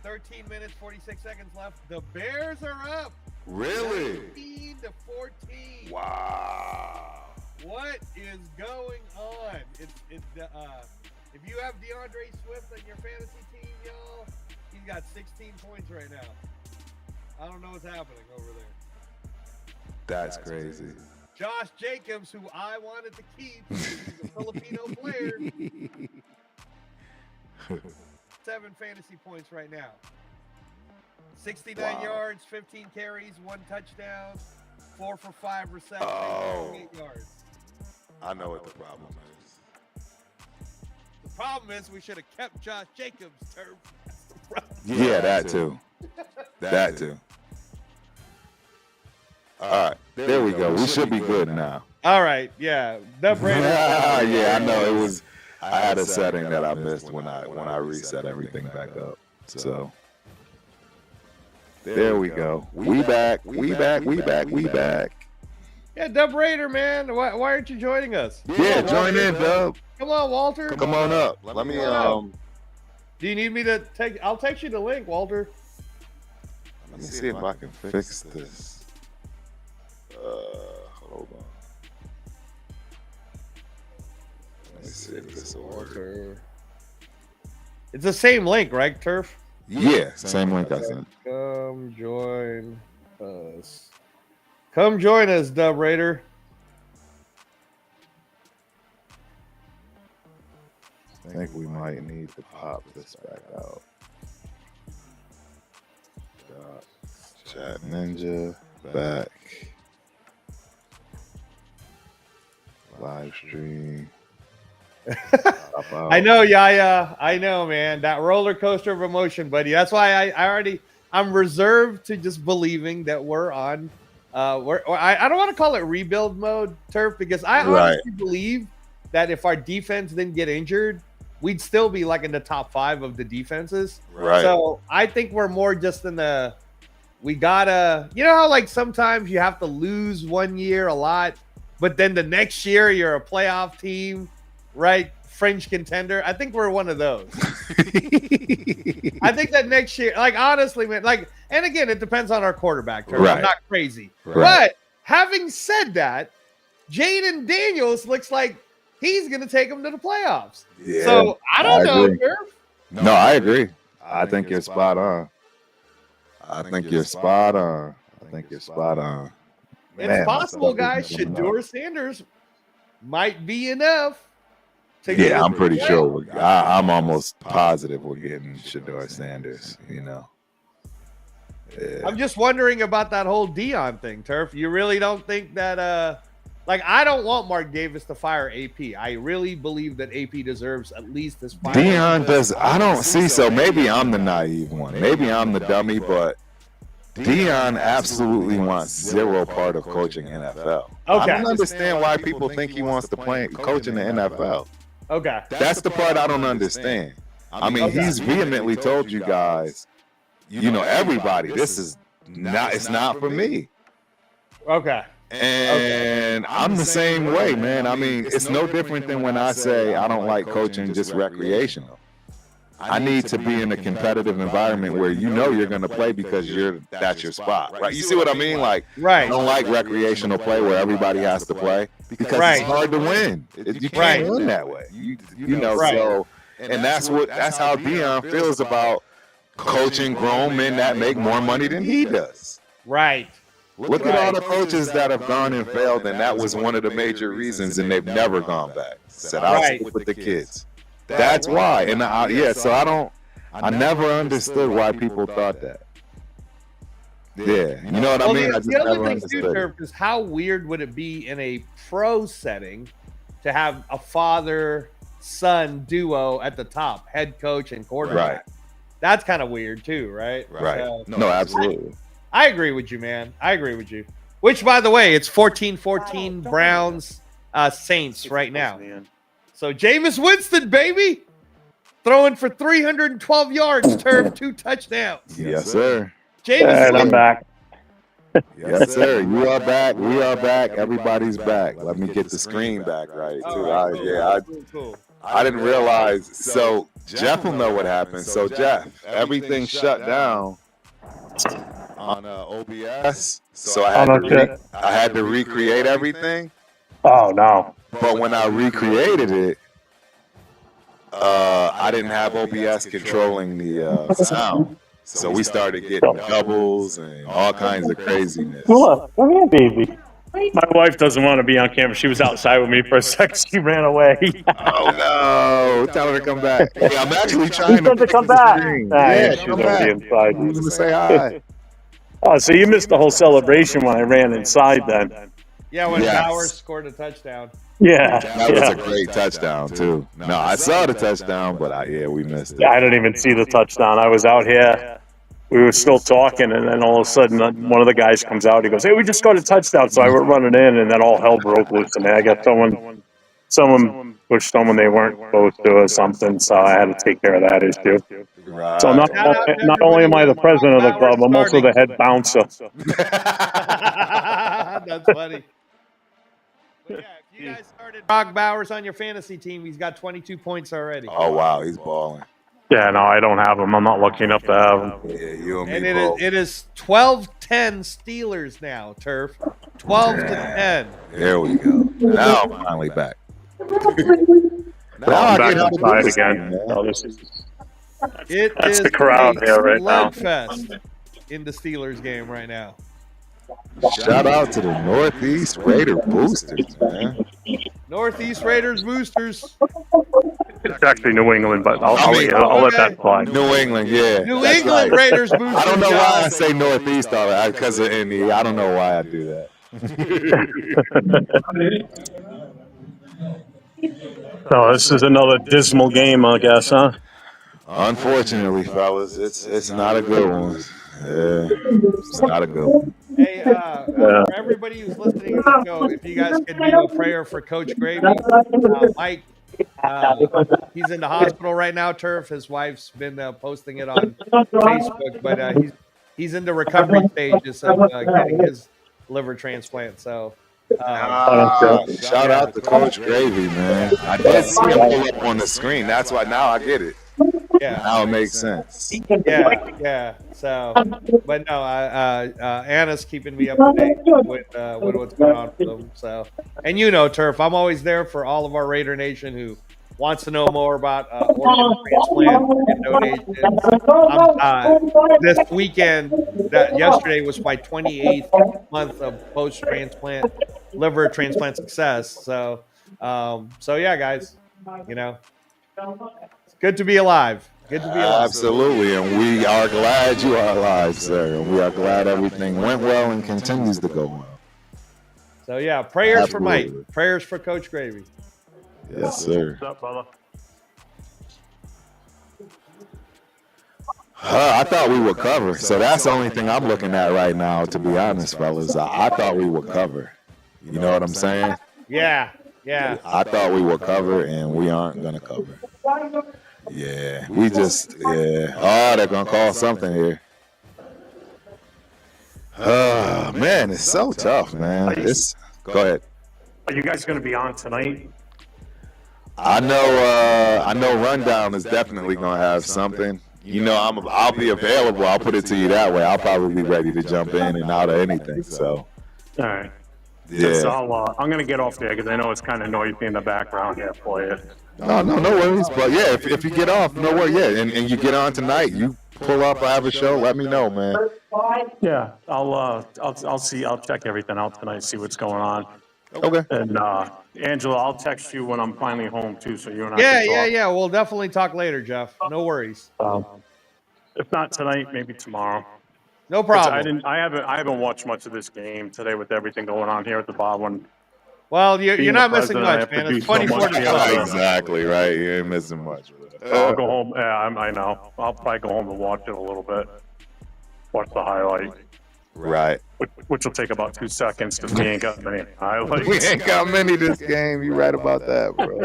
13 minutes, 46 seconds left. The Bears are up. Really? 19-14. Wow. What What is going on? If you have DeAndre Swift on your fantasy team, y'all, he's got 16 points right now. I don't know what's happening over there. That's crazy. Josh Jacobs, who I wanted to keep, he's a Filipino player. 7 fantasy points right now. 69 yards, 15 carries, 1 touchdown, 4 for 5 receptions, 8 yards. I know what the problem is. The problem is we should have kept Josh Jacobs. Yeah, that too. That too. All right, there we go. We should be good now. All right, yeah. Yeah, I know it was. I had a setting that I missed when I reset everything back up. So there we go. We back. Yeah, Dub Raider, man. Why aren't you joining us? Yeah, join in, Dub. Come on, Walter. Come on up. Let me Do you need me to take? I'll text you the link, Walter. Let me see if I can fix this. Hold on. Let me see if this will work. It's the same link, right, Turf? Yeah, same link I sent. Come join us. Come join us, Dub Raider. I think we might need to pop this back out. Chat Ninja back. Live stream. I know, Yaya. I know, man. That roller coaster of emotion, buddy. That's why I'm reserved to just believing that we're on. I don't want to call it rebuild mode, Turf, because I honestly believe that if our defense didn't get injured, we'd still be like in the top 5 of the defenses. Right. So I think we're more just in the. We gotta, you know how like sometimes you have to lose one year a lot, but then the next year you're a playoff team, right? Fringe contender. I think we're one of those. I think that next year, like honestly, man, like, and again, it depends on our quarterback. Right. I'm not crazy. Right. But having said that, Jaden Daniels looks like he's going to take him to the playoffs. Yeah, so I don't know. No, I agree. I think you're spot on. I think you're spot on. It's possible, guys. Shedeur Sanders might be enough. Yeah, I'm pretty sure. I'm almost positive we're getting Shedeur Sanders, you know. Yeah. I'm just wondering about that whole Dion thing, Turf. You really don't think that like, I don't want Mark Davis to fire AP. I really believe that AP deserves at least this fire. Dion does. I don't see so. Maybe I'm the naive one. Maybe I'm the dummy, but Dion absolutely wants zero part of coaching NFL. Okay. I don't understand why people think he wants to coach in the NFL. Okay. That's the part I don't understand. I mean, he's vehemently told you guys, you know, everybody, this is not, it's not for me. Okay. And I'm the same way, man. I mean, it's no different than when I say I don't like coaching just recreational. I need to be in a competitive environment where you know you're going to play because that's your spot, right? You see what I mean? Like, I don't like recreational play where everybody has to play because it's hard to win. You can't win that way. You know, so, and that's how Dion feels about coaching grown men that make more money than he does. Right. Look at all the coaches that have gone and failed, and that was one of the major reasons, and they've never gone back. Said, I'll stick with the kids. That's why. And so I never understood why people thought that. Yeah. You know what I mean? The other thing too, Turf, is how weird would it be in a pro setting to have a father-son duo at the top, head coach and quarterback? Right. That's kind of weird too, right? Right. No, absolutely. I agree with you, man. I agree with you. Which, by the way, it's 14-14 Browns Saints right now. So Jameis Winston, baby, throwing for 312 yards, Turf, 2 touchdowns. Yes, sir. Jameis, I'm back. Yes, sir. You are back. We are back. Everybody's back. Let me get the screen back right, too. I didn't realize. So Jeff will know what happened. So, Jeff, everything shut down on OBS, so I had to recreate everything. Oh no. But when I recreated it, I didn't have OBS controlling the sound. So we started getting doubles and all kinds of craziness. Come here, baby. My wife doesn't want to be on camera. She was outside with me for a second. She ran away. Oh no! Tell her to come back. Hey, I'm actually trying to come back. Yeah, she's come already back. inside. You want to say hi? Oh, so you missed the whole celebration when I ran inside then. Yeah, when Yes. Bowers scored a touchdown. Yeah. That was a great touchdown too. No, I saw the touchdown, but we missed it. I didn't even see the touchdown. I was out here. We were still talking, and then all of a sudden, one of the guys comes out. He goes, "Hey, we just scored a touchdown!" So I went running in, and then all hell broke loose. I mean, I guess someone pushed someone they weren't supposed to or something. So I had to take care of that issue. Right. So not only am I the president of the club, I'm also the head bouncer. That's funny. But yeah, if you guys started Brock Bowers on your fantasy team, he's got 22 points already. Oh wow, he's balling. Yeah, no, I don't have him. I'm not lucky enough to have him. Yeah, you and And me both. it is 12-10 Steelers now, Turf. 12-10. There we go. Now I'm finally back. I'm back how to do inside this again. thing, man. Oh, That's the crowd here right now. Slugfest in the Steelers game right now. Shout out to the Northeast Raider boosters, man. Northeast Raiders boosters. It's actually New England, but I'll let that slide. New England, yeah. New that's England right. Raiders boosters. I don't know why I say Northeast all that because of Indy. I don't know why I do that. So this is another dismal game, I guess, huh? Unfortunately, fellas, it's not a good one. Yeah, it's not a good one. Hey, for everybody who's listening to the show, if you guys could do a prayer for Coach Gravy, Mike. He's in the hospital right now, Turf. His wife's been posting it on Facebook, but he's in the recovery stages of getting his liver transplant. So, shout out to Coach Gravy, man. I did see him pull up on the screen. That's why now I get it. yeah, Now it makes sense. yeah. So, but no, Anna's keeping me up to date with what's going on with them. So, and you know, Turf, I'm always there for all of our Raider Nation who wants to know more about organ transplant and donations. This weekend, yesterday was my 28th month of post-transplant liver transplant success. So, yeah, guys, you know, it's good to be alive. Good to be alive. Absolutely, and we are glad you are alive, sir. And we are glad everything went well and continues to go well. So yeah, prayers for Mike. Absolutely. Prayers for Coach Gravy. Yes, sir. What's up, brother? I thought we would cover. So that's the only thing I'm looking at right now, to be honest, fellas. I thought we would cover. You know what I'm saying? Yeah. I thought we would cover, and we aren't going to cover. Yeah, we just, yeah. Oh, they're going to call something here. Oh, man, it's so tough, man. Go ahead. Are you guys going to be on tonight? I know Rundown is definitely going to have something. You know, I'll be available. I'll put it to you that way. I'll probably be ready to jump in and out of anything. So, All right. yeah. So I'm going to get off there because I know it's kind of noisy in the background here for you. No worries. But yeah, if you get off, no worries. Yeah, and you get on tonight, you pull up, I have a show, let me know, man. Yeah, I'll see. I'll check everything out tonight, see what's going on. Okay. And Angela, I'll text you when I'm finally home too, so you and I can talk. Yeah. We'll definitely talk later, Jeff. No worries. If not tonight, maybe tomorrow. No problem. I haven't watched much of this game today with everything going on here at the bottom. Well, you're not missing president, I much, have to man. do It's so 24 much. to Yeah, 12. Exactly, right. You ain't missing much. I'll go home. Yeah, I know. I'll probably go home and watch it a little bit. Watch the highlight, Right. which will take about 2 seconds because we ain't got many highlights. We ain't got many this game. You right about that, bro.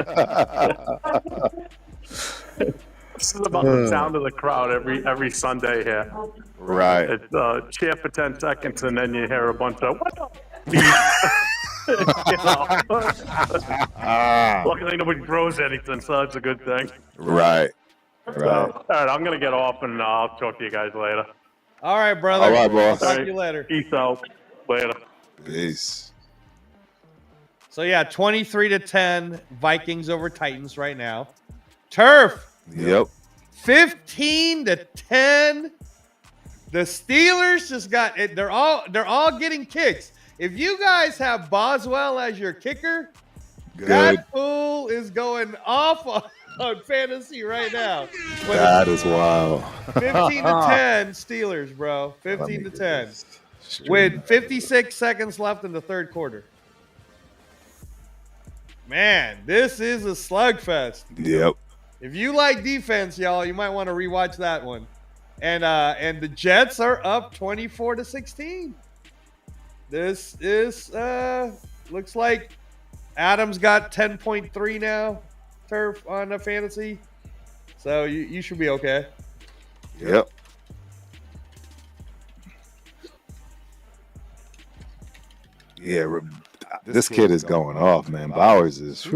This is about the sound of the crowd every Sunday here. Right. It's cheer for 10 seconds and then you hear a bunch of what the you know. Luckily nobody throws anything, so that's a good thing. Right. All right, I'm gonna get off and I'll talk to you guys later. All right, brother. All right, boss. Talk to you later. Peace out. Later. Peace. So yeah, 23-10 Vikings over Titans right now. Turf. Yep. 15-10. The Steelers just got it. They're all getting kicks. If you guys have Boswell as your kicker, Good. that fool is going off on fantasy right now. That is wild. 15-10 Steelers, bro. 15-10 with 56 seconds left in the third quarter. Man, this is a slugfest. Yep. If you like defense, y'all, you might want to rewatch that one. And the Jets are up 24-16. This is looks like Adams got 10.3 now, Turf, on the fantasy. So you should be okay. Yep. Yeah, this kid is going off, man. Bowers is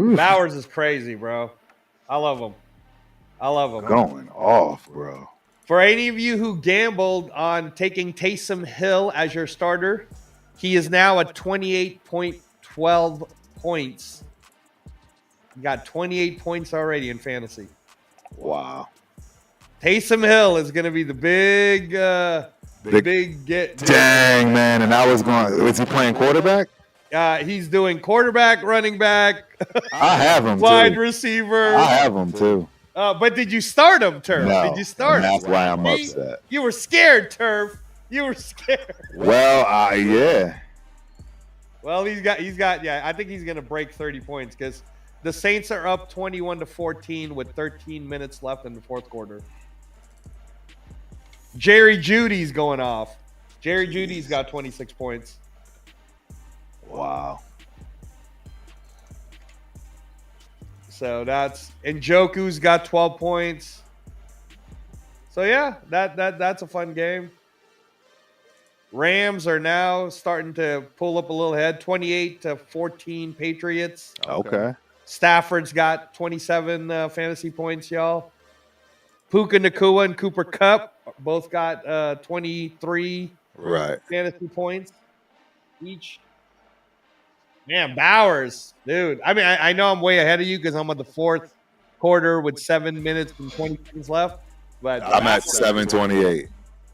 crazy, bro. I love him. Going off, bro. For any of you who gambled on taking Taysom Hill as your starter, he is now at 28.12 points. He got 28 points already in fantasy. Wow. Taysom Hill is going to be the big get. Dang, man. And I was is he playing quarterback? He's doing quarterback, running back. I have him wide too. receiver. I have him too. But did you start him, Turf? No, did you start him? That's why I'm upset. You were scared, Turf. You were scared. Well, yeah. Well, he's got. Yeah, I think he's gonna break 30 points because the Saints are up 21-14 with 13 minutes left in the fourth quarter. Jerry Judy's going off. Jerry Judy's got 26 points. Wow. So Njoku's got 12 points. So yeah, that's a fun game. Rams are now starting to pull up a little head, 28-14 Patriots. Okay. Stafford's got 27 fantasy points, y'all. Puka Nacua and Cooper Kupp both got 23 fantasy points each. Man, Bowers, dude. I mean, I know I'm way ahead of you because I'm at the fourth quarter with 7 minutes and 20 seconds left. But I'm at 7:28.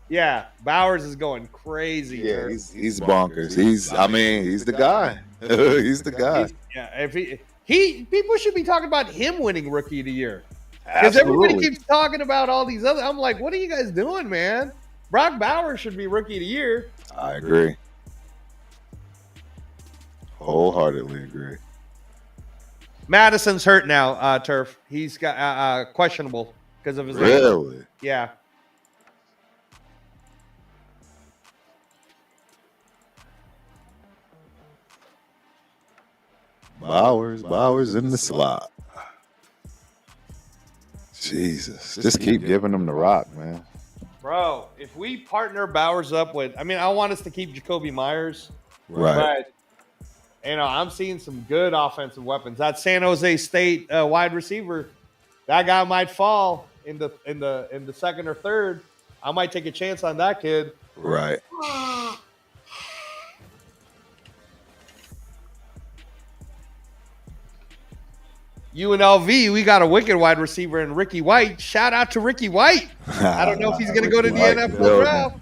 Yeah, Bowers is going crazy. Yeah, he's bonkers. He's the guy. He's the guy. If people should be talking about him winning Rookie of the Year. Because everybody keeps talking about all these other. I'm like, what are you guys doing, man? Brock Bowers should be Rookie of the Year. I agree. Wholeheartedly agree. Madison's hurt now, Turf. He's got questionable because of his really. Leg. Yeah. Bowers in the slot. Jesus, just keep giving him the rock, man. Bro, if we partner Bowers up with, I want us to keep Jacoby Myers, right? But I'm seeing some good offensive weapons. That San Jose State wide receiver, that guy might fall in the second or third. I might take a chance on that kid. Right. UNLV, we got a wicked wide receiver in Ricky White. Shout out to Ricky White. I don't know if he's going to go to the NFL draft.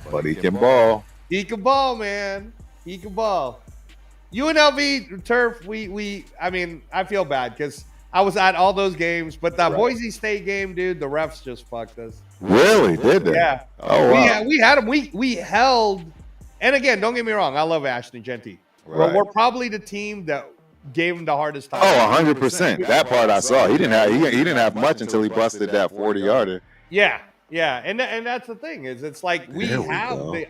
But he can ball. He can ball, man. He can ball. UNLV, Turf, I feel bad because I was at all those games. But that Boise State game, dude, the refs just fucked us. Really? Did they? Yeah. Oh, wow. We had them. We held. And again, don't get me wrong. I love Ashton Genty. Right. But we're probably the team that gave him the hardest time. Oh, 100%. That part I saw. He didn't have much until he busted that 40-yarder. Yeah, and that's the thing is it's like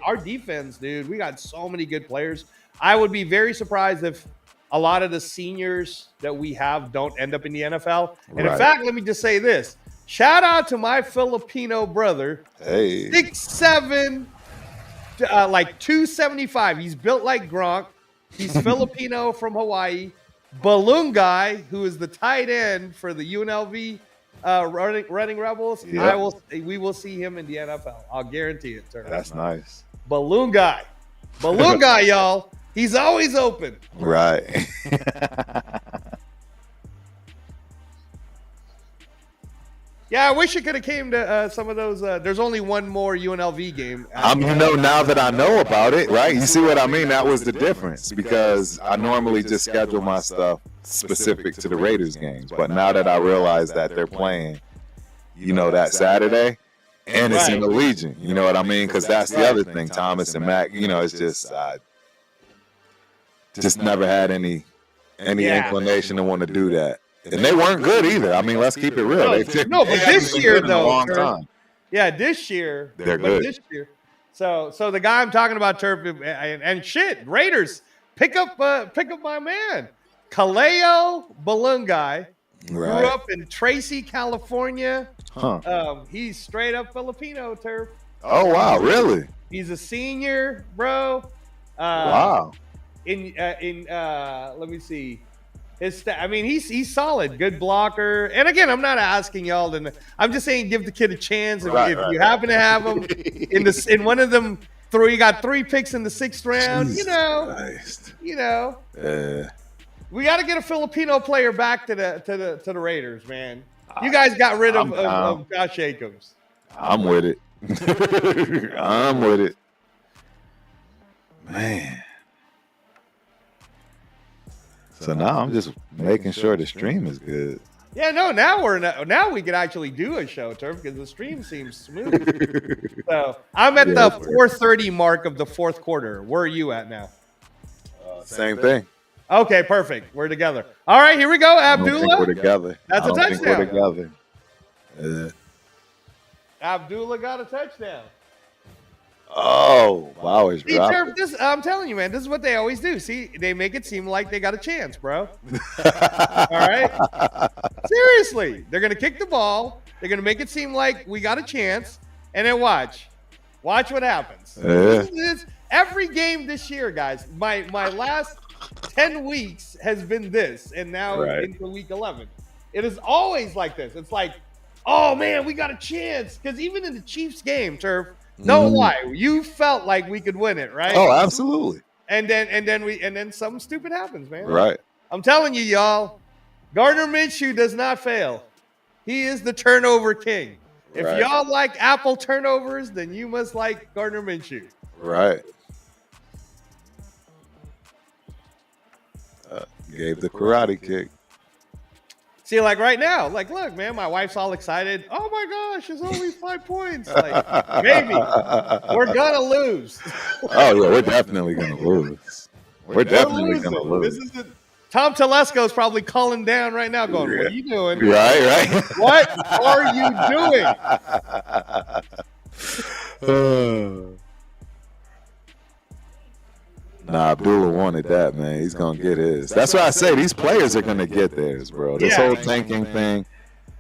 our defense, dude. We got so many good players. I would be very surprised if a lot of the seniors that we have don't end up in the NFL. And in fact, let me just say this: shout out to my Filipino brother. Hey, 6'7", like 275. He's built like Gronk. He's Filipino from Hawaii. Balloon Guy, who is the tight end for the UNLV running Rebels. Yep. We will see him in the NFL. I'll guarantee it, sir. That's nice. Balloon Guy, y'all. He's always open. Right. Yeah, I wish it could have came to some of those. There's only one more UNLV game. Now that I know about it, right? You see what I mean? That was the difference because I normally just schedule my stuff specific to the Raiders games. But now that I realize that they're playing, that Saturday, and it's in the Legion, you know what I mean? Because that's the other thing, Thomas and Mac, it's just never had any inclination to want to do that. And they weren't good either. I mean, let's keep it real. No, but this year, though, a long time. Yeah, this year they're good. This year, so the guy I'm talking about, Turf, and shit, Raiders pick up my man, Kaleo Balungai, grew up in Tracy, California. He's straight up Filipino, Turf. Oh wow, really? He's a senior, bro. Wow. Let me see. He's solid, good blocker. And again, I'm not asking y'all to. I'm just saying, give the kid a chance. If you happen to have him in one of them, you got 3 picks in the 6th round. Jesus Christ. We got to get a Filipino player back to the Raiders, man. You guys got rid of Josh Jacobs. I'm with it. I'm with it, man. So now I'm just making sure the stream is good. Yeah, no. Now we can actually do a show, Turf, because the stream seems smooth. So I'm at the 4:30 mark of the 4th quarter. Where are you at now? Same thing. Okay, perfect. We're together. All right, here we go, Abdullah. We're together. That's a touchdown. We're together. Abdullah got a touchdown. Oh, wow, it's Turf, I'm telling you, man, this is what they always do. See, they make it seem like they got a chance, bro. All right? Seriously. They're going to kick the ball. They're going to make it seem like we got a chance. And then watch. Watch what happens. Every game this year, guys, my last 10 weeks has been this, and now into week 11. It is always like this. It's like, oh, man, we got a chance. Because even in the Chiefs game, Turf, no lie, you felt like we could win it, right? Oh, absolutely. And then something stupid happens, man. Right. I'm telling you, y'all, Gardner Minshew does not fail. He is the turnover king. If y'all like Apple turnovers, then you must like Gardner Minshew. Right. Gave the karate kick. See, like right now, like, look, man, my wife's all excited. Oh my gosh, it's only 5 points. Like, maybe we're gonna lose. Oh yeah, we're definitely gonna lose. We're definitely gonna lose. This is Tom Telesco's probably calling down right now, going, "What are you doing? Right. What are you doing?" Nah, Abdullah wanted that, man. He's gonna get his. That's why I say these players are gonna get theirs, bro. This whole tanking thing.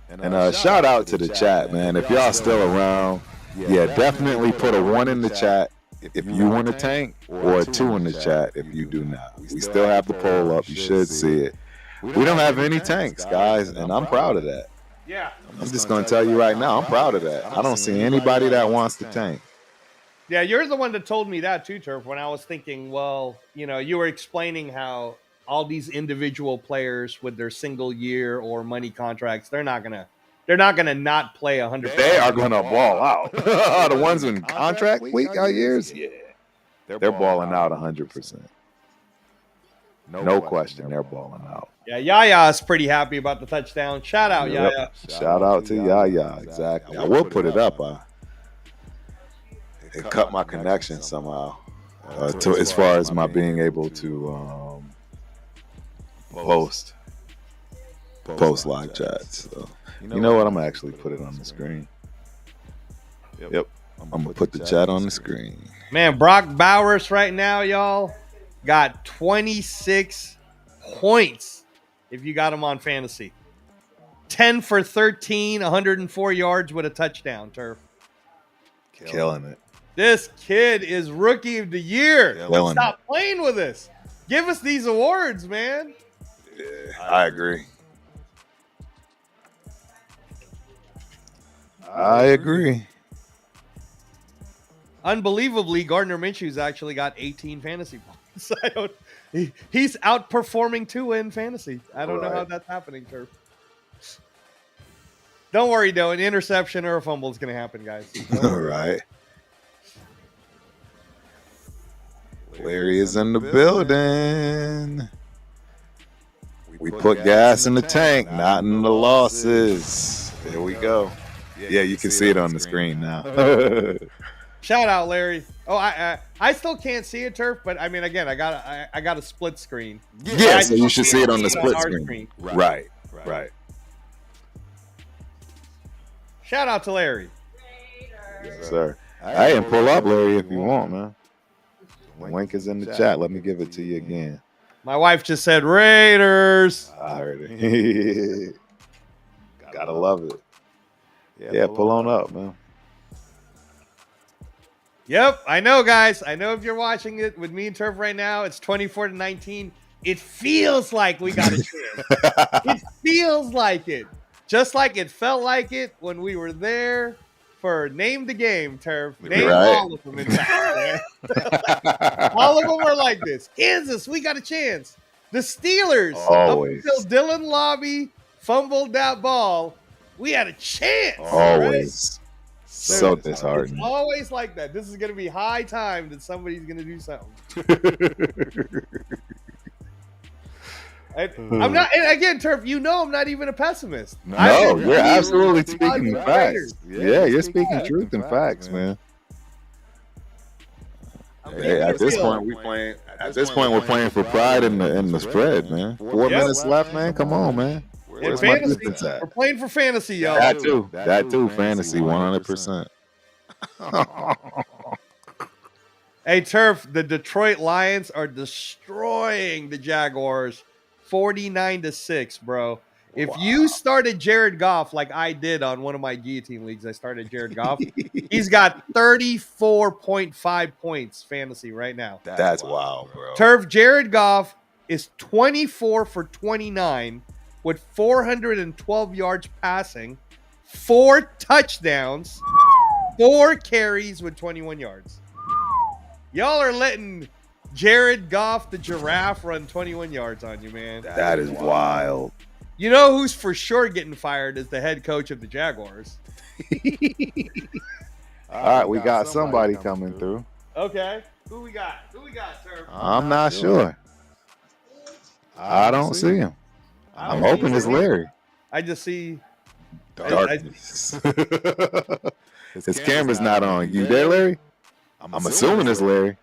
And shout out to the chat, man. If y'all still around, definitely put a 1 in the chat if you want to tank, or a 2 in the chat if you do not. We still have the poll up. You should see it. We don't have any tanks, guys, and I'm proud of that. Yeah. I'm just gonna tell you right now, I'm proud of that. I don't see anybody that wants to tank. Yeah, you're the one that told me that too, Turf, when I was thinking, well, you were explaining how all these individual players with their single year or money contracts, they're not gonna not play 100%. They are gonna ball out. The ones in contract years, they're balling out 100%. No question, they're balling out. Yeah, Yaya is pretty happy about the touchdown. Shout out, Yaya. Shout out to Yaya, exactly. I will put it up. It cut my connection somehow, as far as my being able to post live chats. So, you know what? I'm gonna actually put it on the screen. Yep, I'm gonna put the chat on the screen. Man, Brock Bowers right now, y'all, got 26 points. If you got him on fantasy, 10 for 13, 104 yards with a touchdown. Turf, killing it. This kid is rookie of the year. Stop playing with us. Give us these awards, man. Yeah, I agree. Unbelievably, Gardner Minshew's actually got 18 fantasy points. So he's outperforming Tua in fantasy. I don't know how that's happening, Turf. Don't worry, though. An interception or a fumble is going to happen, guys. All right. Larry is in the building. We put gas in the tank, not in the losses. There we go. Yeah, you can see it on the screen now. Shout out, Larry. Oh, I still can't see it, Turf, but I mean, again, I got a split screen. Yeah, so you should see it on the split screen. Right. Shout out to Larry. Yes, sir. Hey, and pull up, Larry, if you want, man. The link is in the chat. Let me give it to you again. My wife just said Raiders. I heard it. Gotta love it. Yeah, pull on up, man. Yep, I know, guys. I know if you're watching it with me and Turf right now, it's 24-19. It feels like we got a chance. It feels like it. Just like it felt like it when we were there for Name the Game, Turf. Name all of them, in fact. All of them were like this. Kansas, we got a chance. The Steelers, always. Up until Dylan Lobby fumbled that ball, we had a chance. Always. Right? So disheartening. It's always like that. This is going to be high time that somebody's going to do something. I'm not, and again, Turf, you know I'm not even a pessimist. No, you're absolutely speaking the facts. Yeah, you're speaking truth and facts, man. Hey, at this point, we're playing for pride in the spread, man. 4 minutes left, man. Come on, man. Where's my defense at? We're playing for fantasy, y'all. That too. Fantasy, 100%. Hey, Turf, the Detroit Lions are destroying the Jaguars 49-6, bro. If you started Jared Goff like I did on one of my guillotine leagues, I started Jared Goff. He's got 34.5 points fantasy right now. That's wild, bro. Turf, Jared Goff is 24 for 29 with 412 yards passing, 4 touchdowns, 4 carries with 21 yards. Y'all are letting Jared Goff, the giraffe, run 21 yards on you, man. That is wild. You know who's for sure getting fired is the head coach of the Jaguars. All right, we got somebody coming through. Okay. Who we got, sir? I'm not sure. I don't see him. I'm hoping it's Larry. I just see darkness. His camera's not on. You there, Larry? I'm assuming it's Larry.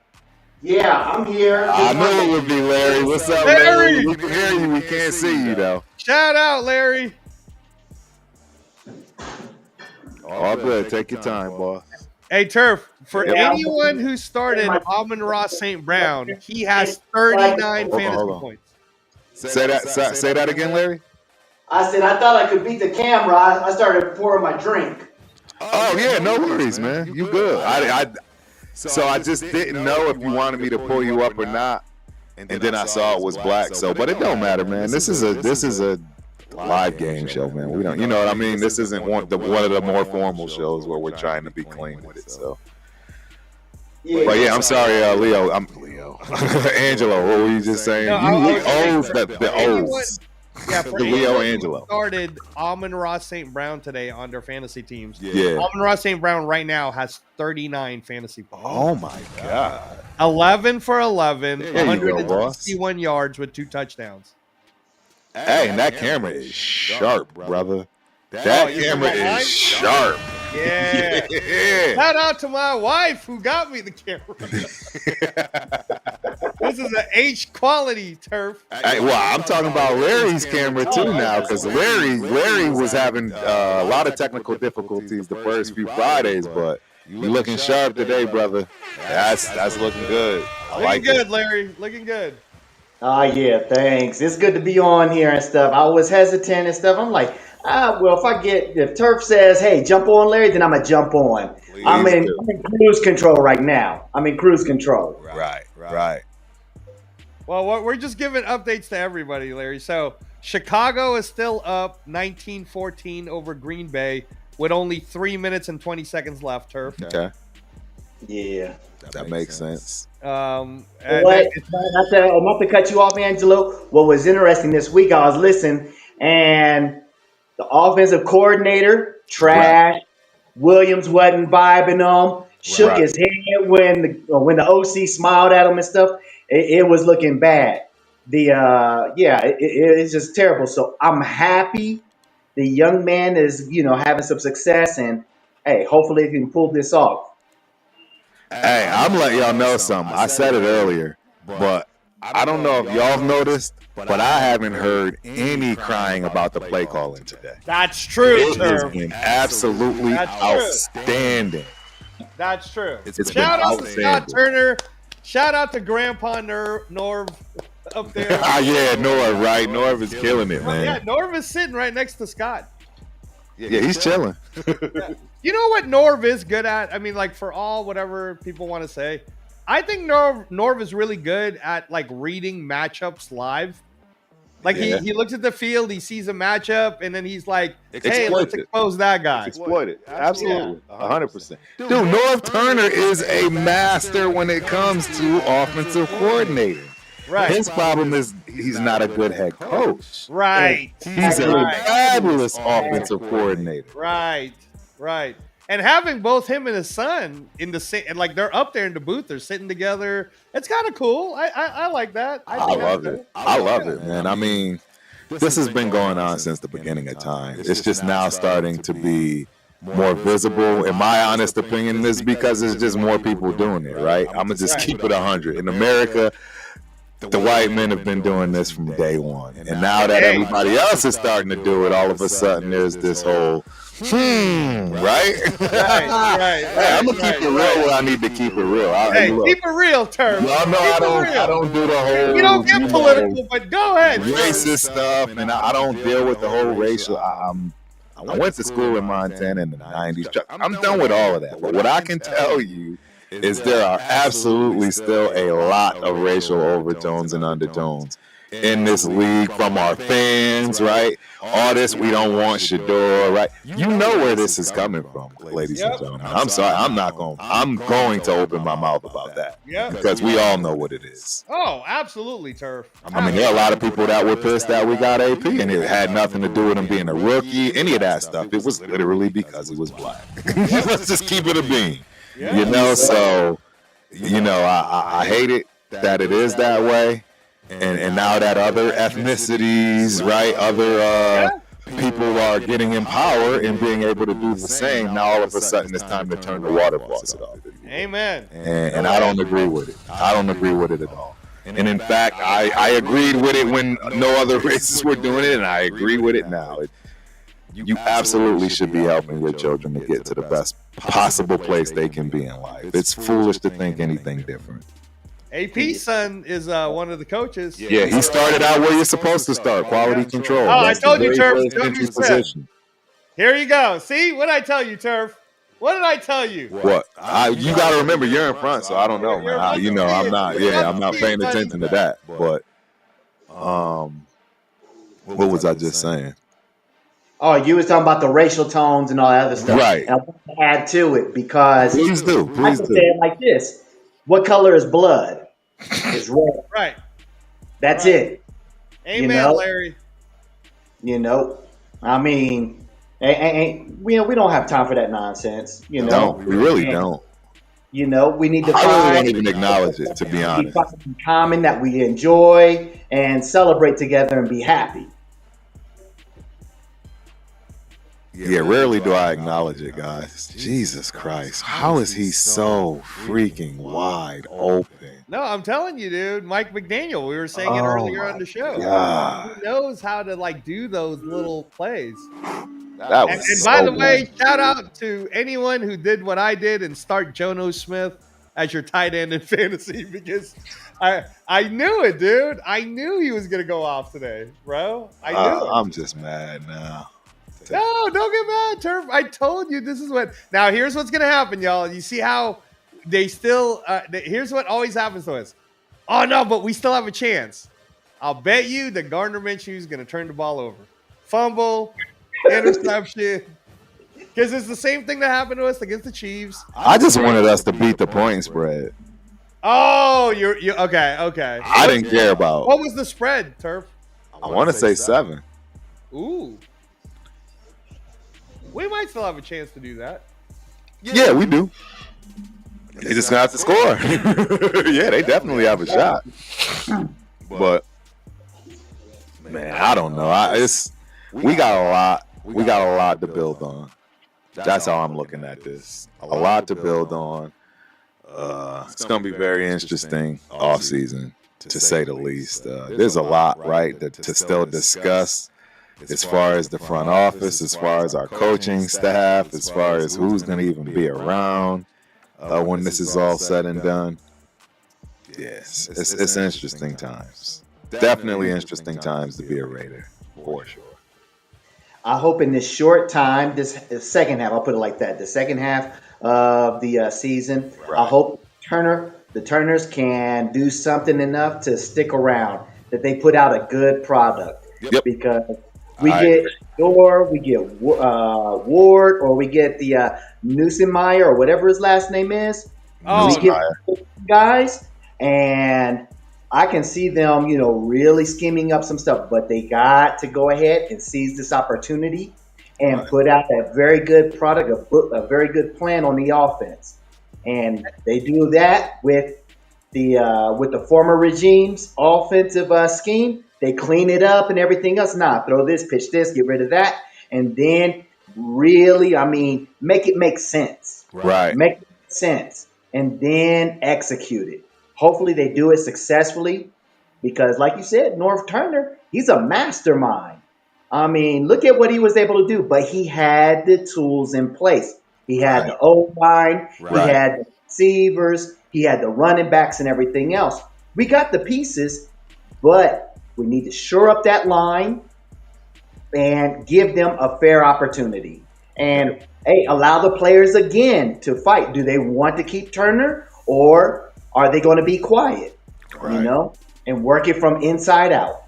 Yeah, I'm here. I knew it would be Larry. What's up, Larry? We can hear you. We can't see you, though. Shout out, Larry. All good. Take your time, boss. Hey, Turf, for anyone who started Amon-Ra St. Brown, he has 39 fantasy points. Say that again, Larry. I said I thought I could beat the camera. I started pouring my drink. Oh, yeah, no worries, man. You good. So I just didn't know if you wanted me to pull you up or not, and then I saw it was black. So, but it don't matter, man. This is a live game show, man. We don't, you know what I mean? This isn't one of the more formal shows where we're trying to be clean with it. So, but yeah, I'm sorry, Leo. I'm Leo. Angelo, what were you just saying? You owes the O's. Yeah, for Leo Angelo started Amon-Ra St. Brown today on their fantasy teams. Yeah. Amon-Ra St. Brown right now has 39 fantasy points. Oh my God. 11 for 11, There you go, 161 yards with 2 touchdowns. Hey, and that camera is sharp, brother. That camera is sharp. Yeah. Shout out to my wife who got me the camera. This is an H quality, Turf. Hey, well, I'm talking about Larry's camera too now, because Larry was having a lot of technical difficulties the first few Fridays, but you looking sharp today, brother. That's looking good. I like looking good, it. Larry. Looking good. Yeah, thanks. It's good to be on here and stuff. I was hesitant and stuff. I'm like, well, if Turf says, hey, jump on, Larry, then I'm going to jump on. I'm in cruise control right now. I'm in cruise control. Right. Well, we're just giving updates to everybody, Larry. So Chicago is still up 19-14 over Green Bay with only 3 minutes and 20 seconds left, Turf. Okay. Yeah. That makes sense. And What? Not to cut you off, Angelo. What was interesting this week, I was listening, and the offensive coordinator, trash. Williams wasn't vibing them. Shook his head when the OC smiled at him and stuff. It was looking bad. It's just terrible. So I'm happy the young man is having some success, and hey, hopefully he can pull this off. Hey, I'm letting y'all know something. I said it earlier, but I don't know if y'all have noticed, but I haven't heard any crying about the play calling today. That's true, It has been absolutely outstanding. That's true. It's Shout been out to Scott Turner. Shout out to Grandpa Norv up there. Yeah, Norv, right? Norv is killing it, man. Yeah, Norv is sitting right next to Scott. Yeah, he's chilling. You know what Norv is good at? I mean, like for all whatever people want to say, I think Norv is really good at like reading matchups live. Like he looks at the field, he sees a matchup, and then he's like, "Hey, let's expose that guy." Exploit it. Absolutely. 100%. Dude, Norv Turner is a master when it comes to offensive coordinating. Right. His problem is he's not a good head coach. Right. He's a fabulous offensive coordinator. Right. And having both him and his son in the same, and like they're up there in the booth, they're sitting together. It's kind of cool. I like that. I love it. I love it, man. I mean, this has been going on since the beginning of time. It's just now starting to be more visible. In my honest opinion, is because there's just more people doing it, right? I'm going to just keep it 100. In America, the white men have been doing this from day one. And now that everybody else is starting to do it, all of a sudden there's this whole, right? Hey, I'm going to keep it real where I need to keep it real. Keep it real, Term. Y'all know I don't do the whole, you don't get political, but go ahead. Racist stuff, and I don't deal with the whole racial. I went to school in Montana in the 90s. I'm done with all of that. But what I can tell you is there are absolutely still a lot of racial overtones and undertones in this league from our fans, right? All this, we don't want Shador, right? You know where this is coming from, ladies and gentlemen. I'm sorry, I'm going to open my mouth about that because we all know what it is. Oh, absolutely, Turf. I mean, there are a lot of people that were pissed that we got AP, and it had nothing to do with him being a rookie, any of that stuff. It was literally because he was black. Let's just keep it a bean. You know, so, I hate it that it is that way. And now that other ethnicities, right, other people are getting in power and being able to do the same, now all of a sudden it's time to turn the water faucet off. Amen. And I don't agree with it. I don't agree with it at all. And in fact, I agreed with it when no other races were doing it, and I agree with it now. You absolutely should be helping your children to get to the best possible place they can be in life. It's foolish to think anything different. AP's son is one of the coaches. Yeah, he started out where you're supposed to start, quality control. Oh, I told you, Turf. Here you go. See? What did I tell you, Turf? What did I tell you? What? You got to remember, you're in front, so I don't know, man. I'm not paying attention to that. But what was I just saying? Oh, you was talking about the racial tones and all that other stuff. Right. And I want to add to it because Please do. I can say it like this. What color is blood? It's red. Right. That's it. Amen, Larry. I mean, we don't have time for that nonsense. No, we really don't. We need to I find. really won't even acknowledge it, to be honest. Something common that we enjoy and celebrate together and be happy. Yeah, rarely do I acknowledge it, guys. Jesus Christ. How is he so freaking wide open? No, I'm telling you, dude. Mike McDaniel, we were saying it earlier on the show. God. He knows how to do those little plays. That was and by the way, shout out to anyone who did what I did and start Jono Smith as your tight end in fantasy because I knew it, dude. I knew he was going to go off today, bro. I knew it. I'm just mad now. No, don't get mad, Turf. I told you this is what. Now, here's what's going to happen, y'all. You see how they still. Here's what always happens to us. Oh, no, but we still have a chance. I'll bet you that Gardner Minshew is going to turn the ball over. Fumble, interception. Because it's the same thing that happened to us against the Chiefs. I just wanted us to beat the point spread. Oh, you okay? Okay. I didn't care about. What was the spread, Turf? I want to say 7. Ooh. We might still have a chance to do that. Yeah, we do. They just gonna have to score. Yeah, they definitely have a shot. But man, I don't know. We got a lot to build on. That's how I'm looking at this. A lot to build on. It's gonna be very interesting off season, to say the least. There's a lot, right, to still discuss. As far as the front office, as far as our coaching staff, as far as who's going to even be around when this is all said and done. Yes, it's interesting times. Definitely interesting times to be a Raider, for sure. I hope in this short time, this second half, I'll put it like that, the second half of the season, right. I hope the Turners can do something enough to stick around, that they put out a good product. Yep. Because we get Shador, we get Ward, or we get the Newsemeyer, or whatever his last name is. Oh, we get guys, and I can see them, really scheming up some stuff. But they got to go ahead and seize this opportunity and put out that very good product, a very good plan on the offense. And they do that with the former regime's offensive scheme. They clean it up and everything else. Throw this, pitch this, get rid of that. And then really, make it make sense. Right. Make it make sense. And then execute it. Hopefully they do it successfully because, like you said, Norv Turner, he's a mastermind. Look at what he was able to do. But he had the tools in place. He had the O-line. Right. He had the receivers. He had the running backs and everything else. We got the pieces, but we need to shore up that line and give them a fair opportunity. And, allow the players again to fight. Do they want to keep Turner, or are they going to be quiet, and work it from inside out?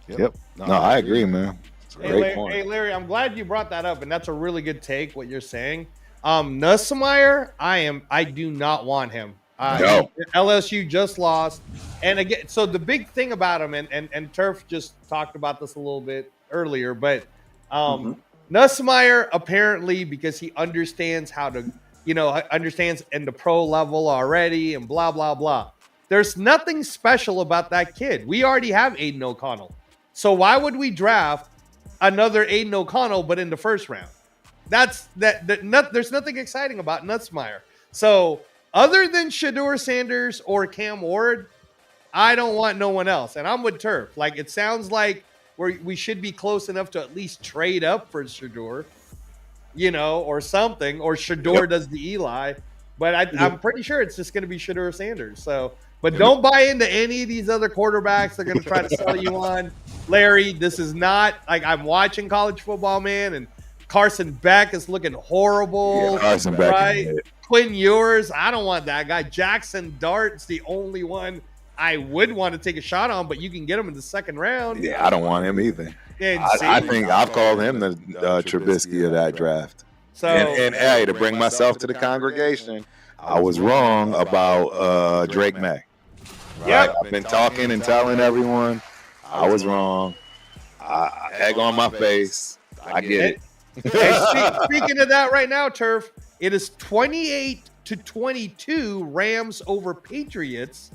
Yep. No, I agree, man. Great point. Hey, Larry, I'm glad you brought that up, and that's a really good take, what you're saying. Newsemeyer, I do not want him. No. LSU just lost. And again, so the big thing about him, and Turf just talked about this a little bit earlier, but Newsemeyer, apparently, because he understands how to, understands in the pro level already and blah, blah, blah. There's nothing special about that kid. We already have Aiden O'Connell. So why would we draft another Aiden O'Connell, but in the first round? There's nothing exciting about Newsemeyer. So other than Shador Sanders or Cam Ward, I don't want no one else. And I'm with Turf. Like, it sounds like we should be close enough to at least trade up for Shador, or something. Or Shador does the Eli. But I'm pretty sure it's just going to be Shador Sanders. So, but don't buy into any of these other quarterbacks they're going to try to sell you on. Larry, this is not like I'm watching college football, man, and Carson Beck is looking horrible. Yeah, Carson Beck, right? Quinn Ewers, I don't want that guy. Jackson Dart's the only one I would want to take a shot on, but you can get him in the second round. Yeah, I don't want him either. I think I've called him the Trubisky of that draft. So, and hey, to bring myself to the congregation, I was wrong about Drake May. Yeah, I've been talking and telling everyone I was wrong. Egg on my face. I get it. Hey, speaking of that right now, Turf, it is 28-22 Rams over Patriots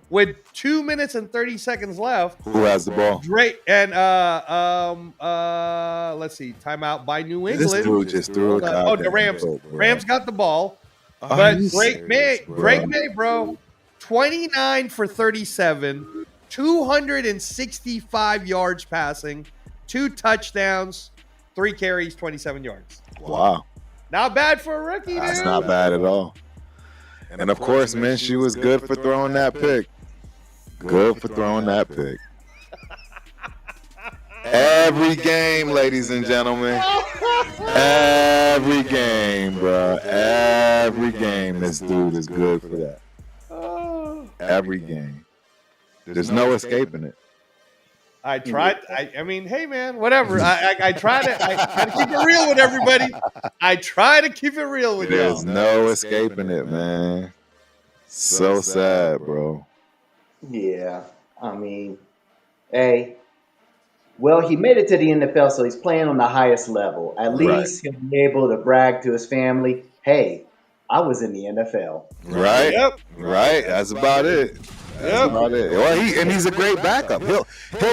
with 2 minutes and 30 seconds left. Who has the ball? Drake and let's see, timeout by New England. This dude just threw it. The Rams. Rams got the ball, but Drake May, bro, 29 for 37, 265 yards passing, 2 touchdowns. 3 carries, 27 yards. Wow. Not bad for a rookie, dude. That's not bad at all. And of course, Minshew was good for throwing that pick. Good for throwing that pick. Every game, ladies and gentlemen. Every game, bro. Every game, this dude is good for that. Every game. There's no escaping it. I tried. I mean, hey man, whatever. I try to keep it real with everybody. I try to keep it real with There's y'all. no escaping it, man. So sad, bro. Yeah, I mean, hey, well, he made it to the NFL, so he's playing on the highest level. At least he'll be able to brag to his family, hey, I was in the NFL. Right? Yep. Right. That's about it. That's about it. Well, he's a great backup. He'll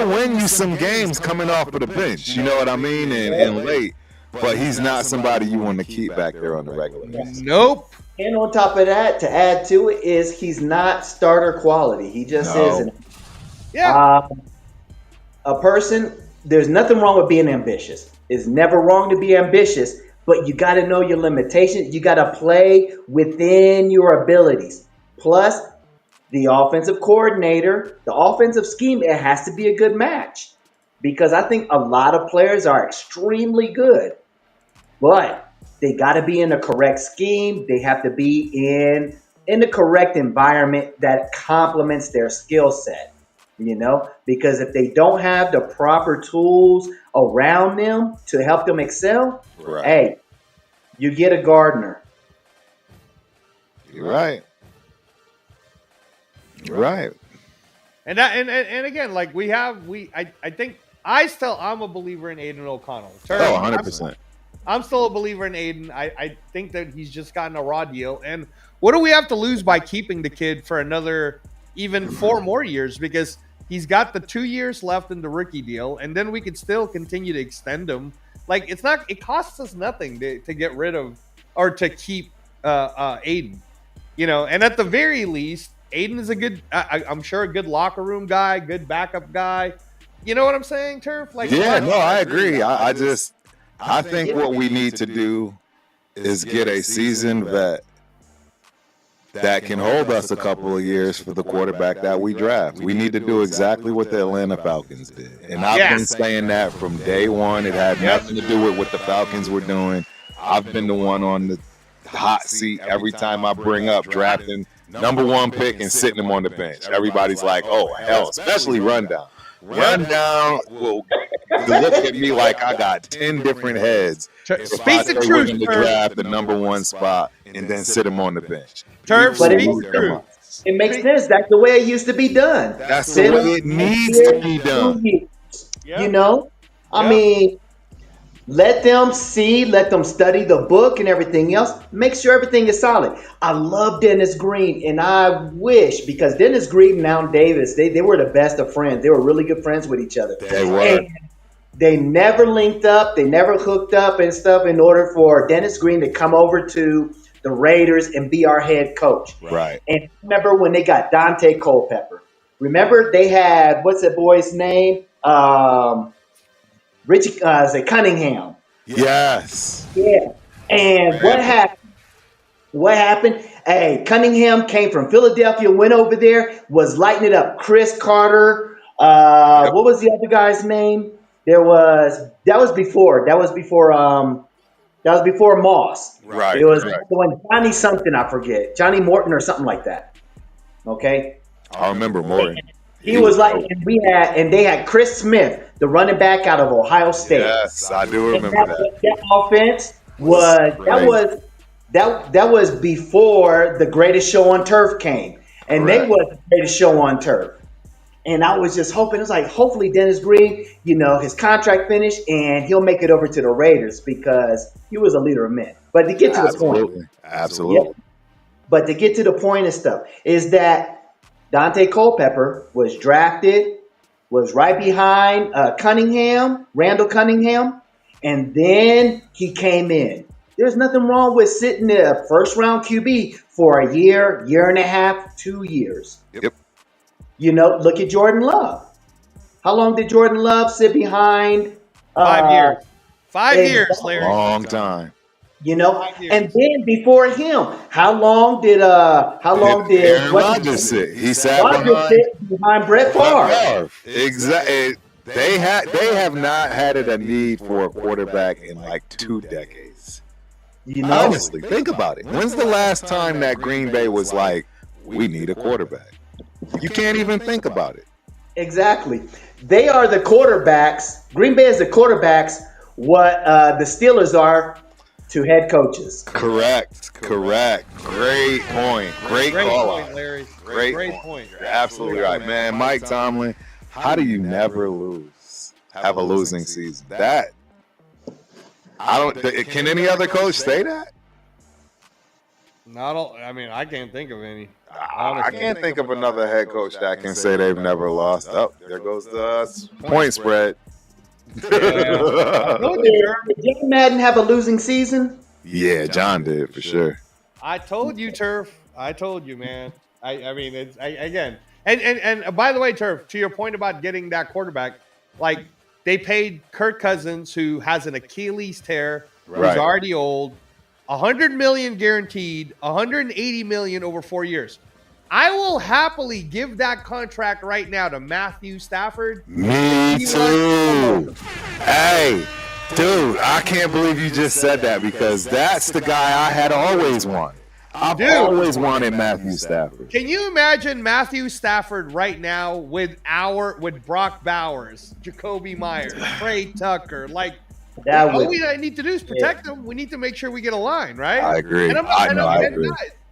win you some games coming off of the bench. You know what I mean? And late. But he's not somebody you want to keep back there on the regular basis. Nope. And on top of that, to add to it, is he's not starter quality. He just isn't. Yeah. A person, there's nothing wrong with being ambitious. It's never wrong to be ambitious, but you got to know your limitations. You got to play within your abilities. Plus, the offensive coordinator, the offensive scheme, it has to be a good match. Because I think a lot of players are extremely good, but they got to be in the correct scheme. They have to be in the correct environment that complements their skill set. You know, because if they don't have the proper tools around them to help them excel, hey, you get a gardener. You're right. You're right. And that, and again, like I think I'm a believer in Aiden O'Connell. 100%. I'm still a believer in Aiden. I think that he's just gotten a raw deal. And what do we have to lose by keeping the kid for another even 4 more years? Because he's got the 2 years left in the rookie deal, and then we could still continue to extend him. Like it costs us nothing to get rid of or to keep Aiden. You know, and at the very least, Aiden is a good, I'm sure a good locker room guy, good backup guy. You know what I'm saying, Turf? Like, yeah, no, I agree. I think what we need to do is get a seasoned vet that can hold us a couple of years for the quarterback that we draft. We need to do exactly what the Atlanta Falcons did. And I've been saying that from day one. It had nothing to do with what the Falcons were doing. I've been the one on the hot seat every time I bring up drafting number 1 pick and sitting him on the bench. Everybody's like, oh, hell, especially Rundown. Rundown will look at me like I got 10 different heads. Speak the truth, to draft the number 1 spot and then sit him on the bench. Turf, But speak the truth. it makes sense. That's the way it used to be done. That's the way it needs to be done. You know? I mean, let them see, let them study the book and everything else. Make sure everything is solid. I love Dennis Green, and I wish, because Dennis Green and Al Davis, they were the best of friends. They were really good friends with each other. They were. And they never linked up. They never hooked up and stuff in order for Dennis Green to come over to the Raiders and be our head coach. Right. And remember when they got Dante Culpepper? Remember they had, what's that boy's name? Richie Cunningham. Yes. Yeah. And what happened? What happened? Hey, Cunningham came from Philadelphia, went over there, was lighting it up. Chris Carter. What was the other guy's name? That was before Moss. Right. It was one Johnny something, I forget. Johnny Morton or something like that. Okay. I remember Morton. He was like, and they had Chris Smith, the running back out of Ohio State. Yes, I do remember that. That offense that was before the Greatest Show on Turf came, and they was the Greatest Show on Turf. And I was just hoping, it's like, hopefully Dennis Green, you know, his contract finished and he'll make it over to the Raiders because he was a leader of men. But to get to the point, absolutely. Yeah, but to get to the point and stuff is that Dante Culpepper was drafted, was right behind Randall Cunningham, and then he came in. There's nothing wrong with sitting there first round QB for a year, year and a half, 2 years. Yep. You know, look at Jordan Love. How long did Jordan Love sit behind? 5 years. 5 years, Larry. Long time. You know, and then before him, how long did Aaron Rodgers sit? He sat behind Brett Favre. Exactly. They have not had a need for a quarterback in like 2 decades. You know, honestly, think about it. When's the last time that Green Bay was like, we need a quarterback? You can't even think about it. Exactly. They are the quarterbacks. Green Bay is the quarterbacks. What the Steelers are to head coaches. Correct. Great point. Great call point, out. Larry. Great point. You're absolutely right, man. Mike Tomlin, how do you never lose? Have a losing season. That I don't. Can any other coach say that? I mean, I can't think of any. I can't think of another head coach that can say they've never lost. Oh, there goes the point spread. I told Did you, John Madden have a losing season? Yeah, John did for sure. I told you, Turf. I told you, man. I mean, it's again. And by the way, Turf, to your point about getting that quarterback, like they paid Kirk Cousins, who has an Achilles tear, who's Right. already old, $100 million guaranteed, $180 million over 4 years. I will happily give that contract right now to Matthew Stafford. Me too. Hey, dude, I can't believe you just said that because that's the guy I had always wanted. I've always wanted Matthew Stafford. Can you imagine Matthew Stafford right now with Brock Bowers, Jacoby Myers, Trey Tucker? Like, all we need to do is protect them. We need to make sure we get a line, right? I agree. And I agree.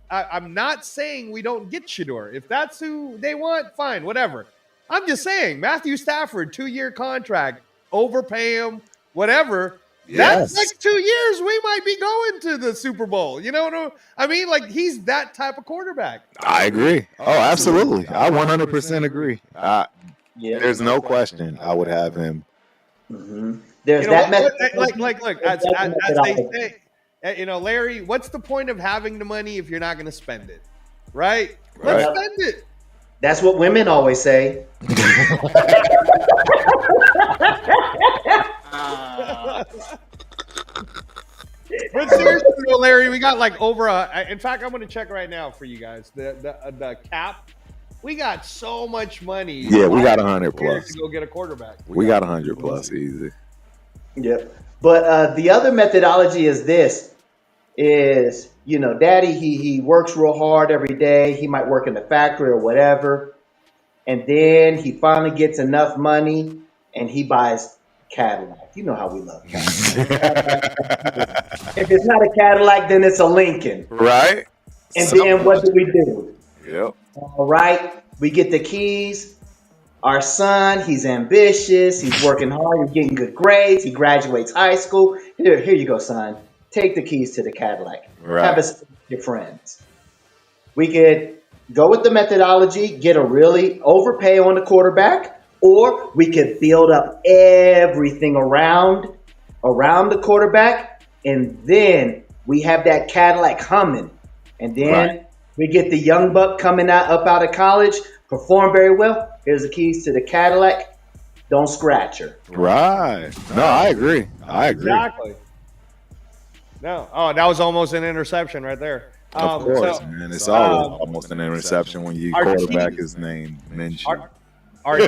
I'm not saying we don't get Shedeur. If that's who they want, fine, whatever. I'm just saying Matthew Stafford, 2-year contract, overpay him, whatever. Yes. That's like 2 years. We might be going to the Super Bowl. You know what I mean? Like, he's that type of quarterback. I agree. Oh, absolutely. I 100% agree. There's no question I would have him. Mm-hmm. There's that method. Look, as they say, Larry, what's the point of having the money if you're not going to spend it? Right? Let's spend it. That's what women always say. But seriously, Larry, we got like over in fact, I'm going to check right now for you guys. The cap. We got so much money. Yeah, we got 100 plus. To go get a quarterback. We got 100 plus easy. Yep. But the other methodology is this: Daddy, he works real hard every day. He might work in the factory or whatever, and then he finally gets enough money and he buys Cadillac. You know how we love Cadillac. If it's not a Cadillac, then it's a Lincoln. Right. And then what do? Yep. All right. We get the keys. Our son, he's ambitious. He's working hard. He's getting good grades. He graduates high school. Here you go, son. Take the keys to the Cadillac. Right. Have a with your friends. We could go with the methodology, get a really overpay on the quarterback, or we could build up everything around the quarterback, and then we have that Cadillac humming. And then we get the young buck coming up out of college, perform very well. Here's the keys to the Cadillac. Don't scratch her. Right. No, I agree. Exactly. No. Oh, that was almost an interception right there. Of course, man. It's always almost an interception when your quarterback is named Minshew. Our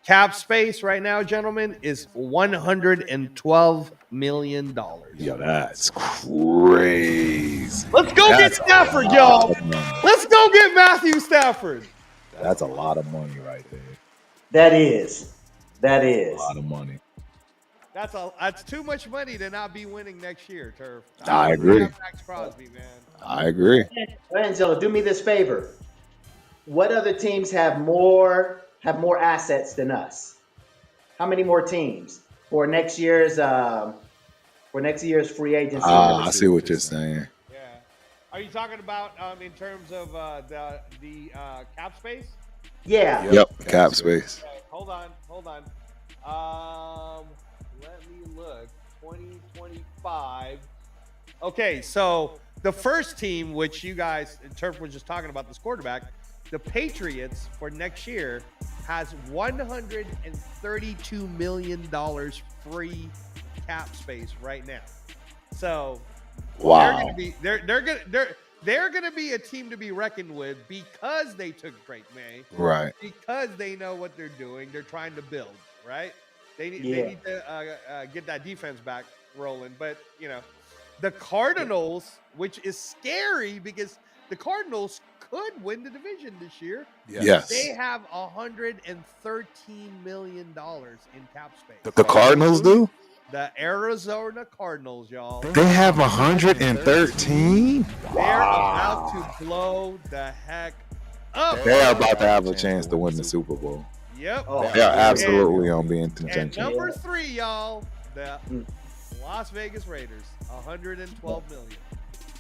cap space right now, gentlemen, is $112 million. Yo, that's crazy. Let's go get Stafford, y'all. Let's go get Matthew Stafford. That's a lot of money right there. That is. A lot of money. That's too much money to not be winning next year, Turf. I agree. Max Crosby, man. I agree. Angela, do me this favor. What other teams have more assets than us? How many more teams for next year's free agency? I see what you're saying. Yeah. Are you talking about in terms of the cap space? Yeah. Yep. Cap space. Okay, hold on. Let me look. 2025. Okay, so the first team, which you guys, Turf was just talking about this quarterback, the Patriots for next year has $132 million free cap space right now. So wow, they're gonna be a team to be reckoned with because they took Drake May, right? Because they know what they're doing. They're trying to build, right? They need to get that defense back rolling. But the Cardinals, which is scary because the Cardinals could win the division this year. Yes. They have $113 million in cap space. The Cardinals do? The Arizona Cardinals, y'all. They have 113? They're about to blow the heck up. They are about to have a chance to win the Super Bowl. Yep. They are absolutely on being And contention. number 3, y'all, the Las Vegas Raiders, 112 million.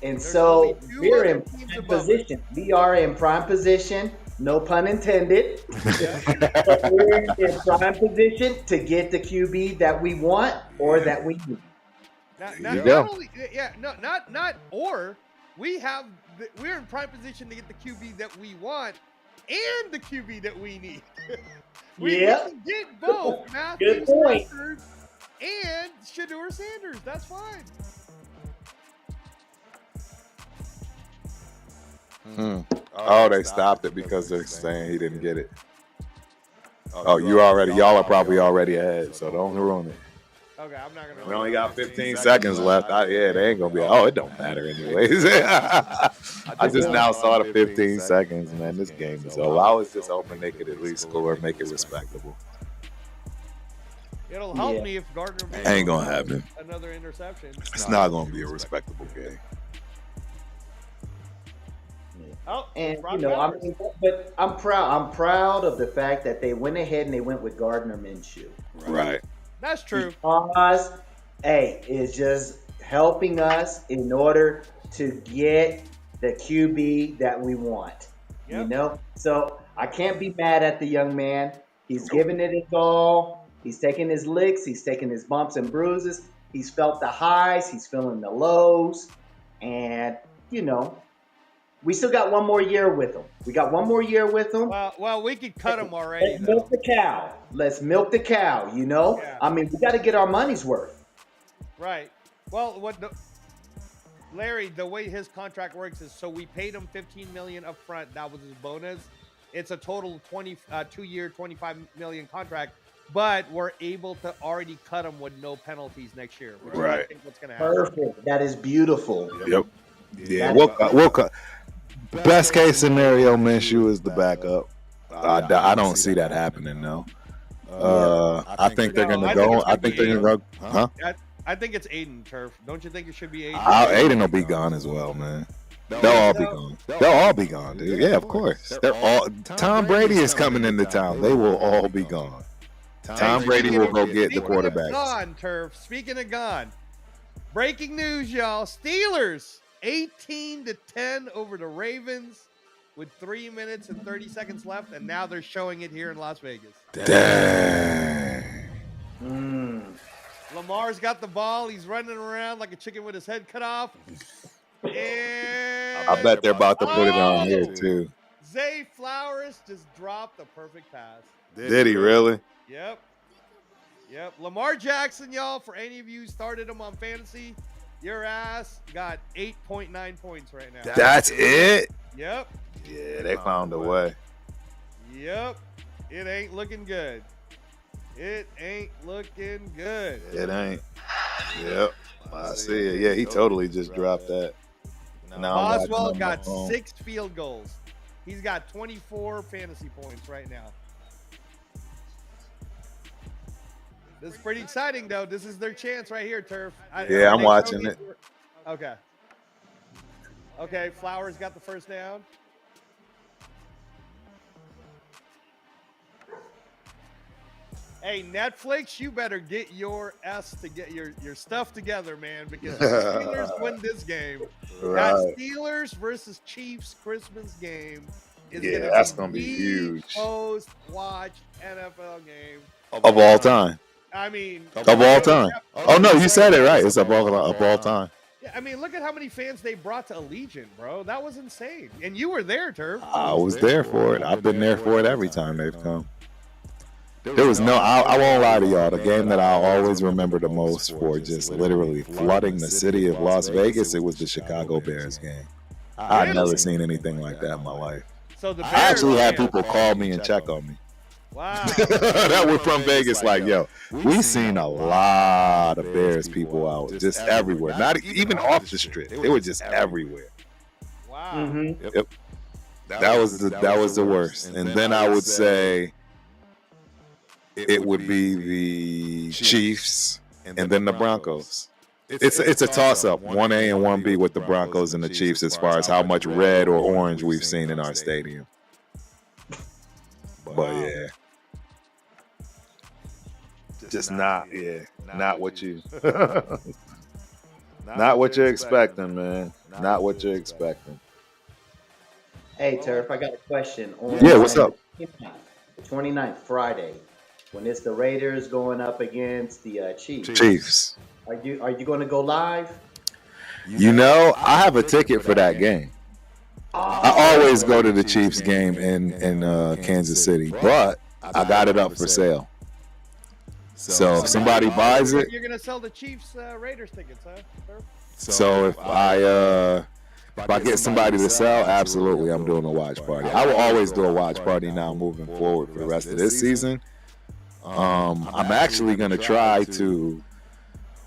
And There's so only two we're other in teams prime above position. We are in prime position. No pun intended. But we're in prime position to get the QB that we want or that we need. Not only, not or. We're in prime position to get the QB that we want and the QB that we need. we can get both Matthew Stafford and Shedeur Sanders. That's fine. Oh, they stopped it because they're saying he didn't get it. Oh, y'all are probably already ahead, so don't ruin it. Okay, I'm not gonna. We only got 15 seconds left. They ain't gonna be. Oh, it don't matter anyways. I just now saw the 15 seconds, man. This game is over. I was just hoping they could at least score, make it respectable. It'll help me if Gardner makes Ain't gonna happen. Another interception. It's not gonna be a respectable game. Oh, and but I'm proud. I'm proud of the fact that they went ahead and they went with Gardner Minshew. Right. That's true. Because, it's just helping us in order to get the QB that we want. Yep. You know, so I can't be mad at the young man. He's giving it his all. He's taking his licks. He's taking his bumps and bruises. He's felt the highs. He's feeling the lows, and we still got one more year with him. We got one more year with him. Well, we could cut him already. Let's milk the cow. Let's milk the cow, Yeah. I mean, we got to get our money's worth. Right. Well, Larry, the way his contract works is so we paid him $15 million up front. That was his bonus. It's a total 2-year, $25 million contract, but we're able to already cut him with no penalties next year. Which Right. I think what's going to happen. Perfect. That is beautiful. Yep. Yeah, we'll cut. Best case scenario, Minshew is the backup. I don't see that happening, though. I think they're gonna go. I think they're gonna go. Huh? I think it's Aiden, Turf. Don't you think it should be Aiden? Aiden will be gone as well, man. They'll all be gone. They'll all be gone, dude. Yeah, of course. They're all. Tom Brady is coming into town. They will all be gone. Tom Brady will go get the quarterbacks. Gone, Turf. Speaking of gone, breaking news, y'all. Steelers 18-10 over the Ravens with 3 minutes and 30 seconds left, and now they're showing it here in Las Vegas. Dang. Lamar's got the ball. He's running around like a chicken with his head cut off. And I bet they're about to put it on here too. Zay Flowers just dropped the perfect pass. Did he really? Yep. Lamar Jackson, y'all, for any of you who started him on fantasy, your ass got 8.9 points right now. That's it? Yep. Yeah, they found a way. Yep. It ain't looking good. It ain't looking good. It ain't. Yep. I see it. Yeah, he totally just dropped that. Now Boswell got 6 field goals. He's got 24 fantasy points right now. This is pretty exciting, though. This is their chance right here, Turf. I'm watching it. Okay, Flowers got the first down. Hey, Netflix, you better get your your stuff together, man, because the Steelers win this game. Right. That Steelers versus Chiefs Christmas game is gonna be huge. Post-watch NFL game Of all time. I mean, Of all time. Oh, no, you said it right. It's of all time. Yeah, I mean, look at how many fans they brought to Allegiant, bro. That was insane. And you were there, Turf. I was there for it. I've been there for it every time they've come. There was I won't lie to y'all. The game that I'll always remember the most for just literally flooding the city of Las Vegas, it was the Chicago Bears game. I've never seen anything like that in my life. So the Bears, I actually had people call me and check on me. Wow. That were from Vegas, like, yo, we seen a lot of Bears people out just everywhere. Not even off the strip. They were just everywhere. Wow. Mm-hmm. Yep. That was the worst. And then I would say it would be the Chiefs and then the Broncos. It's a toss-up, 1A and 1B with the Broncos and the Chiefs as far as how much red or orange we've seen in our stadium. But yeah, just not what you not what you're expecting, man. Not what you're expecting. Hey, Turf, I got a question. Yeah, what's up? The 29th, Friday, when it's the Raiders going up against the Chiefs. Chiefs. Are you going to go live? You know, I have a ticket for that game. I always go to the Chiefs game in Kansas City, but I got it up for sale. So if somebody buys it, you're gonna sell the Chiefs Raiders tickets, huh? Turf? So if I get somebody to sell, absolutely, I'm doing a watch party. I will always do a watch party now moving forward for the rest of this season. I'm actually going to try to,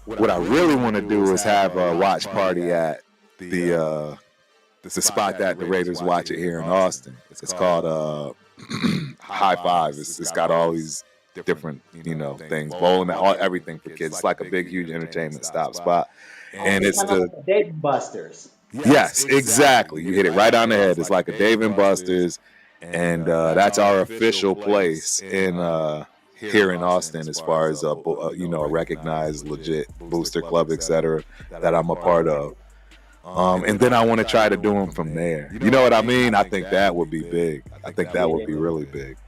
what I really want to do is have a watch party at the spot that the Raiders watch it here in Austin. It's called High Five. It's got all these different, things, bowling, everything for kids. It's like a big, huge entertainment spot. And it's the Dave Busters. Yes, exactly. You hit it right on the head. It's like a Dave and Buster's, and that's our official place in here in Austin as far as a recognized, legit booster club, etc. that I'm a part of. And then I want to try to do them from there. You know what I mean? I think that would be big. I think that would be really big.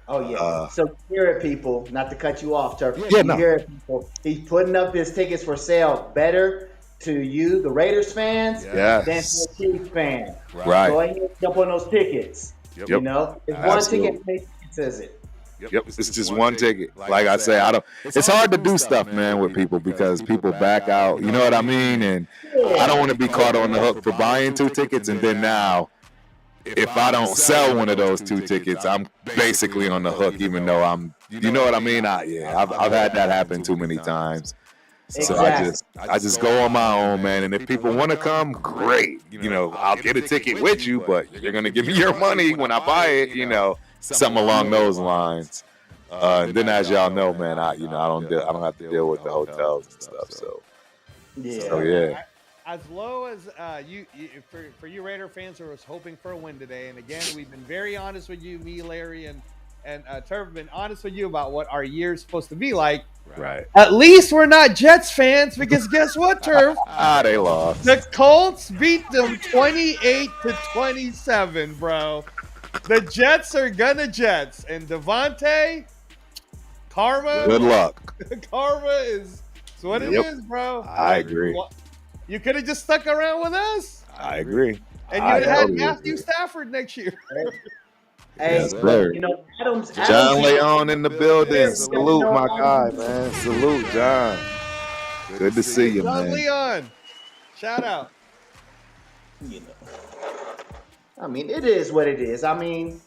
Oh yeah. So hear it, people. Not to cut you off, Turf. Yeah, no. Hear it, people. He's putting up his tickets for sale. Better to you, the Raiders fans, than to the Chiefs fans. Right. Go ahead and jump on those tickets. Yep. You know, it's one ticket. It says it. Yep, it's just one ticket. Like I say, it's hard to do stuff, man, with people because people back out. You know what I mean? And I don't want to be caught on the hook for buying 2 tickets, and then now, if I don't sell one of those 2 tickets, I'm basically on the hook, even though you know what I mean? I've had that happen too many times. So I just go on my own, man. And if people want to come, great. I'll get a ticket with you, but you're gonna give me your money when I buy it. Something along those lines. And then, as y'all know, man, I don't have to deal with the hotels and stuff. So yeah. As low as for you Raider fans who are hoping for a win today, and again, we've been very honest with you, me, Larry, and Turf have been honest with you about what our year's supposed to be like. Right. At least we're not Jets fans, because guess what, Turf? They lost. The Colts beat them 28-27, bro. The Jets are gonna Jets, and Devontae, karma. Good luck. Karma is what it is, bro. I agree. You could have just stuck around with us. I agree. And you would have had Matthew Stafford next year. Hey, Yes, sir. Adams John Leon in the building. Salute, my guy, man. Salute, John. Good to see you, John man. Leon. Shout out. I mean, it is what it is. I mean,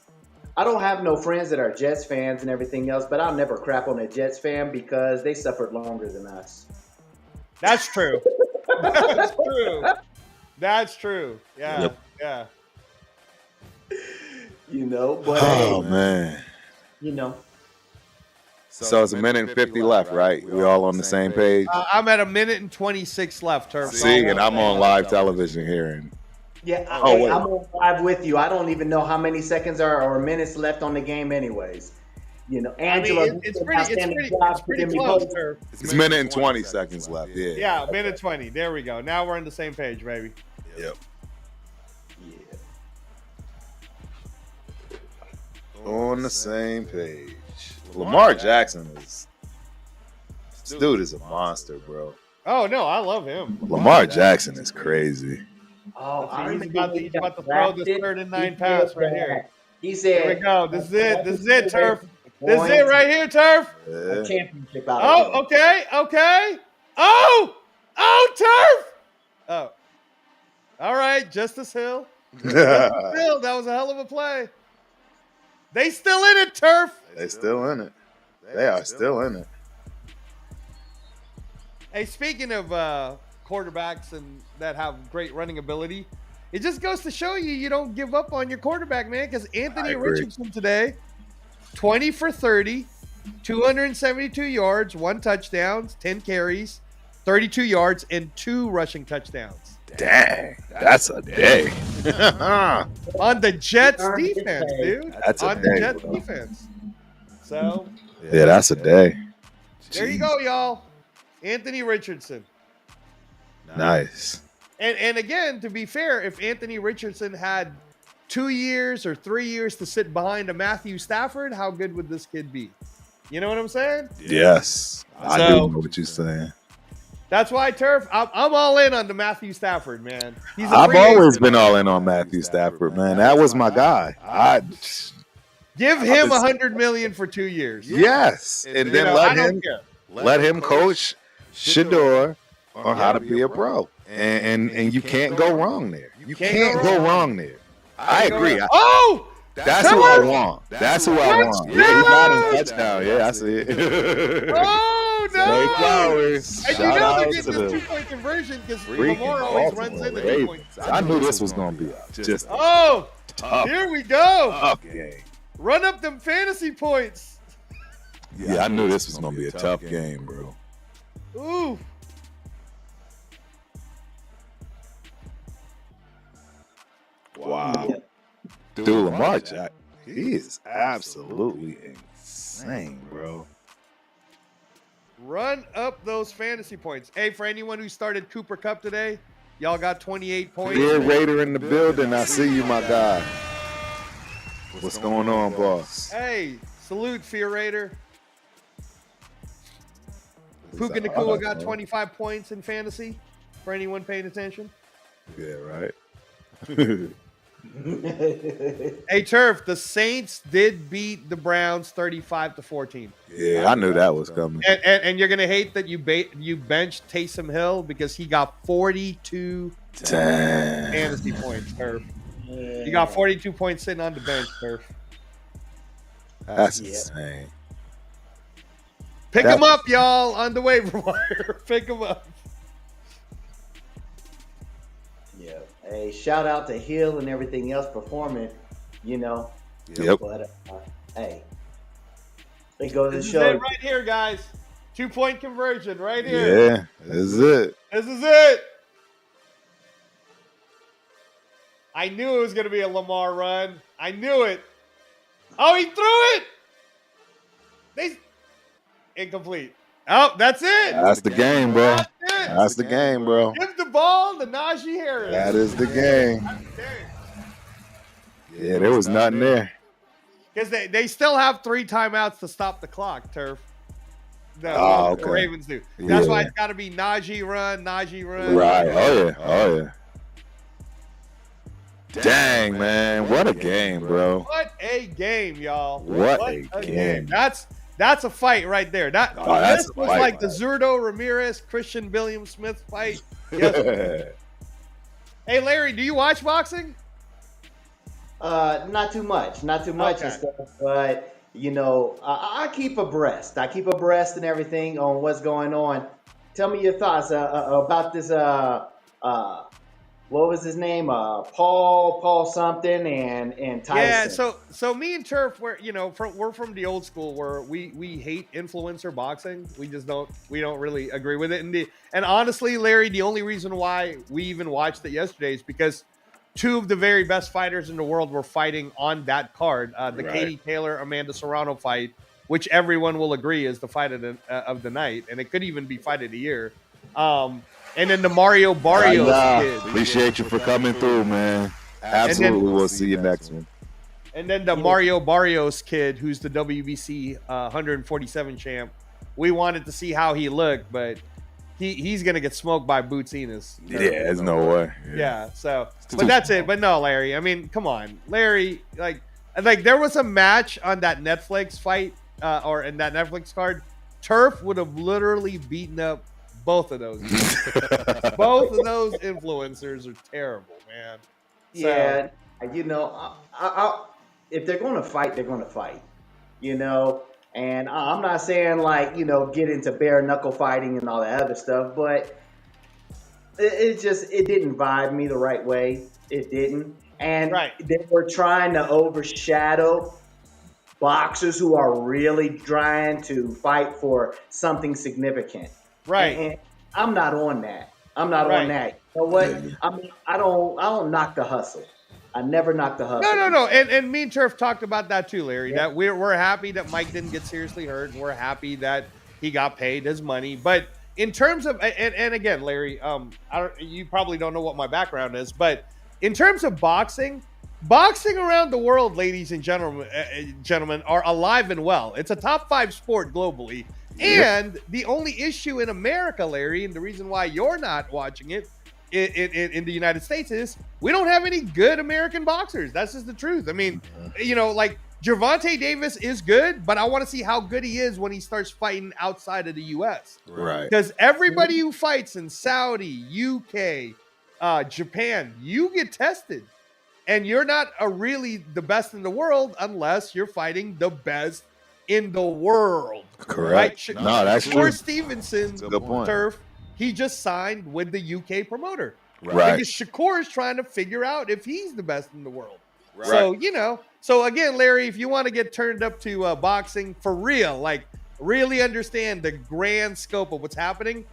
I don't have no friends that are Jets fans and everything else, but I'll never crap on a Jets fan because they suffered longer than us. That's true. That's true. That's true. Yeah. Yep. Yeah. But Man. So it's a minute and 50 left, right? We all on the same page. I'm at a minute and 26 left, Turf. See, and I'm on live television here. And I'm on live with you. I don't even know how many seconds or minutes left on the game, anyways. Angela, it's pretty close, Turf. It's a minute and 20 seconds left. Yeah. Yeah, minute 20. There we go. Now we're on the same page, baby. Yep. On the same page. Lamar Jackson this dude is a monster, bro. Oh no, I love him. Lamar Jackson is crazy. Oh, he's about to throw this 3rd and 9 pass right here. He said, "Here we go. This is it. This is it, Turf. This is it right here, Turf." Yeah. Championship out. Oh, okay. Oh, Turf. Oh, all right, Justice Hill. Justice Hill, that was a hell of a play. They still in it, Turf. They still in it. They are still in it. Hey, speaking of quarterbacks and that have great running ability, It just goes to show you don't give up on your quarterback, man. Because Anthony agree. Richardson today, 20 for 30, 272 yards, 1 touchdown, 10 carries, 32 yards, and 2 rushing touchdowns. Dang, that's a day. On the Jets defense, dude. That's a on day, the Jets bro. defense. So Yeah, that's a day. there you go, y'all. Anthony Richardson. Nice. And again, to be fair, if Anthony Richardson had 2 years or 3 years to sit behind a Matthew Stafford, how good would this kid be? You know what I'm saying? Yes, I do know what you're saying. That's why, Turf, I'm all in on the Matthew Stafford, man. I've always been all in on Matthew Stafford, man. That was my guy. Give him $100 million for 2 years. Yes, and then let him coach Shador on how to be a pro, and you can't go wrong there. You can't go wrong there. I agree. That's who I want. That's who I want. Yeah, he's not in touchdown. Yeah, I see it. Oh, no. Zay Flowers. And Shout out they're to getting this the 2-point conversion because freaking Lamar always runs into 2 Ravens. points. I knew this was going to be just tough, here we go. tough game. Run up them fantasy points. Yeah, I knew this was going to be a tough game, bro. Ooh. Wow. Dude, Lamar Jackson, he is absolutely insane, bro. Run up those fantasy points. Hey, for anyone who started Cooper Kupp today, y'all got 28 points. Fear Raider in the building. I see you, my guy. What's going on, boss? Hey, salute, Fear Raider. Puka Nacua got 25 points in fantasy for anyone paying attention. Yeah, right. Hey, Turf, the Saints did beat the Browns 35-14. Yeah, I knew that was coming. And you're gonna hate that you benched Taysom Hill because he got 42 fantasy points, Turf. You got 42 points sitting on the bench, Turf. That's insane. Pick him up, y'all, on the waiver wire. Pick him up. Yeah. Hey, shout out to Hill and everything else performing, you know. Yep. But hey, it goes to This is show. it right here, guys. 2-point conversion right here. Yeah, this is it. This is it. I knew it was going to be a Lamar run. I knew it. Oh, he threw it. Incomplete. Oh, that's it. That's the game, bro. That's it. That's the game, bro. Give the ball to Najee Harris. That is the game. Yeah, there was nothing there. Because they still have 3 timeouts to stop the clock, Turf. Okay. The Ravens do. That's why it's got to be Najee run. Right. Oh, yeah. Dang, man. What a game, bro. What a game, y'all. What a game. That's a fight right there. This was fight. like the Zurdo Ramirez, Christian William Smith fight. Yes. Hey, Larry, do you watch boxing? Not too much and stuff, but you know, I keep abreast. I keep abreast and everything on what's going on. Tell me your thoughts about this. What was his name? Paul something and Tyson. Yeah. So me and Turf, we're from the old school where we hate influencer boxing. We don't really agree with it. And honestly, Larry, the only reason why we even watched it yesterday is because 2 of the very best fighters in the world were fighting on that card. The Katie Taylor Amanda Serrano fight, which everyone will agree is the fight of the night, and it could even be fight of the year. And then the Mario Barrios kid. Appreciate you for coming through, man. Absolutely. We'll see you next one. And then the Mario Barrios kid, who's the WBC 147 champ. We wanted to see how he looked, but he's going to get smoked by Boots Enos. Yeah, there's no way. Yeah, but that's it. But no, Larry, I mean, come on. Larry, like there was a match on that Netflix fight or in that Netflix card. Turf would have literally beaten up both of those. Both of those influencers are terrible, man. Yeah, you know, if they're going to fight, they're going to fight. You know, and I'm not saying like, you know, get into bare knuckle fighting and all that other stuff, but it didn't vibe me the right way. It didn't. And Right. they were trying to overshadow boxers who are really trying to fight for something significant. Right. And I'm not on that. I'm not Right. on that. You know what? I mean, I don't knock the hustle. I never knock the hustle. No. And me and Turf talked about that too, Larry. That we're happy that Mike didn't get seriously hurt. We're happy that he got paid his money. But in terms of and again, Larry, you probably don't know what my background is, but in terms of boxing around the world, ladies and gentlemen, are alive and well. It's a top 5 sport globally. And the only issue in America, Larry, and the reason why you're not watching it in the United States is we don't have any good American boxers. That's just the truth. I mean, like Gervonta Davis is good, but I want to see how good he is when he starts fighting outside of the U.S. Right. Because everybody who fights in Saudi, UK, Japan, you get tested. And you're not really the best in the world unless you're fighting the best in the world. Correct. Right? No, that's Shakur true. Stevenson, Good point. Turf, he just signed with the UK promoter. Right. Because Shakur is trying to figure out if he's the best in the world. Right. So, so again, Larry, if you want to get turned up to boxing for real, like really understand the grand scope of what's happening,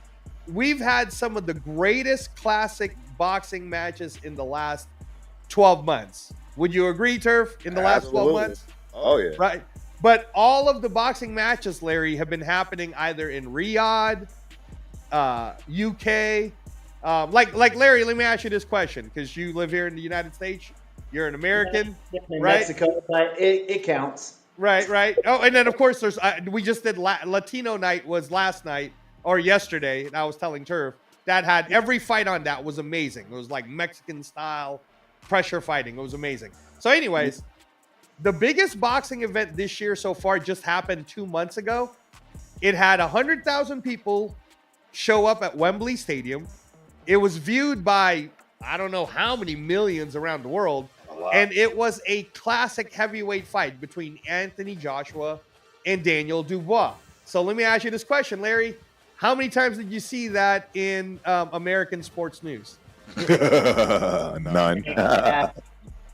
we've had some of the greatest classic boxing matches in the last 12 months. Would you agree, Turf? In the last 12 months? Oh, yeah. Right. But all of the boxing matches, Larry, have been happening either in Riyadh, UK. Like Larry, let me ask you this question, because you live here in the United States. You're an American, in right? Mexico, but it counts. Right. Oh, and then of course there's we just did Latino night was last night or yesterday, and I was telling Turf that had every fight on that was amazing. It was like Mexican style pressure fighting. It was amazing. So, anyways, the biggest boxing event this year so far just happened 2 months ago. It had 100,000 people show up at Wembley Stadium. It was viewed by I don't know how many millions around the world. Wow. And it was a classic heavyweight fight between Anthony Joshua and Daniel Dubois. So let me ask you this question, Larry. How many times did you see that in American sports news? None.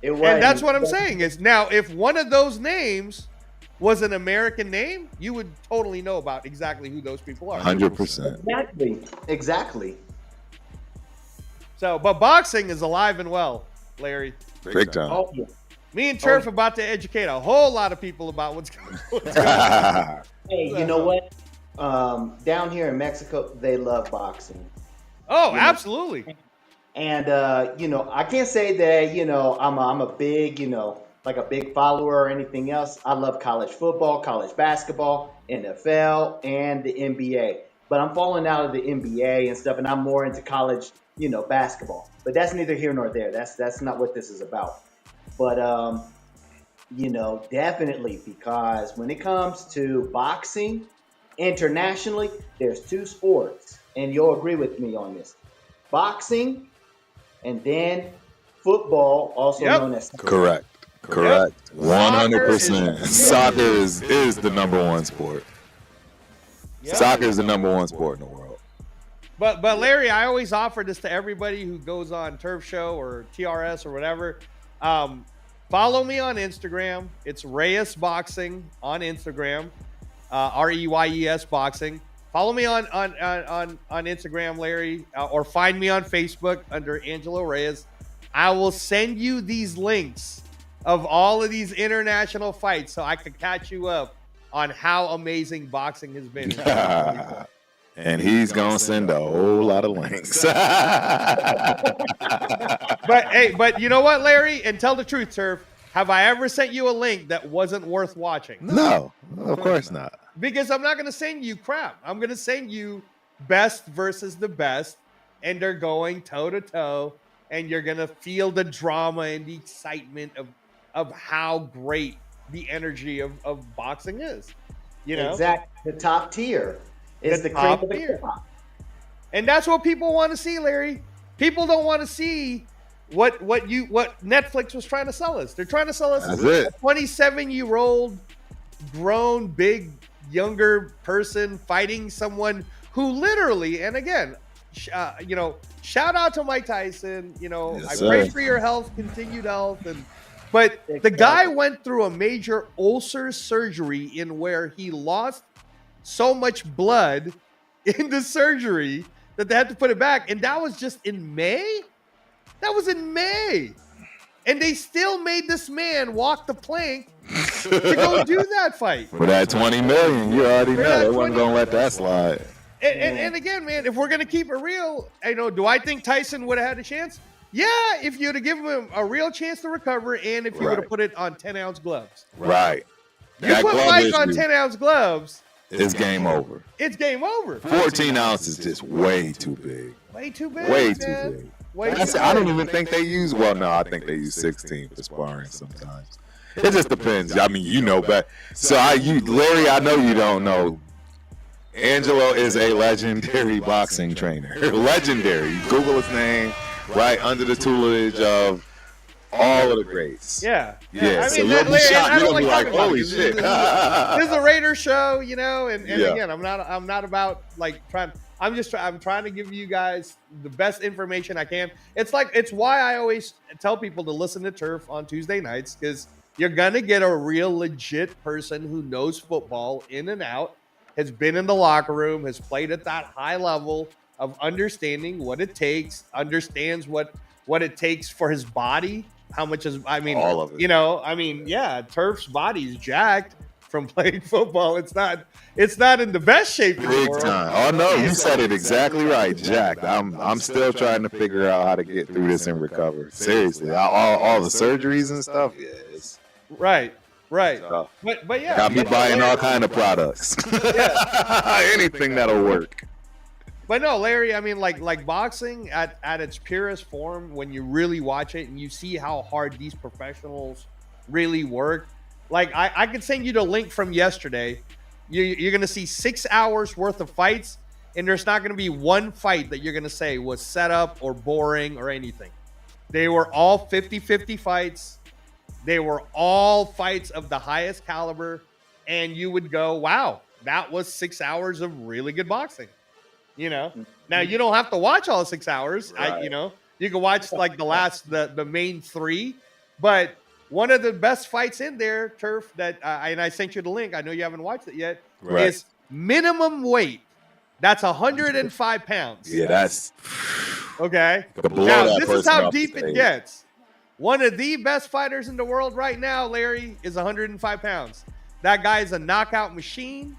It was. And that's what I'm saying is now if one of those names was an American name, you would totally know about exactly who those people are. 100%. Exactly. So, but boxing is alive and well, Larry. Big time. Oh, yeah. Me and Turf about to educate a whole lot of people about what's going on. Hey, you know what? Down here in Mexico, they love boxing. Oh, absolutely. And I can't say that I'm a big like a big follower or anything else. I love college football, college basketball, NFL, and the NBA. But I'm falling out of the NBA and stuff, and I'm more into college, basketball. But that's neither here nor there. That's not what this is about. But definitely, because when it comes to boxing internationally, there's 2 sports, and you'll agree with me on this: boxing, and then football, also known as correct. 100%. Soccer is the number 1 sport. Yep. Soccer is the number 1 sport in the world. But Larry, I always offer this to everybody who goes on Turf Show or TRS or whatever. Follow me on Instagram. It's Reyes Boxing on Instagram. REYES Boxing. Follow me on Instagram, Larry, or find me on Facebook under Angelo Reyes. I will send you these links of all of these international fights so I can catch you up on how amazing boxing has been. And he's going to send a whole lot of links. But you know what, Larry? And tell the truth, Turf. Have I ever sent you a link that wasn't worth watching? No, of course not. Because I'm not going to send you crap. I'm going to send you best versus the best, and they're going toe-to-toe, and you're going to feel the drama and the excitement of how great the energy of boxing is. Exactly. The top tier is the top tier. And that's what people want to see, Larry. People don't want to see what Netflix was trying to sell us. They're trying to sell us a 27-year-old grown, big, younger person fighting someone who literally, and again, shout out to Mike Tyson. Yes, I pray sir. for your health, continued health, but the guy went through a major ulcer surgery in where he lost so much blood in the surgery that they had to put it back, and that was just in May. That was in May, and they still made this man walk the plank to go do that fight. For that $20 million, you already know they wasn't gonna let that slide. And again, man, if we're gonna keep it real, do I think Tyson would have had a chance? Yeah, if you'd have given him a real chance to recover, and if you would have put it on 10-ounce gloves. Right. You put Mike on 10-ounce gloves, it's game over. It's game over. 14 ounces is just way too big. Way too big. Way man. too big. Way too big. I don't even think they use. Well, no, I think they use 16 for sparring sometimes. It just depends. I mean, but so Larry, I know you don't know. Angelo is a legendary boxing trainer. Legendary. Google his name, right under the tutelage of all of the greats. Yeah. Yeah. I So mean, you'll be Larry, shocked. I You're don't gonna be like like, talking holy about it. shit. This is a Raider show, and Yeah. again, I'm not about like trying. I'm trying to give you guys the best information I can. It's why I always tell people to listen to Turf on Tuesday nights, because you're gonna get a real legit person who knows football in and out, has been in the locker room, has played at that high level of understanding what it takes, understands what it takes for his body, how much is, all of it. Turf's body's jacked from playing football. It's not in the best shape in the Big world. time. Oh no, you said it exactly right, Jack. I'm still trying to figure out how to get through this and recover. Seriously, all the surgeries and stuff. Yeah, it's Right. tough. But yeah, Got me buying all kind of products. Anything that'll work. But no, Larry, I mean, like boxing at its purest form, when you really watch it and you see how hard these professionals really work. Like I could send you the link from yesterday. You're going to see 6 hours worth of fights, and there's not going to be one fight that you're going to say was set up or boring or anything. They were all 50-50 fights. They were all fights of the highest caliber, and you would go, wow, that was 6 hours of really good boxing. Now you don't have to watch all 6 hours. Right. You can watch like the main three, but one of the best fights in there, Turf, that and I sent you the link. I know you haven't watched it yet. Right. Is minimum weight. That's 105 pounds. Yeah, that's Okay. Now this is how deep it gets. One of the best fighters in the world right now, Larry, is 105 pounds. That guy is a knockout machine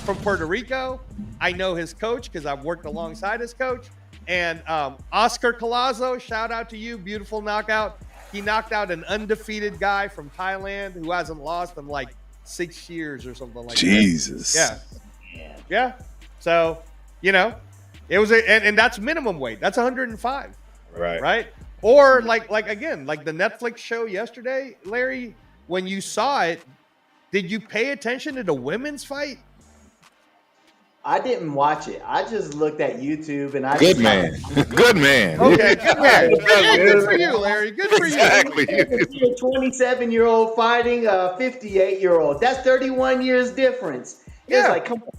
from Puerto Rico. I know his coach because I've worked alongside his coach. And Oscar Collazo, shout out to you. Beautiful knockout. He knocked out an undefeated guy from Thailand who hasn't lost in like 6 years or something like Jesus. that. Yeah. So, it was and that's minimum weight. That's 105. Right. Or like again, like the Netflix show yesterday, Larry, when you saw it, did you pay attention to the women's fight? I didn't watch it. I just looked at YouTube and Good man. Good man. Okay, good man. Good for you, Larry. Good for Exactly. a 27-year-old fighting a 58-year-old. That's 31 years difference. It's like, come on.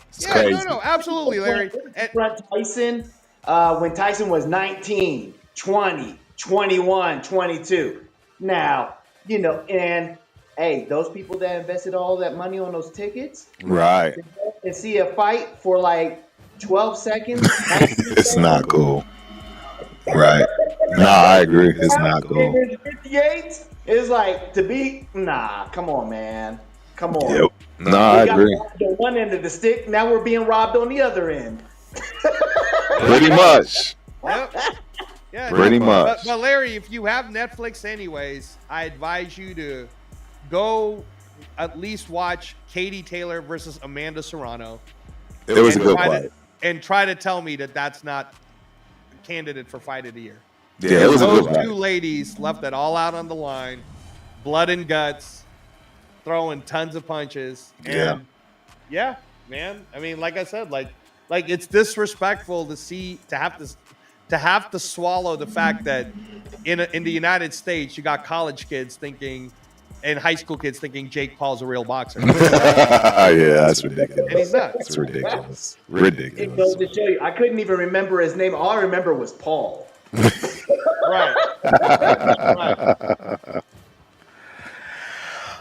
It's crazy. No, absolutely, Larry. Front Tyson, when Tyson was 19, 20, 21, 22. Now, and hey, those people that invested all that money on those tickets, Right. and see a fight for like 12 seconds. It's not cool. Right. No, I agree. It's not cool. 58 is like come on, man. Come on. Yep. No, I got agree. robbed on one end of the stick. Now we're being robbed on the other end. Pretty much. Yep. Yeah, Pretty much. But Larry, if you have Netflix anyways, I advise you to go at least watch Katie Taylor versus Amanda Serrano. It was a good try fight. And try to tell me that that's not a candidate for fight of the year. Yeah, it was a Those good fight. two ladies left it all out on the line, blood and guts, throwing tons of punches. And yeah, man. I mean, like I said, like it's disrespectful to have to swallow the fact that in the United States you got college kids thinking and high school kids thinking Jake Paul's a real boxer. Yeah, that's ridiculous. And he's not. It's ridiculous. It goes Ridiculous. to show you, I couldn't even remember his name. All I remember was Paul. Right.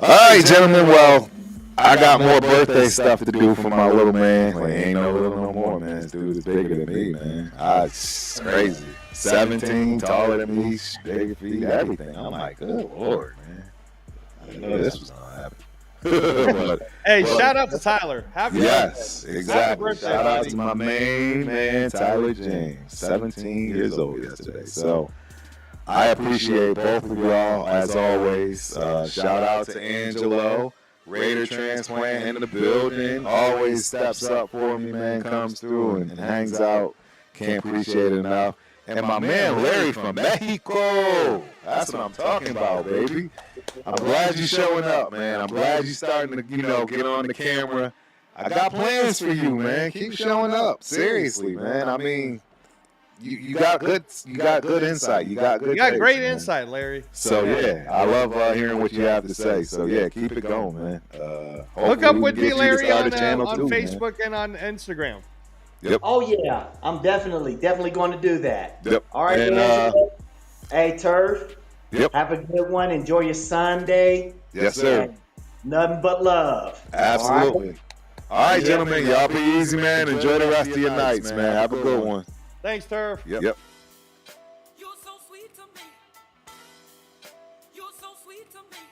All right, gentlemen. Well, I got more birthday stuff to do for my little man. Like, ain't no little no more, man. This dude is bigger than me, man. It's crazy. 17, taller than me, bigger feet, everything. I'm like, good Lord, man. I didn't know this was gonna happen. Hey, shout out to Tyler. Happy Yes, birthday. exactly. Happy birthday, Shout out buddy. to my main man, Tyler James, 17 years old yesterday. So I appreciate both of y'all as always. Shout out to Angelo, Raider transplant in the building. Always steps up for me, man. Comes through and hangs out. Can't appreciate it enough. And my man Larry from Mexico. That's what I'm talking about, baby. I'm glad you're showing up, man. I'm glad you're starting to, get on the camera. I got plans for you, man. Keep showing up. Seriously, man. I mean, you got good insight. You got great man. insight, Larry. So yeah, I love hearing what you have to say. So yeah, keep it going, man. Hook up with me, me, Larry, on too, Facebook and on Instagram. Yep. Oh yeah, I'm definitely going to do that. Yep. All right, And, Angelo. Hey, Turf. Yep. Have a good one. Enjoy your Sunday. Yes, sir. And nothing but love. Absolutely. All right, gentlemen. Y'all be easy, man. Enjoy the rest of your nights, man. Have a good one. Thanks, Turf. Yep. You're so sweet to me. You're so sweet to me.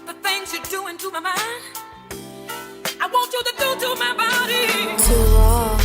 The things you're doing to my mind, I want you to do to my body. Too raw.